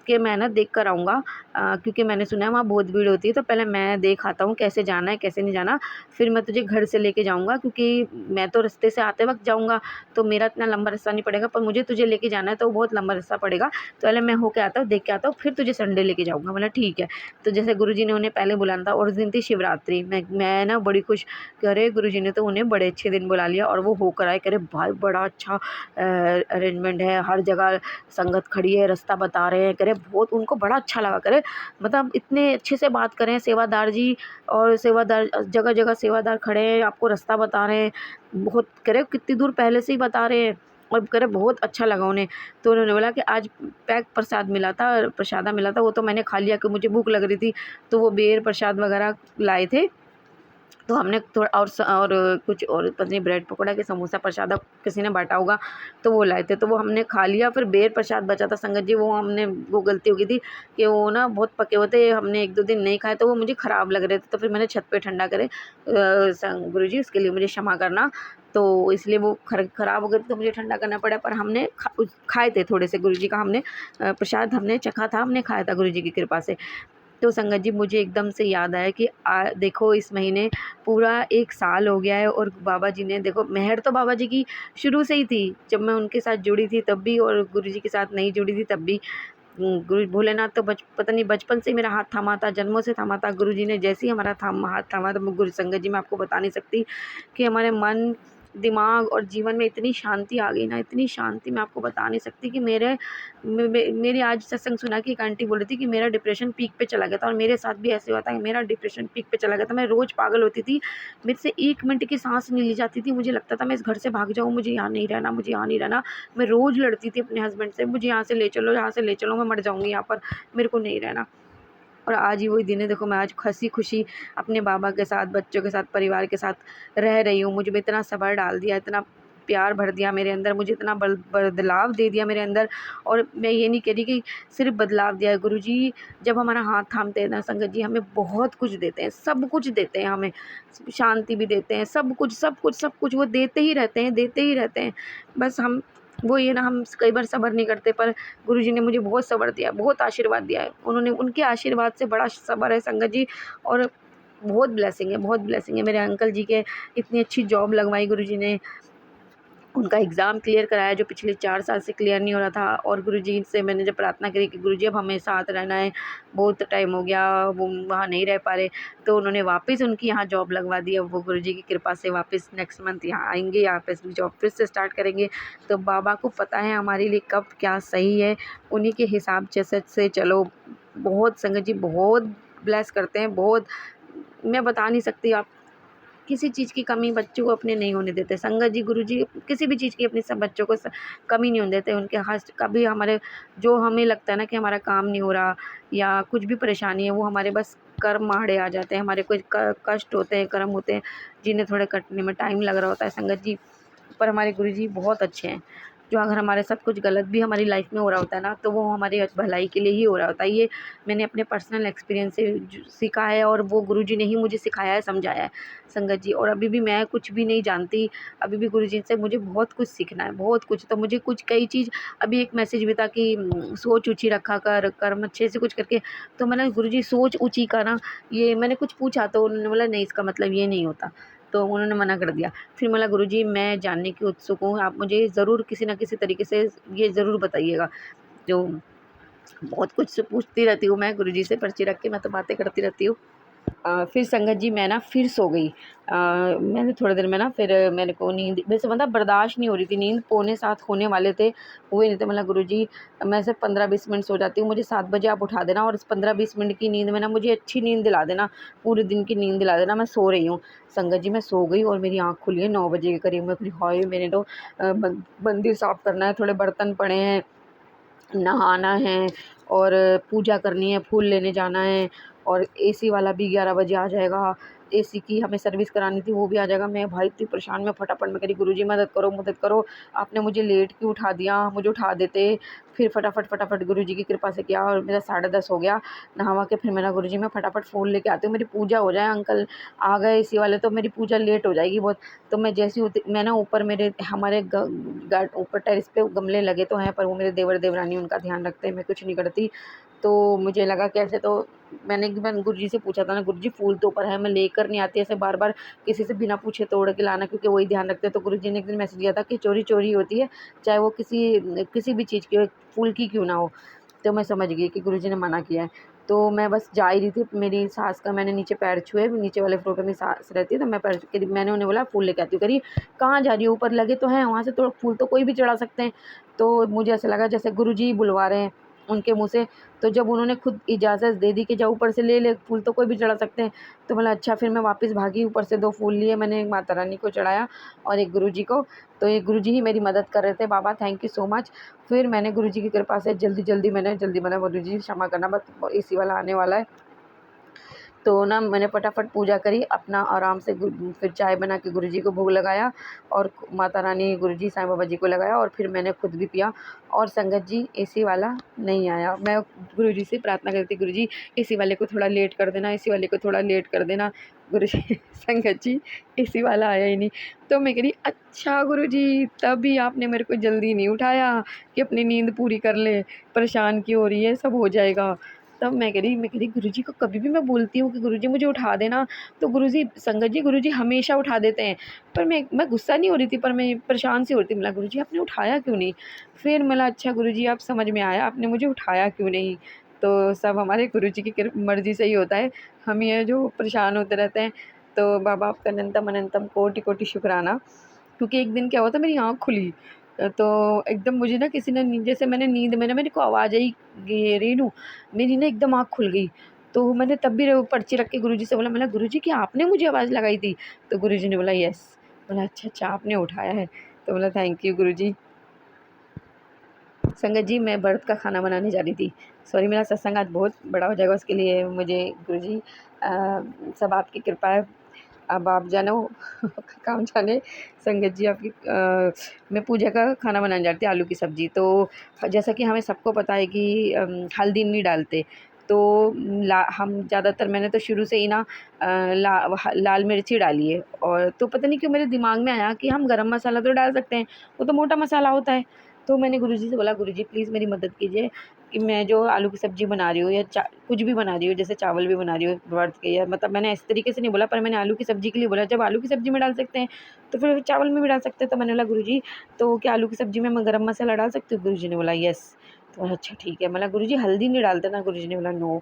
कि मैं ना देख कर आऊँगा, क्योंकि मैंने सुना है वहाँ बहुत भीड़ होती है, तो पहले मैं देख आता हूँ कैसे जाना है कैसे नहीं जाना, फिर मैं तुझे घर से लेके जाऊँगा, क्योंकि मैं तो रास्ते से आते वक्त जाऊँगा तो मेरा इतना लंबा रास्ता नहीं पड़ेगा, पर मुझे तुझे लेके जाना है तो बहुत लंबा रास्ता पड़ेगा, तो पहले मैं होके आता हूँ, देख के आता हूँ, फिर तुझे संडे लेके जाऊँगा। बोला ठीक है। तो जैसे गुरुजी ने उन्हें पहले बुलाना था, और उस दिन थी शिवरात्रि। मैं ना बड़ी खुश, कह रहे गुरुजी ने तो उन्हें बड़े अच्छे दिन बुला लिया, और वो होकर आए, कह रहे भाई बड़ा अच्छा अरेंजमेंट है, हर जगह संगत खड़ी है, रास्ता बता रहे हैं, कह रहे बहुत उनको बड़ा अच्छा लगा, कह रहे मतलब इतने अच्छे से बात करें सेवादार जी, और सेवादार जगह जगह सेवादार खड़े हैं, आपको रास्ता बता रहे हैं, बहुत कह रहे कितनी दूर पहले से ही बता रहे हैं, और कह रहे बहुत अच्छा लगा उन्हें। तो उन्होंने बोला कि आज पैक प्रसादा मिला था, वो तो मैंने खा लिया कि मुझे भूख लग रही थी, तो वो बेर प्रसाद वगैरह लाए थे, तो हमने थोड़ा और कुछ और पता नहीं ब्रेड पकौड़ा के समोसा प्रसाद किसी ने बांटा होगा, तो वो लाए थे, तो वो हमने खा लिया। फिर बेर प्रसाद बचा था संगत जी, वो गलती हो गई थी कि वो ना बहुत पके हुए थे, हमने 1-2 दिन नहीं खाए, तो वो मुझे ख़राब लग रहे थे, तो फिर मैंने छत पे ठंडा करे, गुरुजी उसके लिए मुझे क्षमा करना। तो इसलिए वो ख़राब हो गए थे, तो मुझे ठंडा करना पड़ा, पर हमने खाए थे थोड़े से, गुरुजी का हमने प्रसाद हमने चखा था, हमने खाया था गुरुजी की कृपा से। तो संगत जी मुझे एकदम से याद आया कि देखो इस महीने पूरा 1 साल हो गया है, और बाबा जी ने देखो, मेहर तो बाबा जी की शुरू से ही थी, जब मैं उनके साथ जुड़ी थी तब भी, और गुरुजी के साथ नहीं जुड़ी थी तब भी। गुरु भोलेनाथ तो पता नहीं बचपन से ही मेरा हाथ थामा था, जन्मों से थामा था। गुरुजी ने जैसे ही हमारा हाथ थामा था, गुरु संगत जी मैं आपको बता नहीं सकती कि हमारे मन, दिमाग और जीवन में इतनी शांति आ गई ना, इतनी शांति मैं आपको बता नहीं सकती कि मेरी आज सत्संग सुना कि एक आंटी बोल रही थी कि मेरा डिप्रेशन पीक पे चला गया था, और मेरे साथ भी ऐसे हुआ था कि मेरा डिप्रेशन पीक पे चला गया था। मैं रोज़ पागल होती थी, मेरे से 1 मिनट की सांस नहीं ली जाती थी, मुझे लगता था मैं इस घर से भाग जाऊँ, मुझे यहाँ नहीं रहना, मुझे यहाँ नहीं रहना। मैं रोज़ लड़ती थी अपने हस्बैंड से, मुझे यहाँ से ले चलो, यहाँ से ले चलो, मैं मर जाऊँगी यहाँ पर, मेरे को नहीं रहना। और आज ही वही दिन है। देखो मैं आज हँसी खुशी अपने बाबा के साथ, बच्चों के साथ, परिवार के साथ रह रही हूँ। मुझे में इतना सब्र डाल दिया, इतना प्यार भर दिया मेरे अंदर, मुझे इतना बदलाव दे दिया मेरे अंदर। और मैं ये नहीं कह रही कि सिर्फ बदलाव दिया है, गुरुजी जब हमारा हाथ थामते हैं ना संगत जी, हमें बहुत कुछ देते हैं, सब कुछ देते हैं, हमें शांति भी देते हैं, सब कुछ सब कुछ सब कुछ वो देते ही रहते हैं, देते ही रहते हैं। बस हम वो ये ना, हम कई बार सब्र नहीं करते, पर गुरुजी ने मुझे बहुत सब्र दिया, बहुत आशीर्वाद दिया है। उन्होंने, उनके आशीर्वाद से बड़ा सब्र है संगत जी। और बहुत ब्लेसिंग है, बहुत ब्लेसिंग है। मेरे अंकल जी के इतनी अच्छी जॉब लगवाई गुरुजी ने, उनका एग्ज़ाम क्लियर कराया जो पिछले 4 साल से क्लियर नहीं हो रहा था। और गुरुजी से मैंने जब प्रार्थना करी कि गुरुजी अब हमें साथ रहना है, बहुत टाइम हो गया वो वहाँ नहीं रह पा रहे, तो उन्होंने वापस उनकी यहाँ जॉब लगवा दी। अब वो गुरुजी की कृपा से वापस नेक्स्ट मंथ यहाँ आएंगे, यहाँ पे जॉब फिर से स्टार्ट करेंगे। तो बाबा को पता है हमारे लिए कब क्या सही है, उन्हीं के हिसाब से चलो। बहुत संगत जी बहुत ब्लेस करते हैं, बहुत, मैं बता नहीं सकती। आप किसी चीज़ की कमी बच्चों को अपने नहीं होने देते संगत जी। गुरुजी किसी भी चीज़ की अपने सब बच्चों को कमी नहीं होने देते। उनके हाथ कभी हमारे, जो हमें लगता है ना कि हमारा काम नहीं हो रहा या कुछ भी परेशानी है, वो हमारे बस कर्म आड़े आ जाते हैं, हमारे कुछ कष्ट होते हैं, कर्म होते हैं जिन्हें थोड़े कटने में टाइम लग रहा होता है संगत जी। पर हमारे गुरुजी बहुत अच्छे हैं। जो अगर हमारे साथ कुछ गलत भी हमारी लाइफ में हो रहा होता है ना, तो वो हमारी भलाई के लिए ही हो रहा होता है। ये मैंने अपने पर्सनल एक्सपीरियंस से सीखा है, और वो गुरुजी ने ही मुझे सिखाया है, समझाया है संगत जी। और अभी भी मैं कुछ भी नहीं जानती, अभी भी गुरुजी से मुझे बहुत कुछ सीखना है, बहुत कुछ। तो मुझे कुछ कई चीज़, अभी एक मैसेज भी था कि सोच ऊँची रखा कर, कर्म अच्छे से कुछ करके। तो मैंने गुरुजी सोच ऊँची का ना, ये मैंने कुछ पूछा तो उन्होंने बोला नहीं, इसका मतलब ये नहीं होता, तो उन्होंने मना कर दिया। फिर बोला गुरुजी मैं जानने की उत्सुक हूँ, आप मुझे ज़रूर किसी न किसी तरीके से ये ज़रूर बताइएगा। जो बहुत कुछ पूछती रहती हूँ मैं गुरुजी से, पर्ची रख के मैं तो बातें करती रहती हूँ। फिर संगत जी मैं ना फिर सो गई। मैंने थोड़ी देर में ना, फिर मेरे को नींद वैसे मतलब बर्दाश्त नहीं हो रही थी, नींद 6:45 होने वाले थे, हुए नहीं थे। मतलब गुरुजी मैं सिर्फ 15-20 मिनट सो जाती हूँ, मुझे 7 बजे आप उठा देना, और इस 15-20 मिनट की नींद में ना मुझे अच्छी नींद दिला देना, पूरे दिन की नींद दिला देना। मैं सो रही हूँ संगत जी, मैं सो गई और मेरी आँख खुली है 9 बजे के करीब। मैं करी हाय, मैंने तो मंदिर साफ़ करना है, थोड़े बर्तन पड़े हैं, नहाना है और पूजा करनी है, फूल लेने जाना है, और एसी वाला भी 11 बजे आ जाएगा। एसी की हमें सर्विस करानी थी, वो भी आ जाएगा। मैं भाई इतनी परेशान, मैं फटाफट में करी गुरुजी मदद करो, मदद करो। आपने मुझे लेट क्यों उठा दिया, मुझे उठा देते। फिर फटाफट गुरुजी की कृपा से किया, और मेरा 10:30 हो गया। नहा के फिर मेरा गुरुजी मैं फटाफट फ़ोन लेके आती हूँ, मेरी पूजा हो जाए। अंकल आ गए एसी वाले, तो मेरी पूजा लेट हो जाएगी बहुत। तो मैं जैसी होती, मैं ना ऊपर मेरे हमारे ऊपर टेरेस पे गमले लगे तो हैं, पर वो मेरे देवर देवरानी उनका ध्यान रखते हैं, मैं कुछ नहीं करती। तो मुझे लगा कैसे, तो मैंने गुरुजी से पूछा था ना, गुरुजी फूल तो ऊपर है, मैं लेकर नहीं आती ऐसे बार बार किसी से बिना पूछे तोड़ के लाना, क्योंकि वही ध्यान रखते हैं। तो गुरुजी ने एक दिन मैसेज किया था कि चोरी चोरी होती है, चाहे वो किसी भी चीज़ की हो, फूल की क्यों ना हो। तो मैं समझ गई कि गुरुजी ने मना किया है। तो मैं बस जा ही रही थी, मेरी सास का मैंने नीचे पैर छुए, नीचे वाले फ्लोर पे मेरी सास रहती है, तो मैं पैर छू के मैंने उन्हें बोला फूल लेके आती हूँ। करी कहाँ जा रही हो, ऊपर लगे तो हैं, वहाँ से तो फूल तो कोई भी चढ़ा सकते हैं। तो मुझे ऐसा लगा जैसे गुरुजी बुलवा रहे हैं उनके मुँह से। तो जब उन्होंने खुद इजाज़त दे दी कि जाओ ऊपर से ले ले, फूल तो कोई भी चढ़ा सकते हैं, तो बोला अच्छा। फिर मैं वापस भागी, ऊपर से 2 फूल लिए मैंने, एक माता रानी को चढ़ाया और एक गुरुजी को। तो ये गुरुजी ही मेरी मदद कर रहे थे। बाबा थैंक यू सो मच। फिर मैंने गुरुजी की कृपा से जल्दी मैंने गुरुजी क्षमा करना, बस एसी वाला आने वाला है। तो ना मैंने फटाफट पूजा करी, अपना आराम से फिर चाय बना के गुरुजी को भोग लगाया, और माता रानी, गुरुजी, साईं बाबा जी को लगाया, और फिर मैंने खुद भी पिया। और संगत जी एसी वाला नहीं आया। मैं गुरुजी से प्रार्थना करती, गुरुजी एसी वाले को थोड़ा लेट कर देना, एसी वाले को थोड़ा लेट कर देना। गुरुजी संगत जी एसी वाला आया ही नहीं। तो मैं कह रही अच्छा गुरुजी, तभी आपने मेरे को जल्दी नहीं उठाया कि अपनी नींद पूरी कर ले, परेशान क्यों हो रही है, सब हो जाएगा। तब मैं कह रही गुरुजी को कभी भी मैं बोलती हूँ कि गुरुजी मुझे उठा देना, तो गुरुजी, संगत जी गुरुजी हमेशा उठा देते हैं। पर मैं गुस्सा नहीं हो रही थी, पर मैं परेशान सी हो रही थी। बोला गुरुजी आपने उठाया क्यों नहीं। फिर बोला अच्छा गुरुजी अब समझ में आया, आपने मुझे उठाया क्यों नहीं। तो सब हमारे गुरुजी की मर्ज़ी से ही होता है, हम ये जो परेशान होते रहते हैं। तो बाबा आपका अनंतम अनंतम कोटि कोटि शुक्राना। क्योंकि एक दिन क्या हुआ था, मेरी आँख खुली, तो एकदम मुझे ना किसी ने जैसे मैंने नींद में ना मेरे को आवाज़ आई कि रेनू, मेरी ना एकदम आँख खुल गई। तो मैंने तब भी पर्ची रख के गुरुजी से बोला, मैंने गुरुजी क्या आपने मुझे आवाज़ लगाई थी। तो गुरुजी ने बोला यस। बोला अच्छा आपने उठाया है। तो बोला थैंक यू गुरुजी। संगत जी मैं व्रत का खाना बनाने जा रही थी। सॉरी, मेरा सत्संग आज बहुत बड़ा हो जाएगा, उसके लिए मुझे गुरुजी सब आपकी कृपा है। अब आप जानो काम जाने। संगत जी आपकी मैं पूजा का खाना बनाने जाती हूँ, आलू की सब्ज़ी। तो जैसा कि हमें सबको पता है कि हल्दी नहीं डालते, तो हम ज़्यादातर, मैंने तो शुरू से ही ना लाल मिर्ची डाली है। और तो पता नहीं क्यों मेरे दिमाग में आया कि हम गरम मसाला तो डाल सकते हैं, वो तो मोटा मसाला होता है। तो मैंने गुरुजी से बोला, गुरुजी प्लीज़ मेरी मदद कीजिए कि मैं जो आलू की सब्ज़ी बना रही हूँ या कुछ भी बना रही हूँ, जैसे चावल भी बना रही हूँ व्रत के, या मतलब मैंने इस तरीके से नहीं बोला, पर मैंने आलू की सब्ज़ी के लिए बोला। जब आलू की सब्ज़ी में डाल सकते हैं तो फिर चावल में भी डाल सकते हैं। तो मैंने बोला, गुरुजी तो क्या आलू की सब्ज़ी में मैं गरम मसाला डाल सकती हूँ? गुरुजी ने बोला यस। तो बोला अच्छा ठीक है। मतलब गुरुजी हल्दी नहीं डालते ना? गुरुजी ने बोला नो।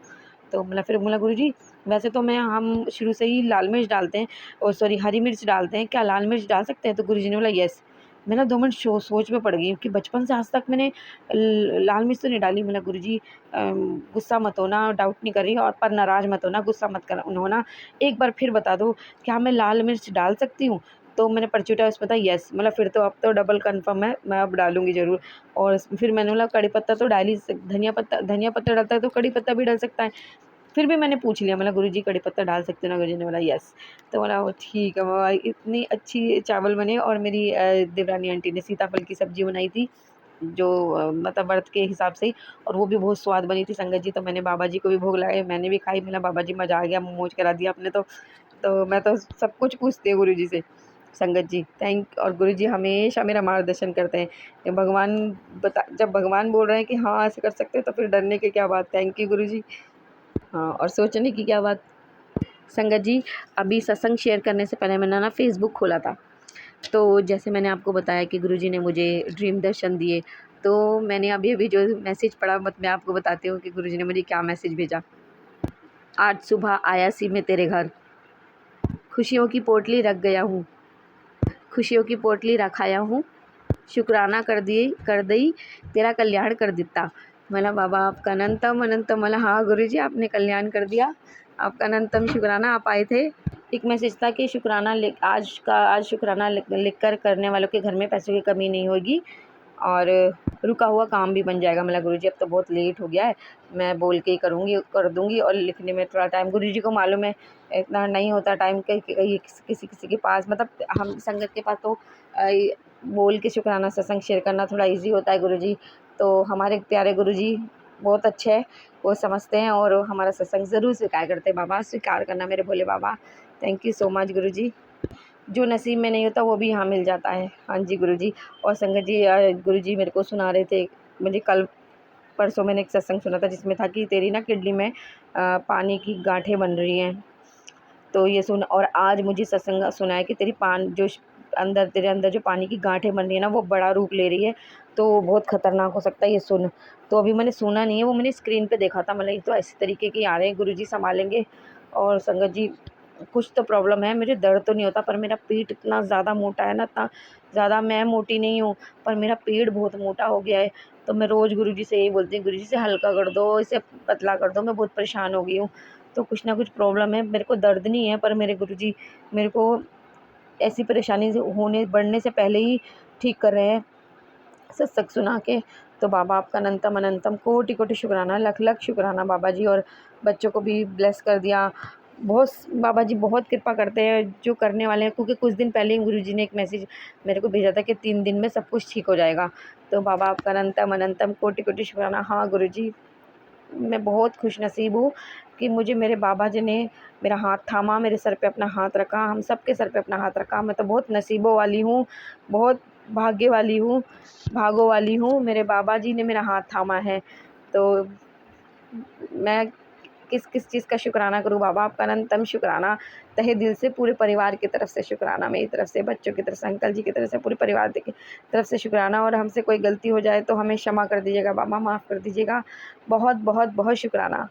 तो मतलब फिर बोला, गुरुजी वैसे तो हम शुरू से ही लाल मिर्च डालते हैं, और सॉरी हरी मिर्च डालते हैं, क्या लाल मिर्च डाल सकते हैं? तो गुरुजी ने बोला यस। मैं ना 2 मिनट सोच में पड़ गई कि बचपन से आज तक मैंने लाल मिर्च तो नहीं डाली। मतलब गुरुजी गुस्सा मत होना, डाउट नहीं कर रही, और पर नाराज़ मत होना, गुस्सा मत कर होना, एक बार फिर बता दो क्या मैं लाल मिर्च डाल सकती हूँ? तो मैंने परचूटा उसमें था यस। मतलब फिर तो अब तो डबल कन्फर्म है, मैं अब डालूँगी ज़रूर। और फिर मैंने बोला कड़ी पत्ता तो डाल ही धनिया पत्ता डलता है तो कड़ी पत्ता भी डल सकता है। फिर भी मैंने पूछ लिया, मतलब गुरुजी कड़ी पत्ता डाल सकते हो ना? गुरुजी ने बोला यस। तो बोला वो ठीक है। वो इतनी अच्छी चावल बने, और मेरी देवरानी आंटी ने सीताफल की सब्ज़ी बनाई थी, जो मतलब व्रत के हिसाब से ही, और वो भी बहुत स्वाद बनी थी संगत जी। तो मैंने बाबा जी को भी भोग लगाए, मैंने भी खाई। मेरा बाबा जी मज़ा आ गया, मौज करा दिया आपने तो मैं तो सब कुछ पूछती हूँ गुरुजी से। संगत जी और गुरुजी हमेशा मेरा मार्गदर्शन करते हैं कि जब भगवान बोल रहे हैं कि हाँ ऐसे कर सकते हैं, तो फिर डरने की क्या बात। थैंक यू गुरुजी। हाँ, और सोचने की क्या बात। संगत जी अभी सत्संग शेयर करने से पहले मैंने ना फ़ेसबुक खोला था। तो जैसे मैंने आपको बताया कि गुरुजी ने मुझे ड्रीम दर्शन दिए, तो मैंने अभी-अभी जो मैसेज पढ़ा, मैं आपको बताती हूँ कि गुरुजी ने मुझे क्या मैसेज भेजा। आज सुबह आया सी मैं तेरे घर, खुशियों की पोटली रख गया हूँ, खुशियों की पोटली रखाया हूँ, शुक्राना कर दई तेरा कल्याण कर दिता। मला बाबा आपका अनंतम मला हाँ गुरुजी आपने कल्याण कर दिया, आपका अनंतम शुक्राना। आप आए थे, एक मैसेज था कि आज शुक्राना लिख कर करने वालों के घर में पैसों की कमी नहीं होगी, और रुका हुआ काम भी बन जाएगा। मतलब गुरुजी अब तो बहुत लेट हो गया है, मैं बोल के ही कर दूँगी, और लिखने में थोड़ा टाइम, गुरुजी को मालूम है इतना नहीं होता टाइम कि किसी के पास, मतलब हम संगत के पास तो बोल के शुक्राना सत्संग शेयर करना थोड़ा ईज़ी होता है गुरुजी। तो हमारे प्यारे गुरुजी बहुत अच्छे हैं, वो समझते हैं, और हमारा सत्संग ज़रूर स्वीकार करते हैं। बाबा स्वीकार करना मेरे भोले बाबा। थैंक यू सो मच गुरुजी। जो नसीब में नहीं होता वो भी यहाँ मिल जाता है। हाँ जी गुरुजी। और संगत जी गुरुजी मेरे को सुना रहे थे, मुझे कल परसों मैंने एक सत्संग सुना था जिसमें था कि तेरी ना किडनी में पानी की गांठें बन रही हैं। तो ये सुन, और आज मुझे सत्संग सुना है कि तेरे अंदर जो पानी की गांठें बन रही है ना, वो बड़ा रूप ले रही है, तो बहुत खतरनाक हो सकता है ये सुन। तो अभी मैंने सुना नहीं है, वो मैंने स्क्रीन पे देखा था। मतलब ये तो इस तरीके के आ रहे हैं, गुरुजी संभालेंगे। और संगत जी कुछ तो प्रॉब्लम है, मुझे दर्द तो नहीं होता, पर मेरा पेट इतना ज़्यादा मोटा है ना, इतना ज़्यादा, मैं मोटी नहीं हूँ पर मेरा पेट बहुत मोटा हो गया है। तो मैं रोज़ गुरुजी से यही बोलती हूँ, गुरुजी से हल्का कर दो, इसे पतला कर दो, मैं बहुत परेशान हो गई हूँ। तो कुछ ना कुछ प्रॉब्लम है, मेरे को दर्द नहीं है, पर मेरे गुरुजी मेरे को ऐसी परेशानी बढ़ने से पहले ही ठीक कर रहे हैं सत्संग सुना के। तो बाबा आपका अनंतम कोटि कोटि शुक्राना, लख लख शुक्राना बाबा जी। और बच्चों को भी ब्लेस कर दिया बहुत। बाबा जी बहुत कृपा करते हैं जो करने वाले हैं, क्योंकि कुछ दिन पहले ही गुरुजी ने एक मैसेज मेरे को भेजा था कि 3 दिन में सब कुछ ठीक हो जाएगा। तो बाबा आपका अनंतम कोटि कोटि शुक्राना। हाँ गुरुजी, मैं बहुत खुशनसीब हूँ कि मुझे मेरे बाबा जी ने मेरा हाथ थामा, मेरे सर पे अपना हाथ रखा, हम सब के सर पे अपना हाथ रखा। मैं तो बहुत नसीबों वाली हूँ, बहुत भाग्य वाली हूँ, भागों वाली हूँ, मेरे बाबा जी ने मेरा हाथ थामा है। तो मैं किस किस चीज़ का शुक्राना करूँ बाबा, आपका अनंतम शुक्राना, तहे दिल से, पूरे परिवार की तरफ से शुक्राना, मेरी तरफ से, बच्चों की तरफ से, अंकल जी की तरफ से, पूरे परिवार की तरफ से शुक्राना। और हमसे कोई गलती हो जाए तो हमें क्षमा कर दीजिएगा बाबा, माफ़ कर दीजिएगा। बहुत बहुत बहुत शुक्राना।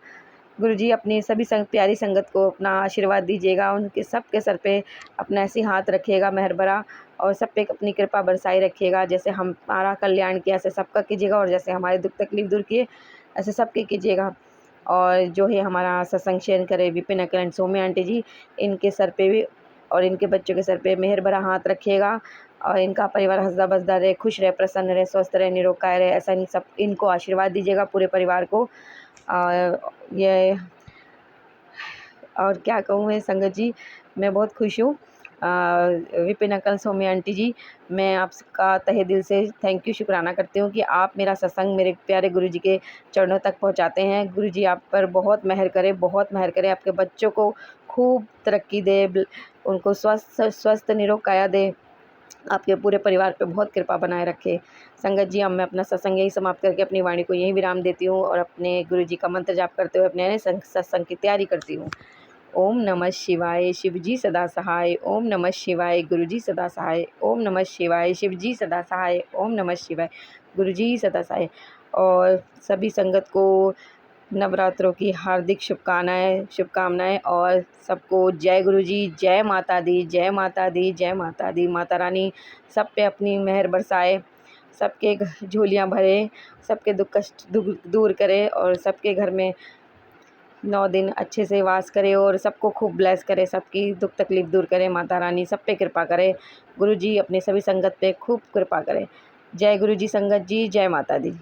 गुरुजी अपनी सभी प्यारी संगत को अपना आशीर्वाद दीजिएगा, उनके सब के सर पे अपना ऐसे हाथ रखिएगा मेहर भरा, और सब पे अपनी कृपा बरसाई रखिएगा। जैसे हमारा कल्याण किया ऐसे सबका कीजिएगा, और जैसे हमारे दुख तकलीफ दूर किए ऐसे सबके कीजिएगा। और जो है हमारा सत्संग शेयर करे Vipin uncle and Saumya aunty ji, इनके सर पे भी और इनके बच्चों के सर पे मेहर भरा हाथ रखिएगा, और इनका परिवार हंसदा बसदा रहे, खुश रहे, प्रसन्न रहे, स्वस्थ रहे, निरोग कायम रहे, ऐसा इन सब इनको आशीर्वाद दीजिएगा पूरे परिवार को। और ये और क्या कहूँ मैं संगत जी, मैं बहुत खुश हूँ। विपिन अंकल, सौम्या आंटी जी, मैं आपका तहे दिल से थैंक यू, शुक्राना करती हूँ कि आप मेरा सत्संग मेरे प्यारे गुरु जी के चरणों तक पहुँचाते हैं। गुरु जी आप पर बहुत मेहर करें, बहुत मेहर करें, आपके बच्चों को खूब तरक्की दे, उनको स्वस्थ निरोग काया दे, आपके पूरे परिवार पे बहुत कृपा बनाए रखे। संगत जी, अब मैं अपना सत्संग यही समाप्त करके अपनी वाणी को यहीं विराम देती हूँ और अपने गुरु जी का मंत्र जाप करते हुए अपने सत्संग की तैयारी करती हूँ। ओम नमः शिवाय, शिव जी सदा सहाय। ओम नमः शिवाय, गुरु जी सदा सहाय। ओम नमः शिवाय, शिव जी सदा सहाय। ओम नमः शिवाय, गुरु जी सदा सहाय। और सभी संगत को नवरात्रों की हार्दिक शुभकामनाएं और सबको जय गुरु जी, जय माता दी, जय माता दी, जय माता दी। माता रानी सब पे अपनी मेहर बरसाए, सबके झोलियाँ भरे, सबके दुख कष्ट दूर करे और सबके घर में 9 दिन अच्छे से वास करे और सबको खूब ब्लेस करे, सबकी दुख तकलीफ दूर करे। माता रानी सब पे कृपा करे। गुरु जी अपने सभी संगत पे खूब कृपा करे। जय गुरु जी संगत जी, जय माता दी।